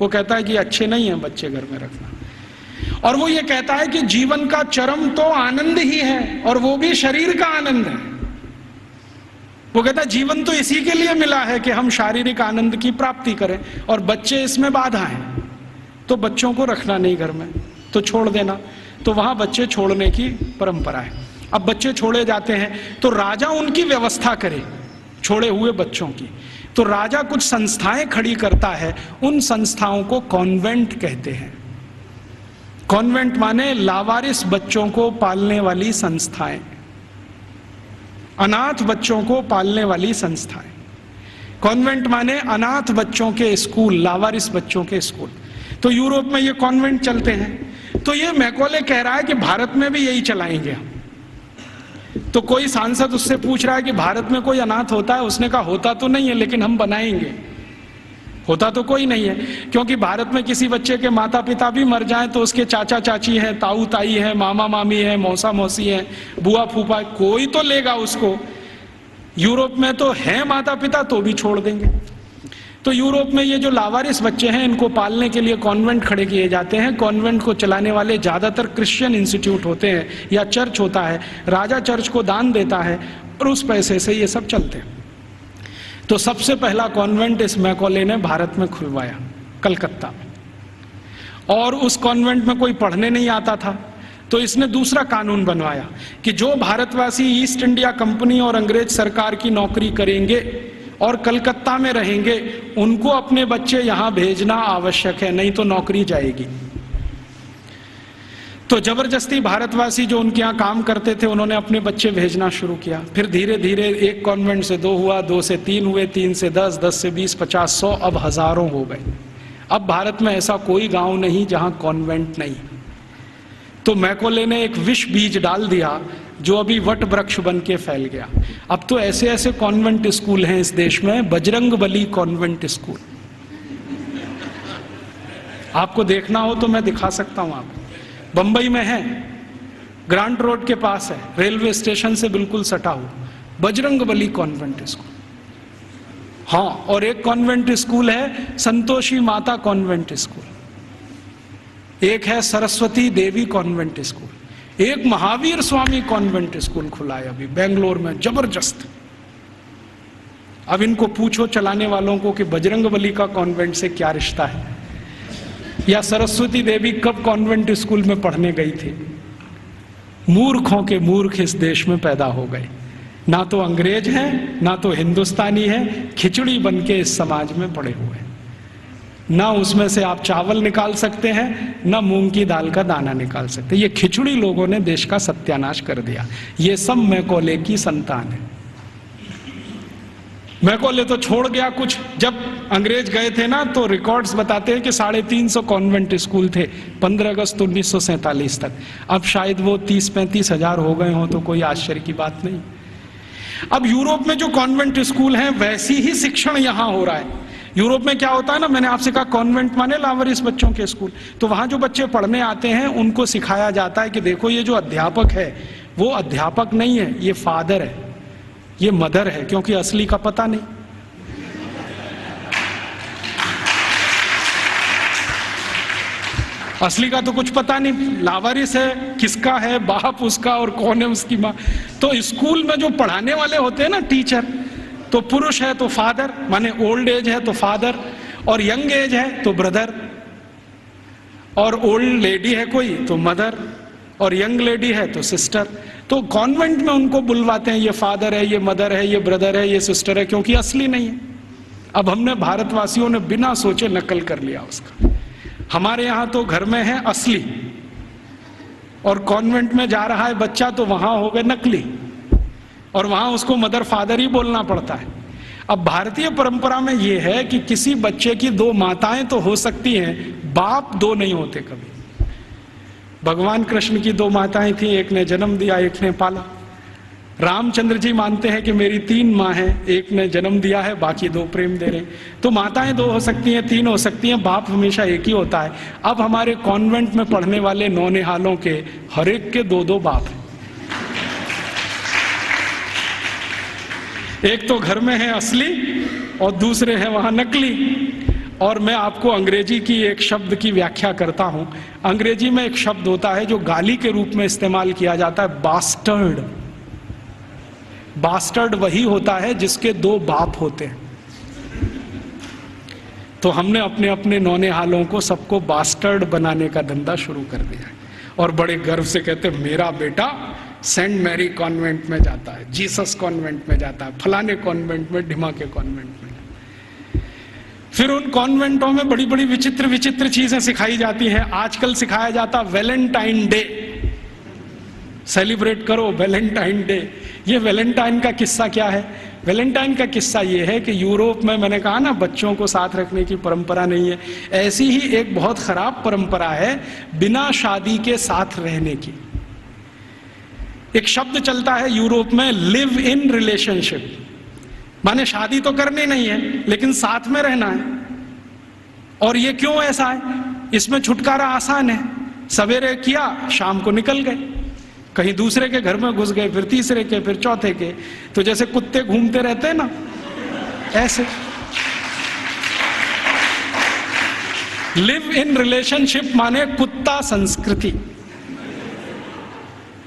वो कहता है कि अच्छे नहीं है बच्चे घर में रखना। और वो ये कहता है कि जीवन का चरम तो आनंद ही है, और वो भी शरीर का आनंद है। वो कहता है जीवन तो इसी के लिए मिला है कि हम शारीरिक आनंद की प्राप्ति करें, और बच्चे इसमें बाधा हैं, तो बच्चों को रखना नहीं घर में, तो छोड़ देना। तो वहां बच्चे छोड़ने की परंपरा है। अब बच्चे छोड़े जाते हैं तो राजा उनकी व्यवस्था करे छोड़े हुए बच्चों की। तो राजा कुछ संस्थाएं खड़ी करता है, उन संस्थाओं को कॉन्वेंट कहते हैं। कॉन्वेंट माने लावारिस बच्चों को पालने वाली संस्थाएं, अनाथ बच्चों को पालने वाली संस्थाएं। कॉन्वेंट माने अनाथ बच्चों के स्कूल, लावारिस बच्चों के स्कूल। तो यूरोप में ये कॉन्वेंट चलते हैं। तो ये मैकॉले कह रहा है कि भारत में भी यही चलाएंगे हम। तो कोई सांसद उससे पूछ रहा है कि भारत में कोई अनाथ होता है? उसने कहा होता तो नहीं है, लेकिन हम बनाएंगे। होता तो कोई नहीं है, क्योंकि भारत में किसी बच्चे के माता पिता भी मर जाएं तो उसके चाचा चाची हैं, ताऊ ताई हैं, मामा मामी हैं, मौसा मौसी हैं, बुआ फूफा, कोई तो लेगा उसको। यूरोप में तो हैं माता पिता, तो भी छोड़ देंगे। तो यूरोप में ये जो लावारिस बच्चे हैं, इनको पालने के लिए कॉन्वेंट खड़े किए जाते हैं। कॉन्वेंट को चलाने वाले ज्यादातर क्रिश्चियन इंस्टीट्यूट होते हैं या चर्च होता है। राजा चर्च को दान देता है और उस पैसे से ये सब चलते हैं। तो सबसे पहला कॉन्वेंट इस मैकॉले ने भारत में खुलवाया, कलकत्ता में। और उस कॉन्वेंट में कोई पढ़ने नहीं आता था, तो इसने दूसरा कानून बनवाया कि जो भारतवासी ईस्ट इंडिया कंपनी और अंग्रेज सरकार की नौकरी करेंगे और कलकत्ता में रहेंगे, उनको अपने बच्चे यहां भेजना आवश्यक है, नहीं तो नौकरी जाएगी। तो जबरदस्ती भारतवासी जो उनके यहाँ काम करते थे, उन्होंने अपने बच्चे भेजना शुरू किया। फिर धीरे धीरे एक कॉन्वेंट से 2 हुआ, 2 से 3 हुए, 3 से 10, 10 से 20, 50, 100, अब हजारों हो गए। अब भारत में ऐसा कोई गांव नहीं जहां कॉन्वेंट नहीं। तो मैकॉले ने एक विष बीज डाल दिया जो अभी वट वृक्ष बन के फैल गया। अब तो ऐसे ऐसे कॉन्वेंट स्कूल हैं इस देश में, बजरंगबली कॉन्वेंट स्कूल। आपको देखना हो तो मैं दिखा सकता हूं आपको। बंबई में है, ग्रांट रोड के पास है, रेलवे स्टेशन से बिल्कुल सटा हुआ, बजरंगबली कॉन्वेंट स्कूल। हाँ, और एक कॉन्वेंट स्कूल है संतोषी माता कॉन्वेंट स्कूल, एक है सरस्वती देवी कॉन्वेंट स्कूल, एक महावीर स्वामी कॉन्वेंट स्कूल खुला है अभी बेंगलोर में, जबरदस्त। अब इनको पूछो चलाने वालों को कि बजरंगबली का कॉन्वेंट से क्या रिश्ता है, या सरस्वती देवी कब कॉन्वेंट स्कूल में पढ़ने गई थी। मूर्खों के मूर्ख इस देश में पैदा हो गए, ना तो अंग्रेज हैं ना तो हिंदुस्तानी हैं, खिचड़ी बन के इस समाज में पड़े हुए हैं। ना उसमें से आप चावल निकाल सकते हैं, ना मूंग की दाल का दाना निकाल सकते। ये खिचड़ी लोगों ने देश का सत्यानाश कर दिया। ये सब मैकॉले की संतान है। मैकॉले तो छोड़ गया कुछ। जब अंग्रेज गए थे ना, तो रिकॉर्ड्स बताते हैं कि 350 कॉन्वेंट स्कूल थे 15 अगस्त 1947 तक। अब शायद वो 30-35 हजार हो गए हों, तो कोई आश्चर्य की बात नहीं। अब यूरोप में जो कॉन्वेंट स्कूल हैं, वैसी ही शिक्षण यहां हो रहा है। यूरोप में क्या होता है ना, मैंने आपसे कहा कॉन्वेंट माने लावारिस बच्चों के स्कूल। तो वहां जो बच्चे पढ़ने आते हैं, उनको सिखाया जाता है कि देखो ये जो अध्यापक है वो अध्यापक नहीं है, ये फादर है, ये मदर है, क्योंकि असली का पता नहीं। असली का तो कुछ पता नहीं, लावारिस है, किसका है बाप उसका और कौन है उसकी माँ। तो स्कूल में जो पढ़ाने वाले होते हैं ना टीचर, तो पुरुष है तो फादर, माने ओल्ड एज है तो फादर, और यंग एज है तो ब्रदर, और ओल्ड लेडी है कोई तो मदर, और यंग लेडी है तो सिस्टर। तो कॉन्वेंट में उनको बुलवाते हैं, ये फादर है, ये मदर है, ये ब्रदर है, ये सिस्टर है, क्योंकि असली नहीं है। अब हमने भारतवासियों ने बिना सोचे नकल कर लिया उसका। हमारे यहां तो घर में है असली, और कॉन्वेंट में जा रहा है बच्चा तो वहां हो गए नकली, और वहां उसको मदर फादर ही बोलना पड़ता है। अब भारतीय परंपरा में यह है कि किसी बच्चे की 2 माताएं तो हो सकती हैं, बाप दो नहीं होते कभी। भगवान कृष्ण की दो माताएं थी, एक ने जन्म दिया, एक ने पाला। रामचंद्र जी मानते हैं कि मेरी 3 माँ हैं, एक ने जन्म दिया है, बाकी 2 प्रेम दे रहे हैं। तो माताएं 2 हो सकती हैं, 3 हो सकती हैं, बाप हमेशा एक ही होता है। अब हमारे कॉन्वेंट में पढ़ने वाले नौनिहालों के हर एक के 2-2 बाप हैं। एक तो घर में है असली और दूसरे हैं वहां नकली। और मैं आपको अंग्रेजी की एक शब्द की व्याख्या करता हूं। अंग्रेजी में एक शब्द होता है जो गाली के रूप में इस्तेमाल किया जाता है, बास्टर्ड। बास्टर्ड वही होता है जिसके 2 बाप होते हैं। तो हमने अपने अपने नौनिहालों को सबको बास्टर्ड बनाने का धंधा शुरू कर दिया है और बड़े गर्व से कहते हैं मेरा बेटा सेंट मैरी कॉन्वेंट में जाता है, जीसस कॉन्वेंट में जाता है, फलाने कॉन्वेंट में, ढिमा के कॉन्वेंट में। फिर उन कॉन्वेंटों में बड़ी बड़ी विचित्र विचित्र चीजें सिखाई जाती हैं। आजकल सिखाया जाता वैलेंटाइन डे, सेलिब्रेट करो वैलेंटाइन डे। ये वैलेंटाइन का किस्सा क्या है? वैलेंटाइन का किस्सा ये है कि यूरोप में, मैंने कहा ना बच्चों को साथ रखने की परंपरा नहीं है, ऐसी ही एक बहुत खराब परंपरा है बिना शादी के साथ रहने की। एक शब्द चलता है यूरोप में, लिव इन रिलेशनशिप, माने शादी तो करनी नहीं है लेकिन साथ में रहना है। और ये क्यों ऐसा है? इसमें छुटकारा आसान है, सवेरे किया शाम को निकल गए, कहीं दूसरे के घर में घुस गए, फिर तीसरे के, फिर चौथे के। तो जैसे कुत्ते घूमते रहते हैं ना, ऐसे। लिव इन रिलेशनशिप माने कुत्ता संस्कृति।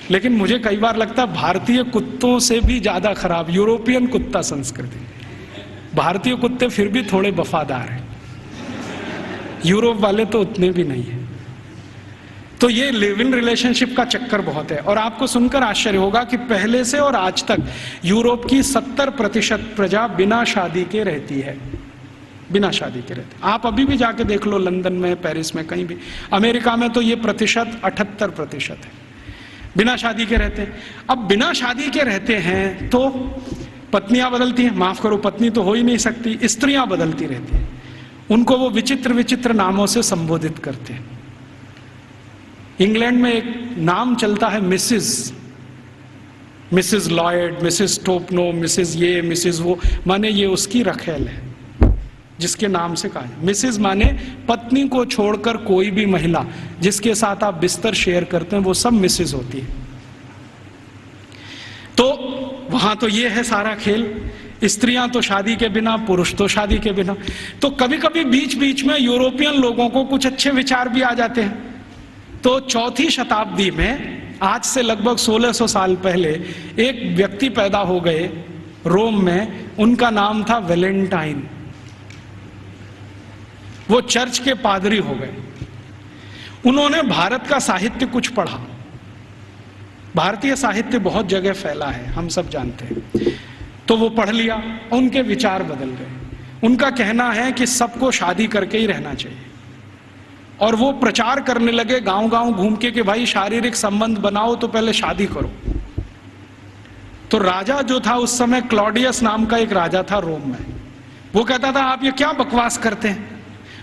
लेकिन मुझे कई बार लगता है भारतीय कुत्तों से भी ज्यादा खराब यूरोपियन कुत्ता संस्कृति। भारतीय कुत्ते फिर भी थोड़े वफादार हैं, यूरोप वाले तो उतने भी नहीं है। तो ये लिव इन रिलेशनशिप का चक्कर बहुत है। और आपको सुनकर आश्चर्य होगा कि पहले से और आज तक यूरोप की 70% प्रजा बिना शादी के रहती है, बिना शादी के रहते। आप अभी भी जाके देख लो, लंदन में, पेरिस में, कहीं भी। अमेरिका में तो ये प्रतिशत 78% है, बिना शादी के रहते हैं। अब बिना शादी के रहते हैं तो पत्नियां बदलती हैं, माफ करो पत्नी तो हो ही नहीं सकती, स्त्रियां बदलती रहती हैं। उनको वो विचित्र विचित्र नामों से संबोधित करते हैं। इंग्लैंड में एक नाम चलता है Mrs Lloyd, Mrs Topno, Mrs ये, मिसिस वो, माने ये उसकी रखेल है जिसके नाम से कहा है। मिसिस माने पत्नी को छोड़कर कोई भी महिला जिसके साथ आप बिस्तर शेयर करते हैं वो सब मिसिस होती है। तो वहां तो ये है सारा खेल, स्त्रियां तो शादी के बिना, पुरुष तो शादी के बिना। तो कभी कभी बीच बीच में यूरोपियन लोगों को कुछ अच्छे विचार भी आ जाते हैं। तो 4वीं शताब्दी में, आज से लगभग 1600 साल पहले, एक व्यक्ति पैदा हो गए रोम में, उनका नाम था वैलेंटाइन। वो चर्च के पादरी हो गए। उन्होंने भारत का साहित्य कुछ पढ़ा। भारतीय साहित्य बहुत जगह फैला है, हम सब जानते हैं। तो वो पढ़ लिया, उनके विचार बदल गए। उनका कहना है कि सबको शादी करके ही रहना चाहिए। और वो प्रचार करने लगे गांव गांव घूम के कि भाई शारीरिक संबंध बनाओ तो पहले शादी करो। तो राजा जो था उस समय, क्लॉडियस नाम का एक राजा था रोम में, वो कहता था आप ये क्या बकवास करते हैं।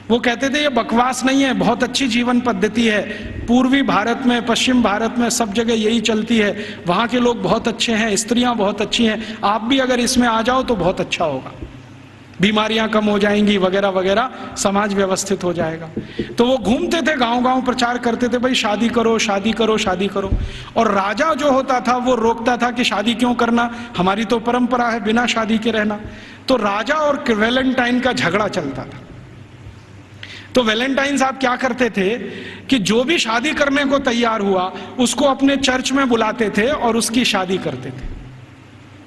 वो कहते थे ये बकवास नहीं है, बहुत अच्छी जीवन पद्धति है, पूर्वी भारत में, पश्चिम भारत में सब जगह यही चलती है, वहां के लोग बहुत अच्छे हैं, स्त्रियां बहुत अच्छी हैं, आप भी अगर इसमें आ जाओ तो बहुत अच्छा होगा, बीमारियां कम हो जाएंगी वगैरह वगैरह, समाज व्यवस्थित हो जाएगा। तो वो घूमते थे गांव गांव, प्रचार करते थे भाई शादी करो, शादी करो, शादी करो। और राजा जो होता था वो रोकता था कि शादी क्यों करना, हमारी तो परंपरा है बिना शादी के रहना। तो राजा और वैलेंटाइन का झगड़ा चलता था। तो वैलेंटाइन साहब क्या करते थे कि जो भी शादी करने को तैयार हुआ उसको अपने चर्च में बुलाते थे और उसकी शादी करते थे।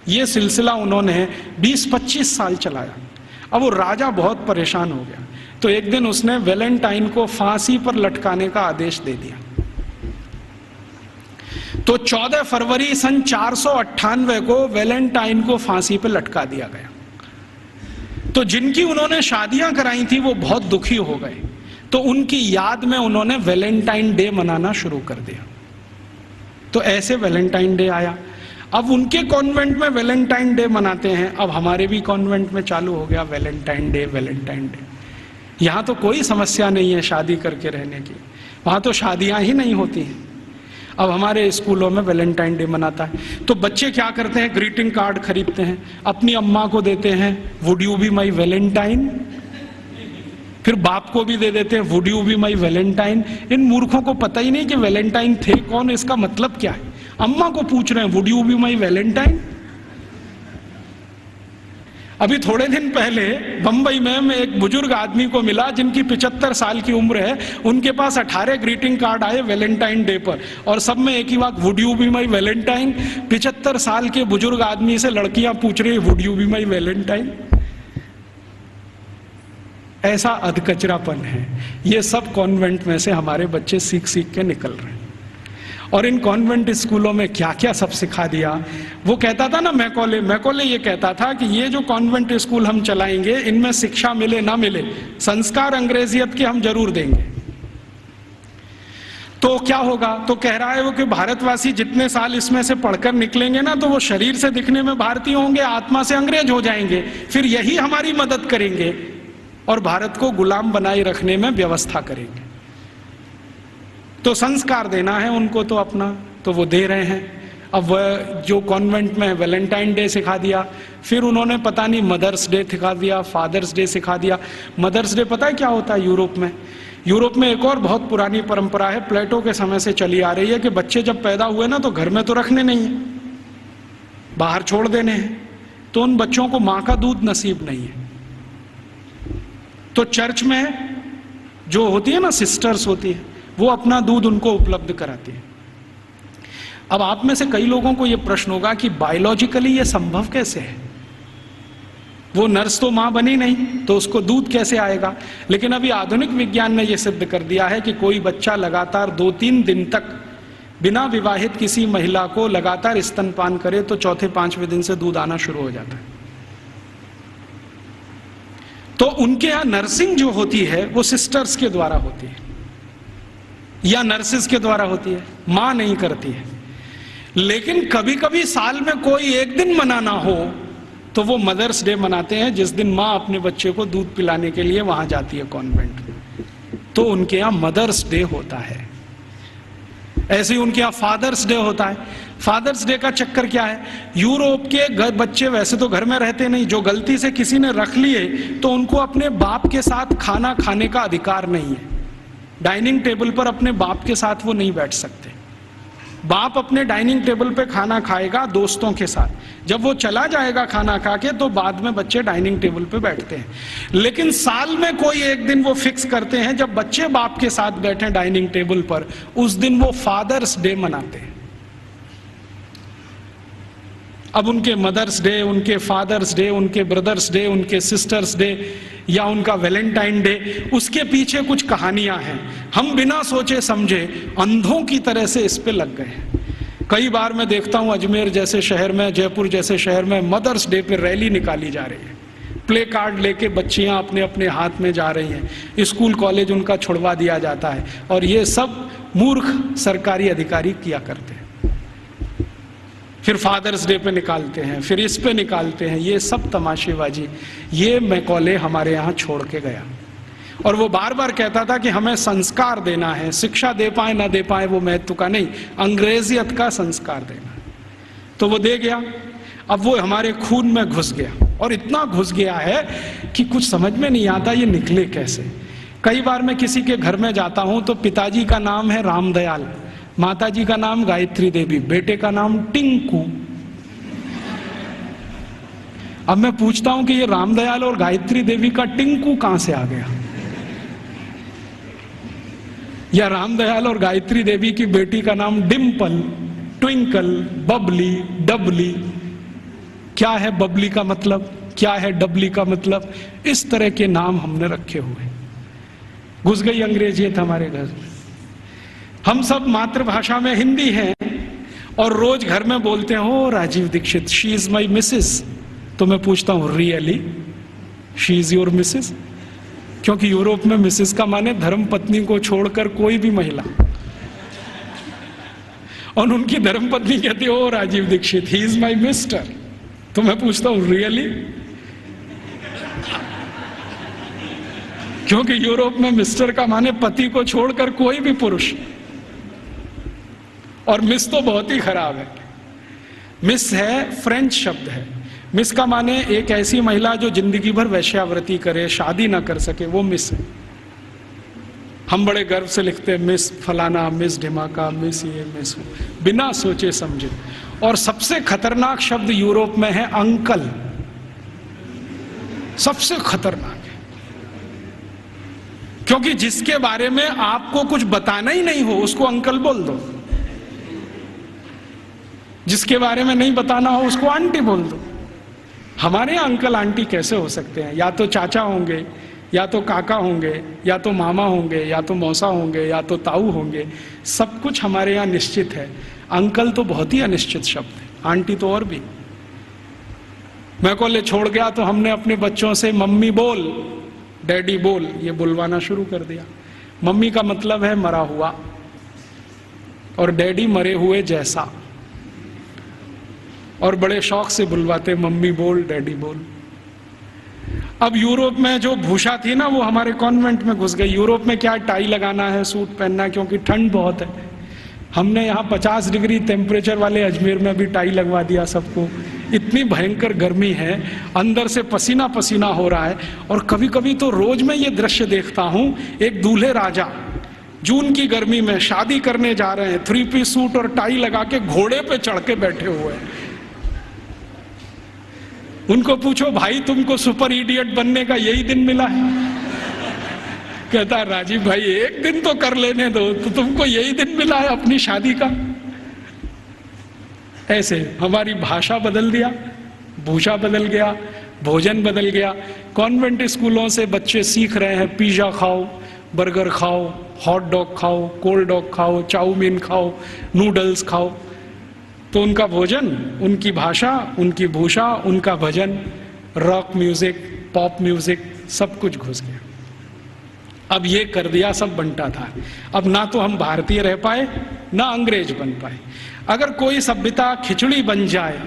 ये सिलसिला उन्होंने 20-25 साल चलाया। अब वो राजा बहुत परेशान हो गया, तो एक दिन उसने वैलेंटाइन को फांसी पर लटकाने का आदेश दे दिया। तो 14 फरवरी सन 498 को वैलेंटाइन को फांसी पर लटका दिया गया। तो जिनकी उन्होंने शादियां कराई थी वो बहुत दुखी हो गए, तो उनकी याद में उन्होंने वैलेंटाइन डे मनाना शुरू कर दिया। तो ऐसे वैलेंटाइन डे आया। अब उनके कॉन्वेंट में वैलेंटाइन डे मनाते हैं, अब हमारे भी कॉन्वेंट में चालू हो गया वैलेंटाइन डे, वैलेंटाइन डे। यहाँ तो कोई समस्या नहीं है शादी करके रहने की, वहाँ तो शादियाँ ही नहीं होती हैं। अब हमारे स्कूलों में वैलेंटाइन डे मनाता है, तो बच्चे क्या करते हैं, ग्रीटिंग कार्ड खरीदते हैं, अपनी अम्मा को देते हैं, would you be my valentine, फिर बाप को भी दे देते हैं, would you be my valentine. इन मूर्खों को पता ही नहीं कि वैलेंटाइन थे कौन, इसका मतलब क्या है। अम्मा को पूछ रहे हैं would you be my Valentine. अभी थोड़े दिन पहले बंबई में मैं एक बुजुर्ग आदमी को मिला जिनकी 75 साल की उम्र है, उनके पास 18 ग्रीटिंग कार्ड आए वैलेंटाइन डे पर, और सब में एक ही बात, would you be my Valentine. 75 साल के बुजुर्ग आदमी से लड़कियां पूछ रही है would you be my Valentine. ऐसा अधकचरापन है। ये सब कॉन्वेंट में से हमारे बच्चे सीख सीख के निकल रहे हैं। और इन कॉन्वेंट स्कूलों में क्या क्या सब सिखा दिया। वो कहता था ना मैकॉले ये कहता था कि ये जो कॉन्वेंट स्कूल हम चलाएंगे, इनमें शिक्षा मिले ना मिले, संस्कार अंग्रेजियत के हम जरूर देंगे। तो क्या होगा, तो कह रहा है वो कि भारतवासी जितने साल इसमें से पढ़कर निकलेंगे ना, तो वो शरीर से दिखने में भारतीय होंगे, आत्मा से अंग्रेज हो जाएंगे, फिर यही हमारी मदद करेंगे और भारत को गुलाम बनाए रखने में व्यवस्था करेंगे। तो संस्कार देना है उनको तो अपना, तो वो दे रहे हैं। अब वह जो कॉन्वेंट में वैलेंटाइन डे सिखा दिया, फिर उन्होंने पता नहीं मदर्स डे सिखा दिया, फादर्स डे सिखा दिया। मदर्स डे पता है क्या होता है यूरोप में? यूरोप में एक और बहुत पुरानी परंपरा है, प्लेटो के समय से चली आ रही है, कि बच्चे जब पैदा हुए ना तो घर में तो रखने नहीं है, बाहर छोड़ देने हैं। तो उन बच्चों को माँ का दूध नसीब नहीं है, तो चर्च में जो होती है ना, सिस्टर्स होती है, वो अपना दूध उनको उपलब्ध कराती है। अब आप में से कई लोगों को यह प्रश्न होगा कि बायोलॉजिकली ये संभव कैसे है? वो नर्स तो मां बनी नहीं, तो उसको दूध कैसे आएगा? लेकिन अभी आधुनिक विज्ञान ने यह सिद्ध कर दिया है कि कोई बच्चा लगातार 2-3 दिन तक बिना विवाहित किसी महिला को लगातार स्तनपान करे तो चौथे-5वें दिन से दूध आना शुरू हो जाता है। तो उनके यहां नर्सिंग जो होती है वो सिस्टर्स के द्वारा होती है या नर्सिस के द्वारा होती है, मां नहीं करती है। लेकिन कभी कभी साल में कोई एक दिन मनाना हो तो वो मदर्स डे मनाते हैं, जिस दिन मां अपने बच्चे को दूध पिलाने के लिए वहां जाती है कॉन्वेंट में, तो उनके यहां मदर्स डे होता है। ऐसे ही उनके यहां फादर्स डे होता है। फादर्स डे का चक्कर क्या है, यूरोप के बच्चे वैसे तो घर में रहते नहीं, जो गलती से किसी ने रख लिए तो उनको अपने बाप के साथ खाना खाने का अधिकार नहीं है। डाइनिंग टेबल पर अपने बाप के साथ वो नहीं बैठ सकते। बाप अपने डाइनिंग टेबल पे खाना खाएगा दोस्तों के साथ, जब वो चला जाएगा खाना खा के तो बाद में बच्चे डाइनिंग टेबल पे बैठते हैं। लेकिन साल में कोई एक दिन वो फिक्स करते हैं जब बच्चे बाप के साथ बैठे डाइनिंग टेबल पर, उस दिन वो फादर्स डे मनाते हैं। अब उनके मदर्स डे, उनके फादर्स डे, उनके ब्रदर्स डे, उनके सिस्टर्स डे या उनका वैलेंटाइन डे, उसके पीछे कुछ कहानियां हैं। हम बिना सोचे समझे अंधों की तरह से इस पे लग गए। कई बार मैं देखता हूं अजमेर जैसे शहर में, जयपुर जैसे शहर में मदर्स डे पे रैली निकाली जा रही है, प्ले कार्ड लेके बच्चियां अपने अपने हाथ में जा रही हैं, स्कूल कॉलेज उनका छुड़वा दिया जाता है, और ये सब मूर्ख सरकारी अधिकारी किया करते हैं। फिर फादर्स डे पे निकालते हैं, फिर इस पे निकालते हैं, ये सब तमाशेबाजी। ये मैकॉले हमारे यहाँ छोड़ के गया, और वो बार बार कहता था कि हमें संस्कार देना है, शिक्षा दे पाए ना दे पाए वो महत्व का नहीं, अंग्रेजियत का संस्कार देना है। तो वो दे गया। अब वो हमारे खून में घुस गया, और इतना घुस गया है कि कुछ समझ में नहीं आता ये निकले कैसे। कई बार मैं किसी के घर में जाता हूं तो पिताजी का नाम है रामदयाल, माताजी का नाम गायत्री देवी, बेटे का नाम टिंकू। अब मैं पूछता हूं कि ये रामदयाल और गायत्री देवी का टिंकू कहां से आ गया, या रामदयाल और गायत्री देवी की बेटी का नाम डिम्पल, ट्विंकल, बबली, डबली। क्या है बबली का मतलब, क्या है डबली का मतलब? इस तरह के नाम हमने रखे हुए। घुस गई अंग्रेजियत हमारे घर में। हम सब मातृभाषा में हिंदी हैं और रोज घर में बोलते हैं, हो Rajiv Dixit, she is my missus. तो मैं पूछता हूं, really she is your missus? क्योंकि यूरोप में मिसेस का माने धर्म पत्नी को छोड़कर कोई भी महिला, और उनकी धर्म पत्नी कहती है, ओ Rajiv Dixit, he is my mister. तो मैं पूछता हूं, रियली? क्योंकि यूरोप में मिस्टर का माने पति को छोड़कर कोई भी पुरुष, और मिस तो बहुत ही खराब है। मिस है फ्रेंच शब्द है। मिस का माने एक ऐसी महिला जो जिंदगी भर वैश्यावृत्ति करे, शादी ना कर सके, वो मिस है। हम बड़े गर्व से लिखते हैं मिस फलाना, मिस ढिमाका, मिस ये, मिस वो, बिना सोचे समझे। और सबसे खतरनाक शब्द यूरोप में है अंकल, सबसे खतरनाक है, क्योंकि जिसके बारे में आपको कुछ बताना ही नहीं हो उसको अंकल बोल दो, जिसके बारे में नहीं बताना हो उसको आंटी बोल दो। हमारे यहाँ अंकल आंटी कैसे हो सकते हैं? या तो चाचा होंगे, या तो काका होंगे, या तो मामा होंगे, या तो मौसा होंगे, या तो ताऊ होंगे। सब कुछ हमारे यहाँ निश्चित है। अंकल तो बहुत ही अनिश्चित शब्द है, आंटी तो और भी। मैं कॉलेज छोड़ गया तो हमने अपने बच्चों से मम्मी बोल, डैडी बोल, ये बुलवाना शुरू कर दिया। मम्मी का मतलब है मरा हुआ, और डैडी मरे हुए जैसा, और बड़े शौक से बुलवाते मम्मी बोल, डैडी बोल। अब यूरोप में जो भूषा थी ना, वो हमारे कॉन्वेंट में घुस गई। यूरोप में क्या टाई लगाना है, सूट पहनना है, क्योंकि ठंड बहुत है। हमने यहाँ 50 डिग्री टेम्परेचर वाले अजमेर में भी टाई लगवा दिया सबको। इतनी भयंकर गर्मी है, अंदर से पसीना पसीना हो रहा है। और कभी कभी तो रोज मैं ये दृश्य देखता हूँ, एक दूल्हे राजा जून की गर्मी में शादी करने जा रहे हैं, 3 पीस सूट और टाई लगा के घोड़े पे चढ़ के बैठे हुए हैं। उनको पूछो भाई तुमको सुपर इडियट बनने का यही दिन मिला है? कहता राजीव भाई एक दिन तो कर लेने दो, तो तुमको यही दिन मिला है अपनी शादी का? ऐसे हमारी भाषा बदल दिया, भूषा बदल गया, भोजन बदल गया। कॉन्वेंट स्कूलों से बच्चे सीख रहे हैं पिज्जा खाओ, बर्गर खाओ, हॉट डॉग खाओ, कोल्ड डॉग खाओ, चाउमीन खाओ, नूडल्स खाओ। तो उनका भोजन, उनकी भाषा, उनकी भूषा, उनका भजन, रॉक म्यूजिक, पॉप म्यूजिक, सब कुछ घुस गया। अब ये कर दिया, सब बंटा था। अब ना तो हम भारतीय रह पाए, ना अंग्रेज बन पाए। अगर कोई सभ्यता खिचड़ी बन जाए,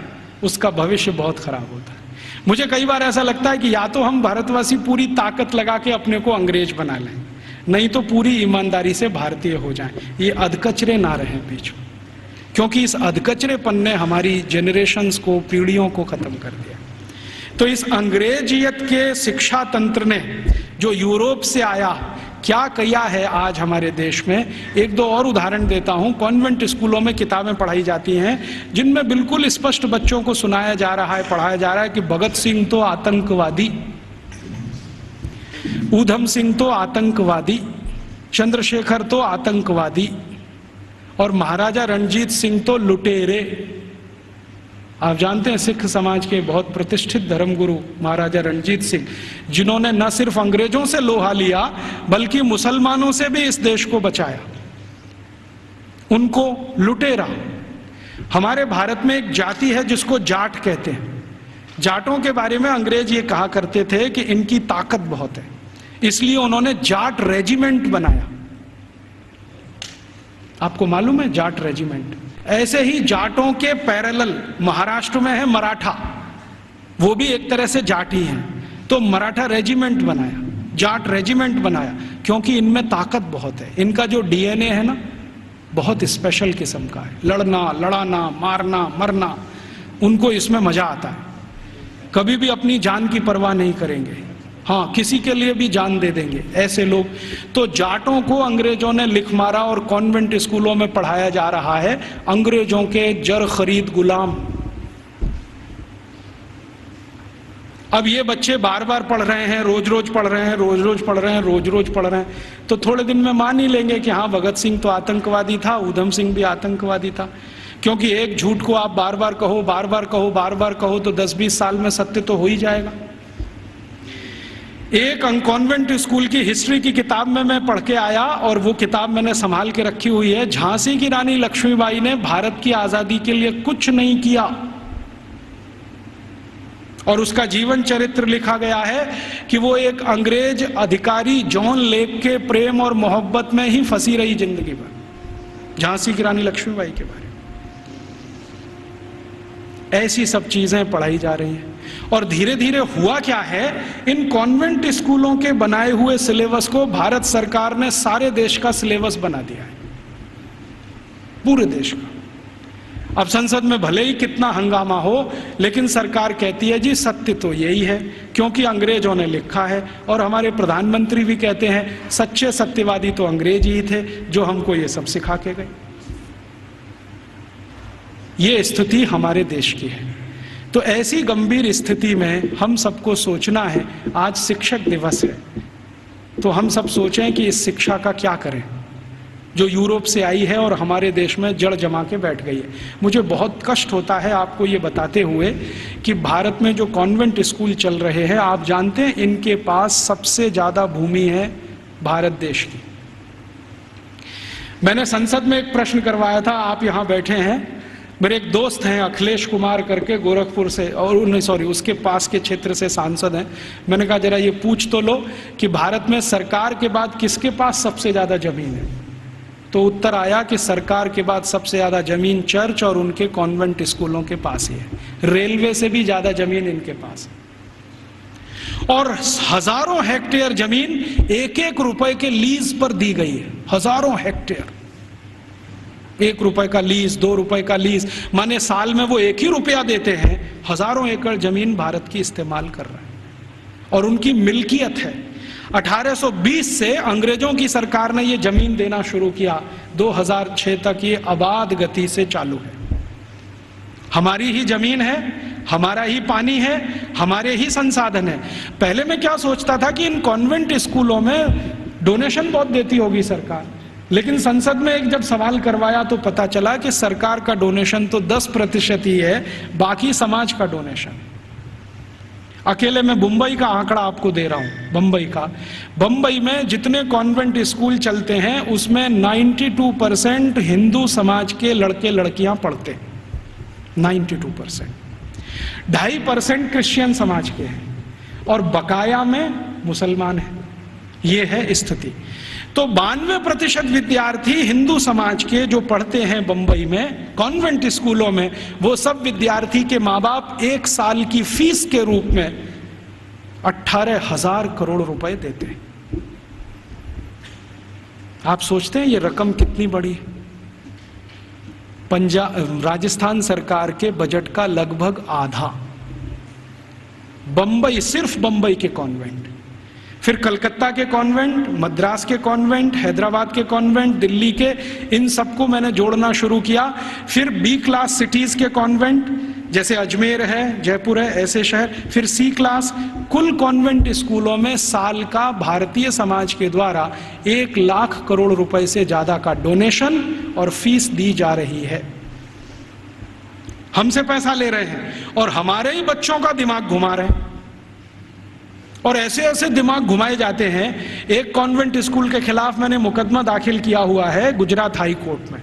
उसका भविष्य बहुत खराब होता है। मुझे कई बार ऐसा लगता है कि या तो हम भारतवासी पूरी ताकत लगा के अपने को अंग्रेज बना लें, नहीं तो पूरी ईमानदारी से भारतीय हो जाएं। ये अधकचरे ना रहें बीच में, क्योंकि इस अधकचरेपन ने हमारी जनरेशन्स को, पीढ़ियों को खत्म कर दिया। तो इस अंग्रेजियत के शिक्षा तंत्र ने जो यूरोप से आया, क्या किया है आज हमारे देश में। एक दो और उदाहरण देता हूं। कॉन्वेंट स्कूलों में किताबें पढ़ाई जाती हैं जिनमें बिल्कुल स्पष्ट बच्चों को सुनाया जा रहा है, पढ़ाया जा रहा है कि भगत सिंह तो आतंकवादी, ऊधम सिंह तो आतंकवादी, चंद्रशेखर तो आतंकवादी, और महाराजा रणजीत सिंह तो लुटेरे। आप जानते हैं सिख समाज के बहुत प्रतिष्ठित धर्मगुरु महाराजा रणजीत सिंह, जिन्होंने न सिर्फ अंग्रेजों से लोहा लिया बल्कि मुसलमानों से भी इस देश को बचाया, उनको लुटेरा। हमारे भारत में एक जाति है जिसको जाट कहते हैं। जाटों के बारे में अंग्रेज ये कहा करते थे कि इनकी ताकत बहुत है, इसलिए उन्होंने जाट रेजिमेंट बनाया। आपको मालूम है जाट रेजिमेंट? ऐसे ही जाटों के पैरेलल महाराष्ट्र में है मराठा, वो भी एक तरह से जाट ही हैं। तो मराठा रेजिमेंट बनाया, जाट रेजिमेंट बनाया, क्योंकि इनमें ताकत बहुत है। इनका जो डीएनए है ना, बहुत स्पेशल किस्म का है। लड़ना, लड़ाना, मारना, मरना, उनको इसमें मजा आता है। कभी भी अपनी जान की परवाह नहीं करेंगे, हाँ किसी के लिए भी जान दे देंगे, ऐसे लोग। तो जाटों को अंग्रेजों ने लिख मारा और कॉन्वेंट स्कूलों में पढ़ाया जा रहा है अंग्रेजों के जर खरीद गुलाम। अब ये बच्चे बार बार पढ़ रहे हैं, रोज रोज पढ़ रहे हैं, रोज रोज पढ़ रहे हैं, रोज रोज पढ़ रहे हैं, तो थोड़े दिन में मान ही लेंगे कि हाँ भगत सिंह तो आतंकवादी था, ऊधम सिंह भी आतंकवादी था। क्योंकि एक झूठ को आप बार बार कहो, बार बार कहो, बार बार कहो, तो 10-20 साल में सत्य तो हो ही जाएगा। एक कॉन्वेंट स्कूल की हिस्ट्री की किताब में मैं पढ़ के आया, और वो किताब मैंने संभाल के रखी हुई है। झांसी की रानी लक्ष्मीबाई ने भारत की आजादी के लिए कुछ नहीं किया, और उसका जीवन चरित्र लिखा गया है कि वो एक अंग्रेज अधिकारी जॉन लेक के प्रेम और मोहब्बत में ही फंसी रही जिंदगी भर। झांसी की रानी लक्ष्मीबाई के बारे में ऐसी सब चीजें पढ़ाई जा रही हैं। और धीरे धीरे हुआ क्या है, इन कॉन्वेंट स्कूलों के बनाए हुए सिलेबस को भारत सरकार ने सारे देश का सिलेबस बना दिया है, पूरे देश का। अब संसद में भले ही कितना हंगामा हो, लेकिन सरकार कहती है जी सत्य तो यही है, क्योंकि अंग्रेजों ने लिखा है। और हमारे प्रधानमंत्री भी कहते हैं सच्चे सत्यवादी तो अंग्रेज ही थे जो हमको ये सब सिखा के गए। ये स्थिति हमारे देश की है। तो ऐसी गंभीर स्थिति में हम सबको सोचना है, आज शिक्षक दिवस है, तो हम सब सोचें कि इस शिक्षा का क्या करें जो यूरोप से आई है और हमारे देश में जड़ जमा के बैठ गई है। मुझे बहुत कष्ट होता है आपको ये बताते हुए कि भारत में जो कॉन्वेंट स्कूल चल रहे हैं, आप जानते हैं इनके पास सबसे ज्यादा भूमि है भारत देश की। मैंने संसद में एक प्रश्न करवाया था, आप यहां बैठे हैं, मेरे एक दोस्त हैं अखिलेश कुमार करके गोरखपुर से, और उसके पास के क्षेत्र से सांसद हैं। मैंने कहा जरा ये पूछ तो लो कि भारत में सरकार के बाद किसके पास सबसे ज्यादा जमीन है। तो उत्तर आया कि सरकार के बाद सबसे ज्यादा जमीन चर्च और उनके कॉन्वेंट स्कूलों के पास ही है। रेलवे से भी ज्यादा जमीन इनके पास है। और हजारों हेक्टेयर जमीन एक एक रुपए के लीज पर दी गई है। हजारों हेक्टेयर, 1 रुपए का लीज, 2 रुपए का लीज, माने साल में वो 1 ही रुपया देते हैं। हजारों एकड़ जमीन भारत की इस्तेमाल कर रहे हैं और उनकी मिल्कियत है। 1820 से अंग्रेजों की सरकार ने ये जमीन देना शुरू किया, 2006 तक ये आबाद गति से चालू है। हमारी ही जमीन है, हमारा ही पानी है, हमारे ही संसाधन है। पहले मैं क्या सोचता था कि इन कॉन्वेंट स्कूलों में डोनेशन बहुत देती होगी सरकार, लेकिन संसद में एक जब सवाल करवाया तो पता चला कि सरकार का डोनेशन तो 10% ही है, बाकी समाज का डोनेशन। अकेले मैं मुंबई का आंकड़ा आपको दे रहा हूं। बंबई में जितने कॉन्वेंट स्कूल चलते हैं उसमें 92% हिंदू समाज के लड़के लड़कियां पढ़ते हैं, 92%। 2.5% क्रिश्चियन समाज के हैं और बकाया में मुसलमान हैं। ये है स्थिति। तो 92% विद्यार्थी हिंदू समाज के जो पढ़ते हैं बंबई में कॉन्वेंट स्कूलों में, वो सब विद्यार्थी के माँ बाप 1 साल की फीस के रूप में 18,000 करोड़ रुपए देते हैं। आप सोचते हैं ये रकम कितनी बड़ी है? राजस्थान सरकार के बजट का लगभग आधा बंबई, सिर्फ बंबई के कॉन्वेंट। फिर कलकत्ता के कॉन्वेंट, मद्रास के कॉन्वेंट, हैदराबाद के कॉन्वेंट, दिल्ली के, इन सबको मैंने जोड़ना शुरू किया। फिर B क्लास सिटीज के कॉन्वेंट, जैसे अजमेर है, जयपुर है, ऐसे शहर। फिर C क्लास। कुल कॉन्वेंट स्कूलों में साल का भारतीय समाज के द्वारा 1 लाख करोड़ रुपए से ज्यादा का डोनेशन और फीस दी जा रही है। हमसे पैसा ले रहे हैं और हमारे ही बच्चों का दिमाग घुमा रहे हैं। और ऐसे ऐसे दिमाग घुमाए जाते हैं। एक कॉन्वेंट स्कूल के खिलाफ मैंने मुकदमा दाखिल किया हुआ है गुजरात हाई कोर्ट में।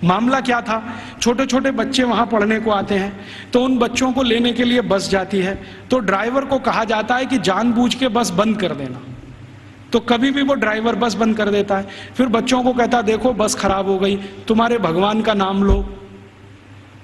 मामला क्या था, छोटे छोटे बच्चे वहां पढ़ने को आते हैं, तो उन बच्चों को लेने के लिए बस जाती है, तो ड्राइवर को कहा जाता है कि जानबूझ के बस बंद कर देना। तो कभी भी वो ड्राइवर बस बंद कर देता है। फिर बच्चों को कहता है देखो बस खराब हो गई, तुम्हारे भगवान का नाम लो।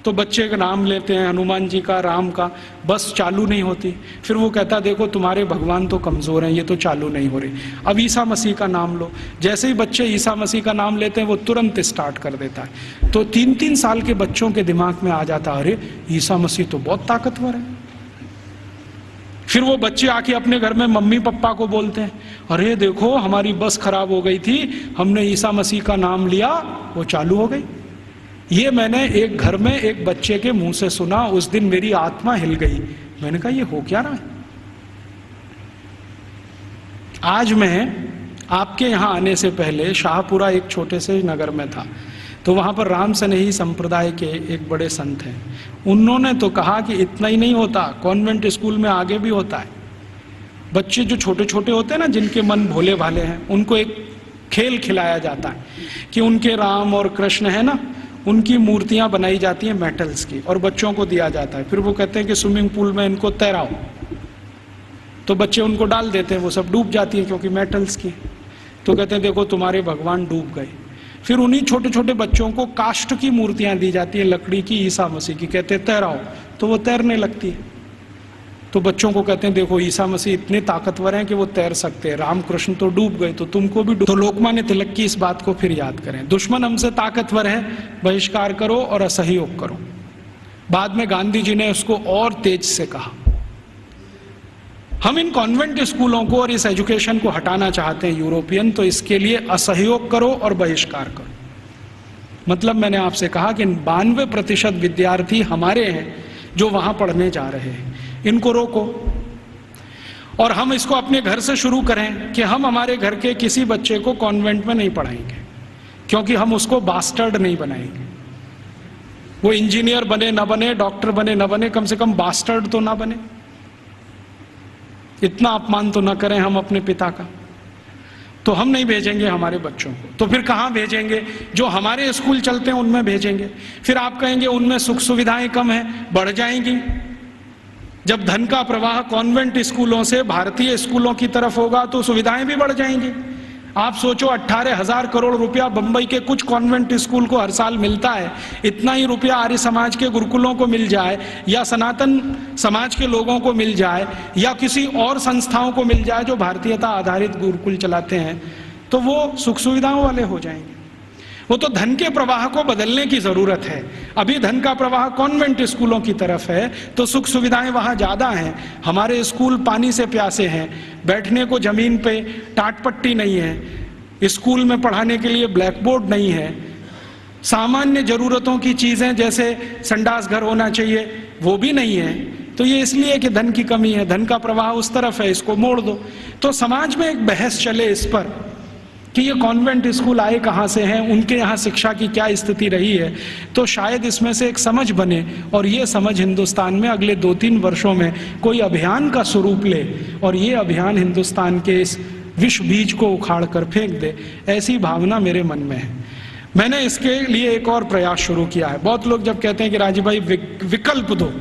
तो बच्चे का नाम लेते हैं, हनुमान जी का, राम का, बस चालू नहीं होती। फिर वो कहता देखो तुम्हारे भगवान तो कमजोर हैं, ये तो चालू नहीं हो रही, अब ईसा मसीह का नाम लो। जैसे ही बच्चे ईसा मसीह का नाम लेते हैं वो तुरंत स्टार्ट कर देता है। तो 3-3 साल के बच्चों के दिमाग में आ जाता अरे ईसा मसीह तो बहुत ताकतवर है। फिर वो बच्चे आके अपने घर में मम्मी पापा को बोलते हैं अरे देखो हमारी बस खराब हो गई थी, हमने ईसा मसीह का नाम लिया, वो चालू हो गई। ये मैंने एक घर में एक बच्चे के मुंह से सुना, उस दिन मेरी आत्मा हिल गई। मैंने कहा ये हो क्या रहा है। आज मैं आपके यहां आने से पहले शाहपुरा एक छोटे से नगर में था, तो वहां पर राम सनेही संप्रदाय के एक बड़े संत हैं। उन्होंने तो कहा कि इतना ही नहीं होता, कॉन्वेंट स्कूल में आगे भी होता है। बच्चे जो छोटे छोटे होते हैं ना, जिनके मन भोले भाले हैं, उनको एक खेल खिलाया जाता है कि उनके राम और कृष्ण है ना, उनकी मूर्तियां बनाई जाती हैं मेटल्स की और बच्चों को दिया जाता है। फिर वो कहते हैं कि स्विमिंग पूल में इनको तैराओ, तो बच्चे उनको डाल देते हैं, वो सब डूब जाती है क्योंकि मेटल्स की। तो कहते हैं देखो तुम्हारे भगवान डूब गए। फिर उन्हीं छोटे छोटे बच्चों को काष्ठ की मूर्तियां दी जाती हैं, लकड़ी की, ईसा मसीह की, कहते हैं तैराओ, तो वो तैरने लगती है। तो बच्चों को कहते हैं देखो ईसा मसीह इतने ताकतवर हैं कि वो तैर सकते हैं, रामकृष्ण तो डूब गए तो तुमको भी डूब। तो लोकमान्य तिलक की इस बात को फिर याद करें, दुश्मन हमसे ताकतवर है, बहिष्कार करो और असहयोग करो। बाद में गांधी जी ने उसको और तेज से कहा। हम इन कॉन्वेंट स्कूलों को और इस एजुकेशन को हटाना चाहते हैं यूरोपियन, तो इसके लिए असहयोग करो और बहिष्कार करो। मतलब मैंने आपसे कहा कि 92% विद्यार्थी हमारे हैं जो वहां पढ़ने जा रहे हैं, इनको रोको। और हम इसको अपने घर से शुरू करें कि हम हमारे घर के किसी बच्चे को कॉन्वेंट में नहीं पढ़ाएंगे, क्योंकि हम उसको बास्टर्ड नहीं बनाएंगे। वो इंजीनियर बने ना बने, डॉक्टर बने ना बने, कम से कम बास्टर्ड तो ना बने। इतना अपमान तो ना करें हम अपने पिता का। तो हम नहीं भेजेंगे हमारे बच्चों को। तो फिर कहाँ भेजेंगे? जो हमारे स्कूल चलते हैं उनमें भेजेंगे। फिर आप कहेंगे उनमें सुख सुविधाएं कम हैं, बढ़ जाएंगी। जब धन का प्रवाह कॉन्वेंट स्कूलों से भारतीय स्कूलों की तरफ होगा तो सुविधाएं भी बढ़ जाएंगी। आप सोचो 18,000 करोड़ रुपया बंबई के कुछ कॉन्वेंट स्कूल को हर साल मिलता है, इतना ही रुपया आर्य समाज के गुरुकुलों को मिल जाए, या सनातन समाज के लोगों को मिल जाए, या किसी और संस्थाओं को मिल जाए जो भारतीयता आधारित गुरुकुल चलाते हैं, तो वो सुख सुविधाओं वाले हो जाएंगे। वो तो धन के प्रवाह को बदलने की जरूरत है। अभी धन का प्रवाह कॉन्वेंट स्कूलों की तरफ है तो सुख सुविधाएं वहां ज्यादा हैं। हमारे स्कूल पानी से प्यासे हैं, बैठने को जमीन पे टाट पट्टी नहीं है, स्कूल में पढ़ाने के लिए ब्लैक बोर्ड नहीं है, सामान्य जरूरतों की चीजें जैसे संडास घर होना चाहिए वो भी नहीं है। तो ये इसलिए कि धन की कमी है, धन का प्रवाह उस तरफ है, इसको मोड़ दो। तो समाज में एक बहस चले इस पर कि ये कॉन्वेंट स्कूल आए कहाँ से हैं, उनके यहाँ शिक्षा की क्या स्थिति रही है, तो शायद इसमें से एक समझ बने और ये समझ हिंदुस्तान में अगले 2-3 वर्षों में कोई अभियान का स्वरूप ले और ये अभियान हिंदुस्तान के इस विष बीज को उखाड़ कर फेंक दे, ऐसी भावना मेरे मन में है। मैंने इसके लिए एक और प्रयास शुरू किया है। बहुत लोग जब कहते हैं कि राजीव भाई विकल्प दो,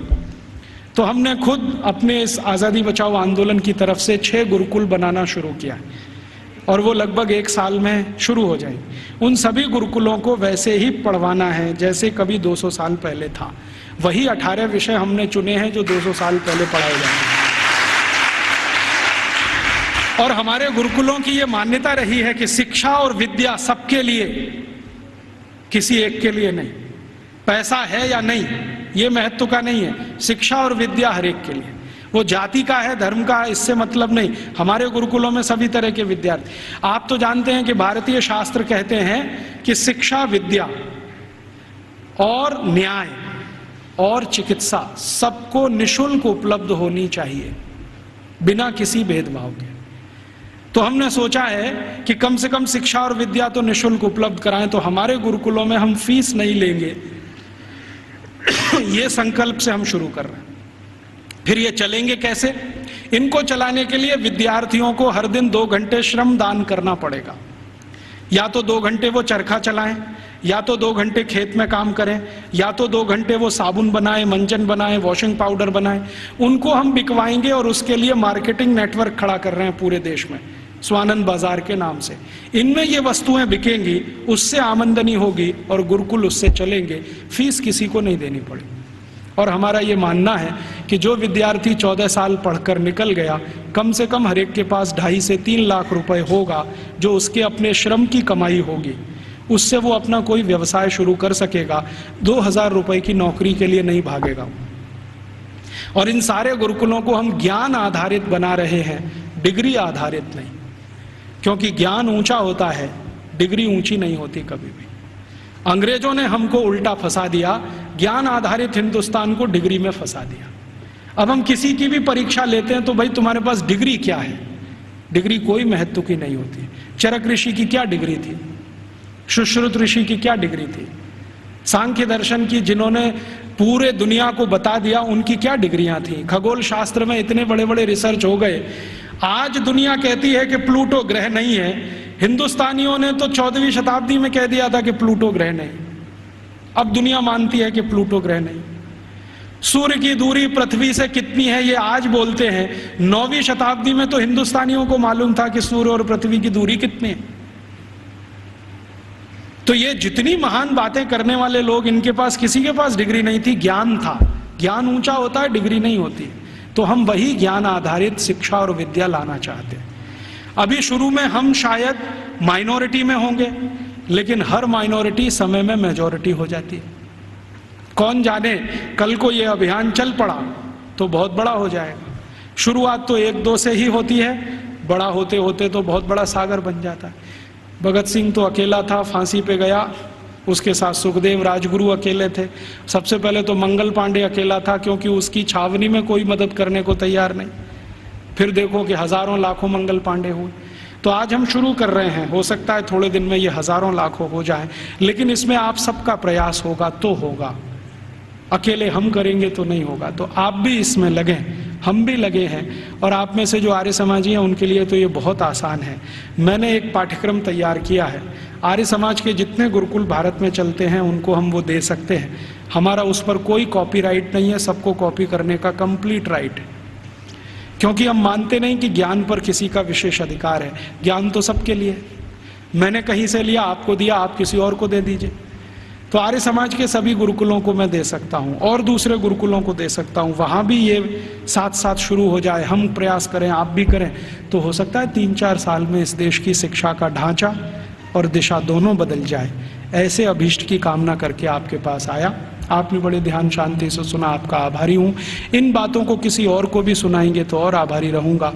तो हमने खुद अपने इस आज़ादी बचाओ आंदोलन की तरफ से 6 गुरुकुल बनाना शुरू किया है और वो लगभग 1 साल में शुरू हो जाएंगे। उन सभी गुरुकुलों को वैसे ही पढ़वाना है जैसे कभी 200 साल पहले था। वही 18 विषय हमने चुने हैं जो 200 साल पहले पढ़ाए जाएंगे। और हमारे गुरुकुलों की ये मान्यता रही है कि शिक्षा और विद्या सबके लिए, किसी एक के लिए नहीं। पैसा है या नहीं ये महत्व का नहीं है, शिक्षा और विद्या हर एक के लिए। वो जाति का है, धर्म का है, इससे मतलब नहीं। हमारे गुरुकुलों में सभी तरह के विद्यार्थी। आप तो जानते हैं कि भारतीय शास्त्र कहते हैं कि शिक्षा, विद्या और न्याय और चिकित्सा सबको निशुल्क उपलब्ध होनी चाहिए, बिना किसी भेदभाव के। तो हमने सोचा है कि कम से कम शिक्षा और विद्या तो निशुल्क उपलब्ध कराएं। तो हमारे गुरुकुलों में हम फीस नहीं लेंगे, ये संकल्प से हम शुरू कर रहे हैं। फिर ये चलेंगे कैसे? इनको चलाने के लिए विद्यार्थियों को हर दिन 2 घंटे श्रम दान करना पड़ेगा। या तो 2 घंटे वो चरखा चलाएं, या तो 2 घंटे खेत में काम करें, या तो 2 घंटे वो साबुन बनाएं, मंजन बनाएं, वॉशिंग पाउडर बनाएं। उनको हम बिकवाएंगे और उसके लिए मार्केटिंग नेटवर्क खड़ा कर रहे हैं पूरे देश में, स्वानंद बाजार के नाम से। इनमें ये वस्तुएं बिकेंगी, उससे आमदनी होगी और गुरुकुल उससे चलेंगे, फीस किसी को नहीं देनी पड़ेगी। और हमारा ये मानना है कि जो विद्यार्थी 14 साल पढ़कर निकल गया, कम से कम हर एक के पास 2.5 से 3 लाख रुपए होगा जो उसके अपने श्रम की कमाई होगी। उससे वो अपना कोई व्यवसाय शुरू कर सकेगा, 2,000 रुपए की नौकरी के लिए नहीं भागेगा। और इन सारे गुरुकुलों को हम ज्ञान आधारित बना रहे हैं, डिग्री आधारित नहीं, क्योंकि ज्ञान ऊंचा होता है, डिग्री ऊंची नहीं होती कभी भी। अंग्रेजों ने हमको उल्टा फंसा दिया, ज्ञान आधारित हिंदुस्तान को डिग्री में फंसा दिया। अब हम किसी की भी परीक्षा लेते हैं तो भाई तुम्हारे पास डिग्री क्या है? डिग्री कोई महत्व की नहीं होती। चरक ऋषि की क्या डिग्री थी? सुश्रुत ऋषि की क्या डिग्री थी? सांख्य दर्शन की जिन्होंने पूरे दुनिया को बता दिया, उनकी क्या डिग्रियां थी? खगोल शास्त्र में इतने बड़े बड़े रिसर्च हो गए। आज दुनिया कहती है कि प्लूटो ग्रह नहीं है, हिंदुस्तानियों ने तो 14वीं शताब्दी में कह दिया था कि प्लूटो ग्रह नहीं। अब दुनिया मानती है कि प्लूटो ग्रह नहीं। सूर्य की दूरी पृथ्वी से कितनी है ये आज बोलते हैं, 9वीं शताब्दी में तो हिंदुस्तानियों को मालूम था कि सूर्य और पृथ्वी की दूरी कितनी है। तो ये जितनी महान बातें करने वाले लोग, इनके पास किसी के पास डिग्री नहीं थी, ज्ञान था, ज्ञान ऊंचा होता है, डिग्री नहीं होती। तो हम वही ज्ञान आधारित शिक्षा और विद्या लाना चाहते हैं। अभी शुरू में हम शायद माइनॉरिटी में होंगे, लेकिन हर माइनॉरिटी समय में मेजॉरिटी हो जाती है। कौन जाने कल को ये अभियान चल पड़ा तो बहुत बड़ा हो जाएगा। शुरुआत तो 1-2 से ही होती है, बड़ा होते होते तो बहुत बड़ा सागर बन जाता है। भगत सिंह तो अकेला था, फांसी पे गया, उसके साथ सुखदेव राजगुरु अकेले थे। सबसे पहले तो मंगल पांडे अकेला था, क्योंकि उसकी छावनी में कोई मदद करने को तैयार नहीं। फिर देखो कि हजारों लाखों मंगल पांडे हुए। तो आज हम शुरू कर रहे हैं, हो सकता है थोड़े दिन में ये हजारों लाखों हो जाए, लेकिन इसमें आप सबका प्रयास होगा तो होगा। अकेले हम करेंगे तो नहीं होगा। तो आप भी इसमें लगें, हम भी लगे हैं। और आप में से जो आर्य समाजी हैं उनके लिए तो ये बहुत आसान है। मैंने एक पाठ्यक्रम तैयार किया है, आर्य समाज के जितने गुरुकुल भारत में चलते हैं उनको हम वो दे सकते हैं। हमारा उस पर कोई कॉपीराइट नहीं है, सबको कॉपी करने का कंप्लीट राइट है, क्योंकि हम मानते नहीं कि ज्ञान पर किसी का विशेष अधिकार है। ज्ञान तो सबके लिए है। मैंने कहीं से लिया, आपको दिया, आप किसी और को दे दीजिए। तो आर्य समाज के सभी गुरुकुलों को मैं दे सकता हूं और दूसरे गुरुकुलों को दे सकता हूं। वहां भी ये साथ साथ शुरू हो जाए, हम प्रयास करें, आप भी करें, तो हो सकता है 3-4 साल में इस देश की शिक्षा का ढांचा और दिशा दोनों बदल जाए। ऐसे अभीष्ट की कामना करके आपके पास आया। आपने बड़े ध्यान शांति से सुना, आपका आभारी हूँ। इन बातों को किसी और को भी सुनाएंगे तो और आभारी रहूँगा।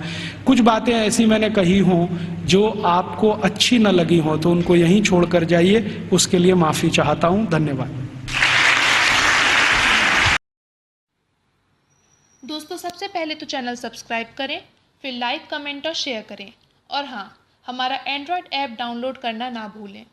कुछ बातें ऐसी मैंने कही हों जो आपको अच्छी न लगी हो तो उनको यहीं छोड़कर जाइए, उसके लिए माफ़ी चाहता हूँ। धन्यवाद। दोस्तों, सबसे पहले तो चैनल सब्सक्राइब करें, फिर लाइक, कमेंट और शेयर करें। और हाँ, हमारा एंड्रॉयड ऐप डाउनलोड करना ना भूलें।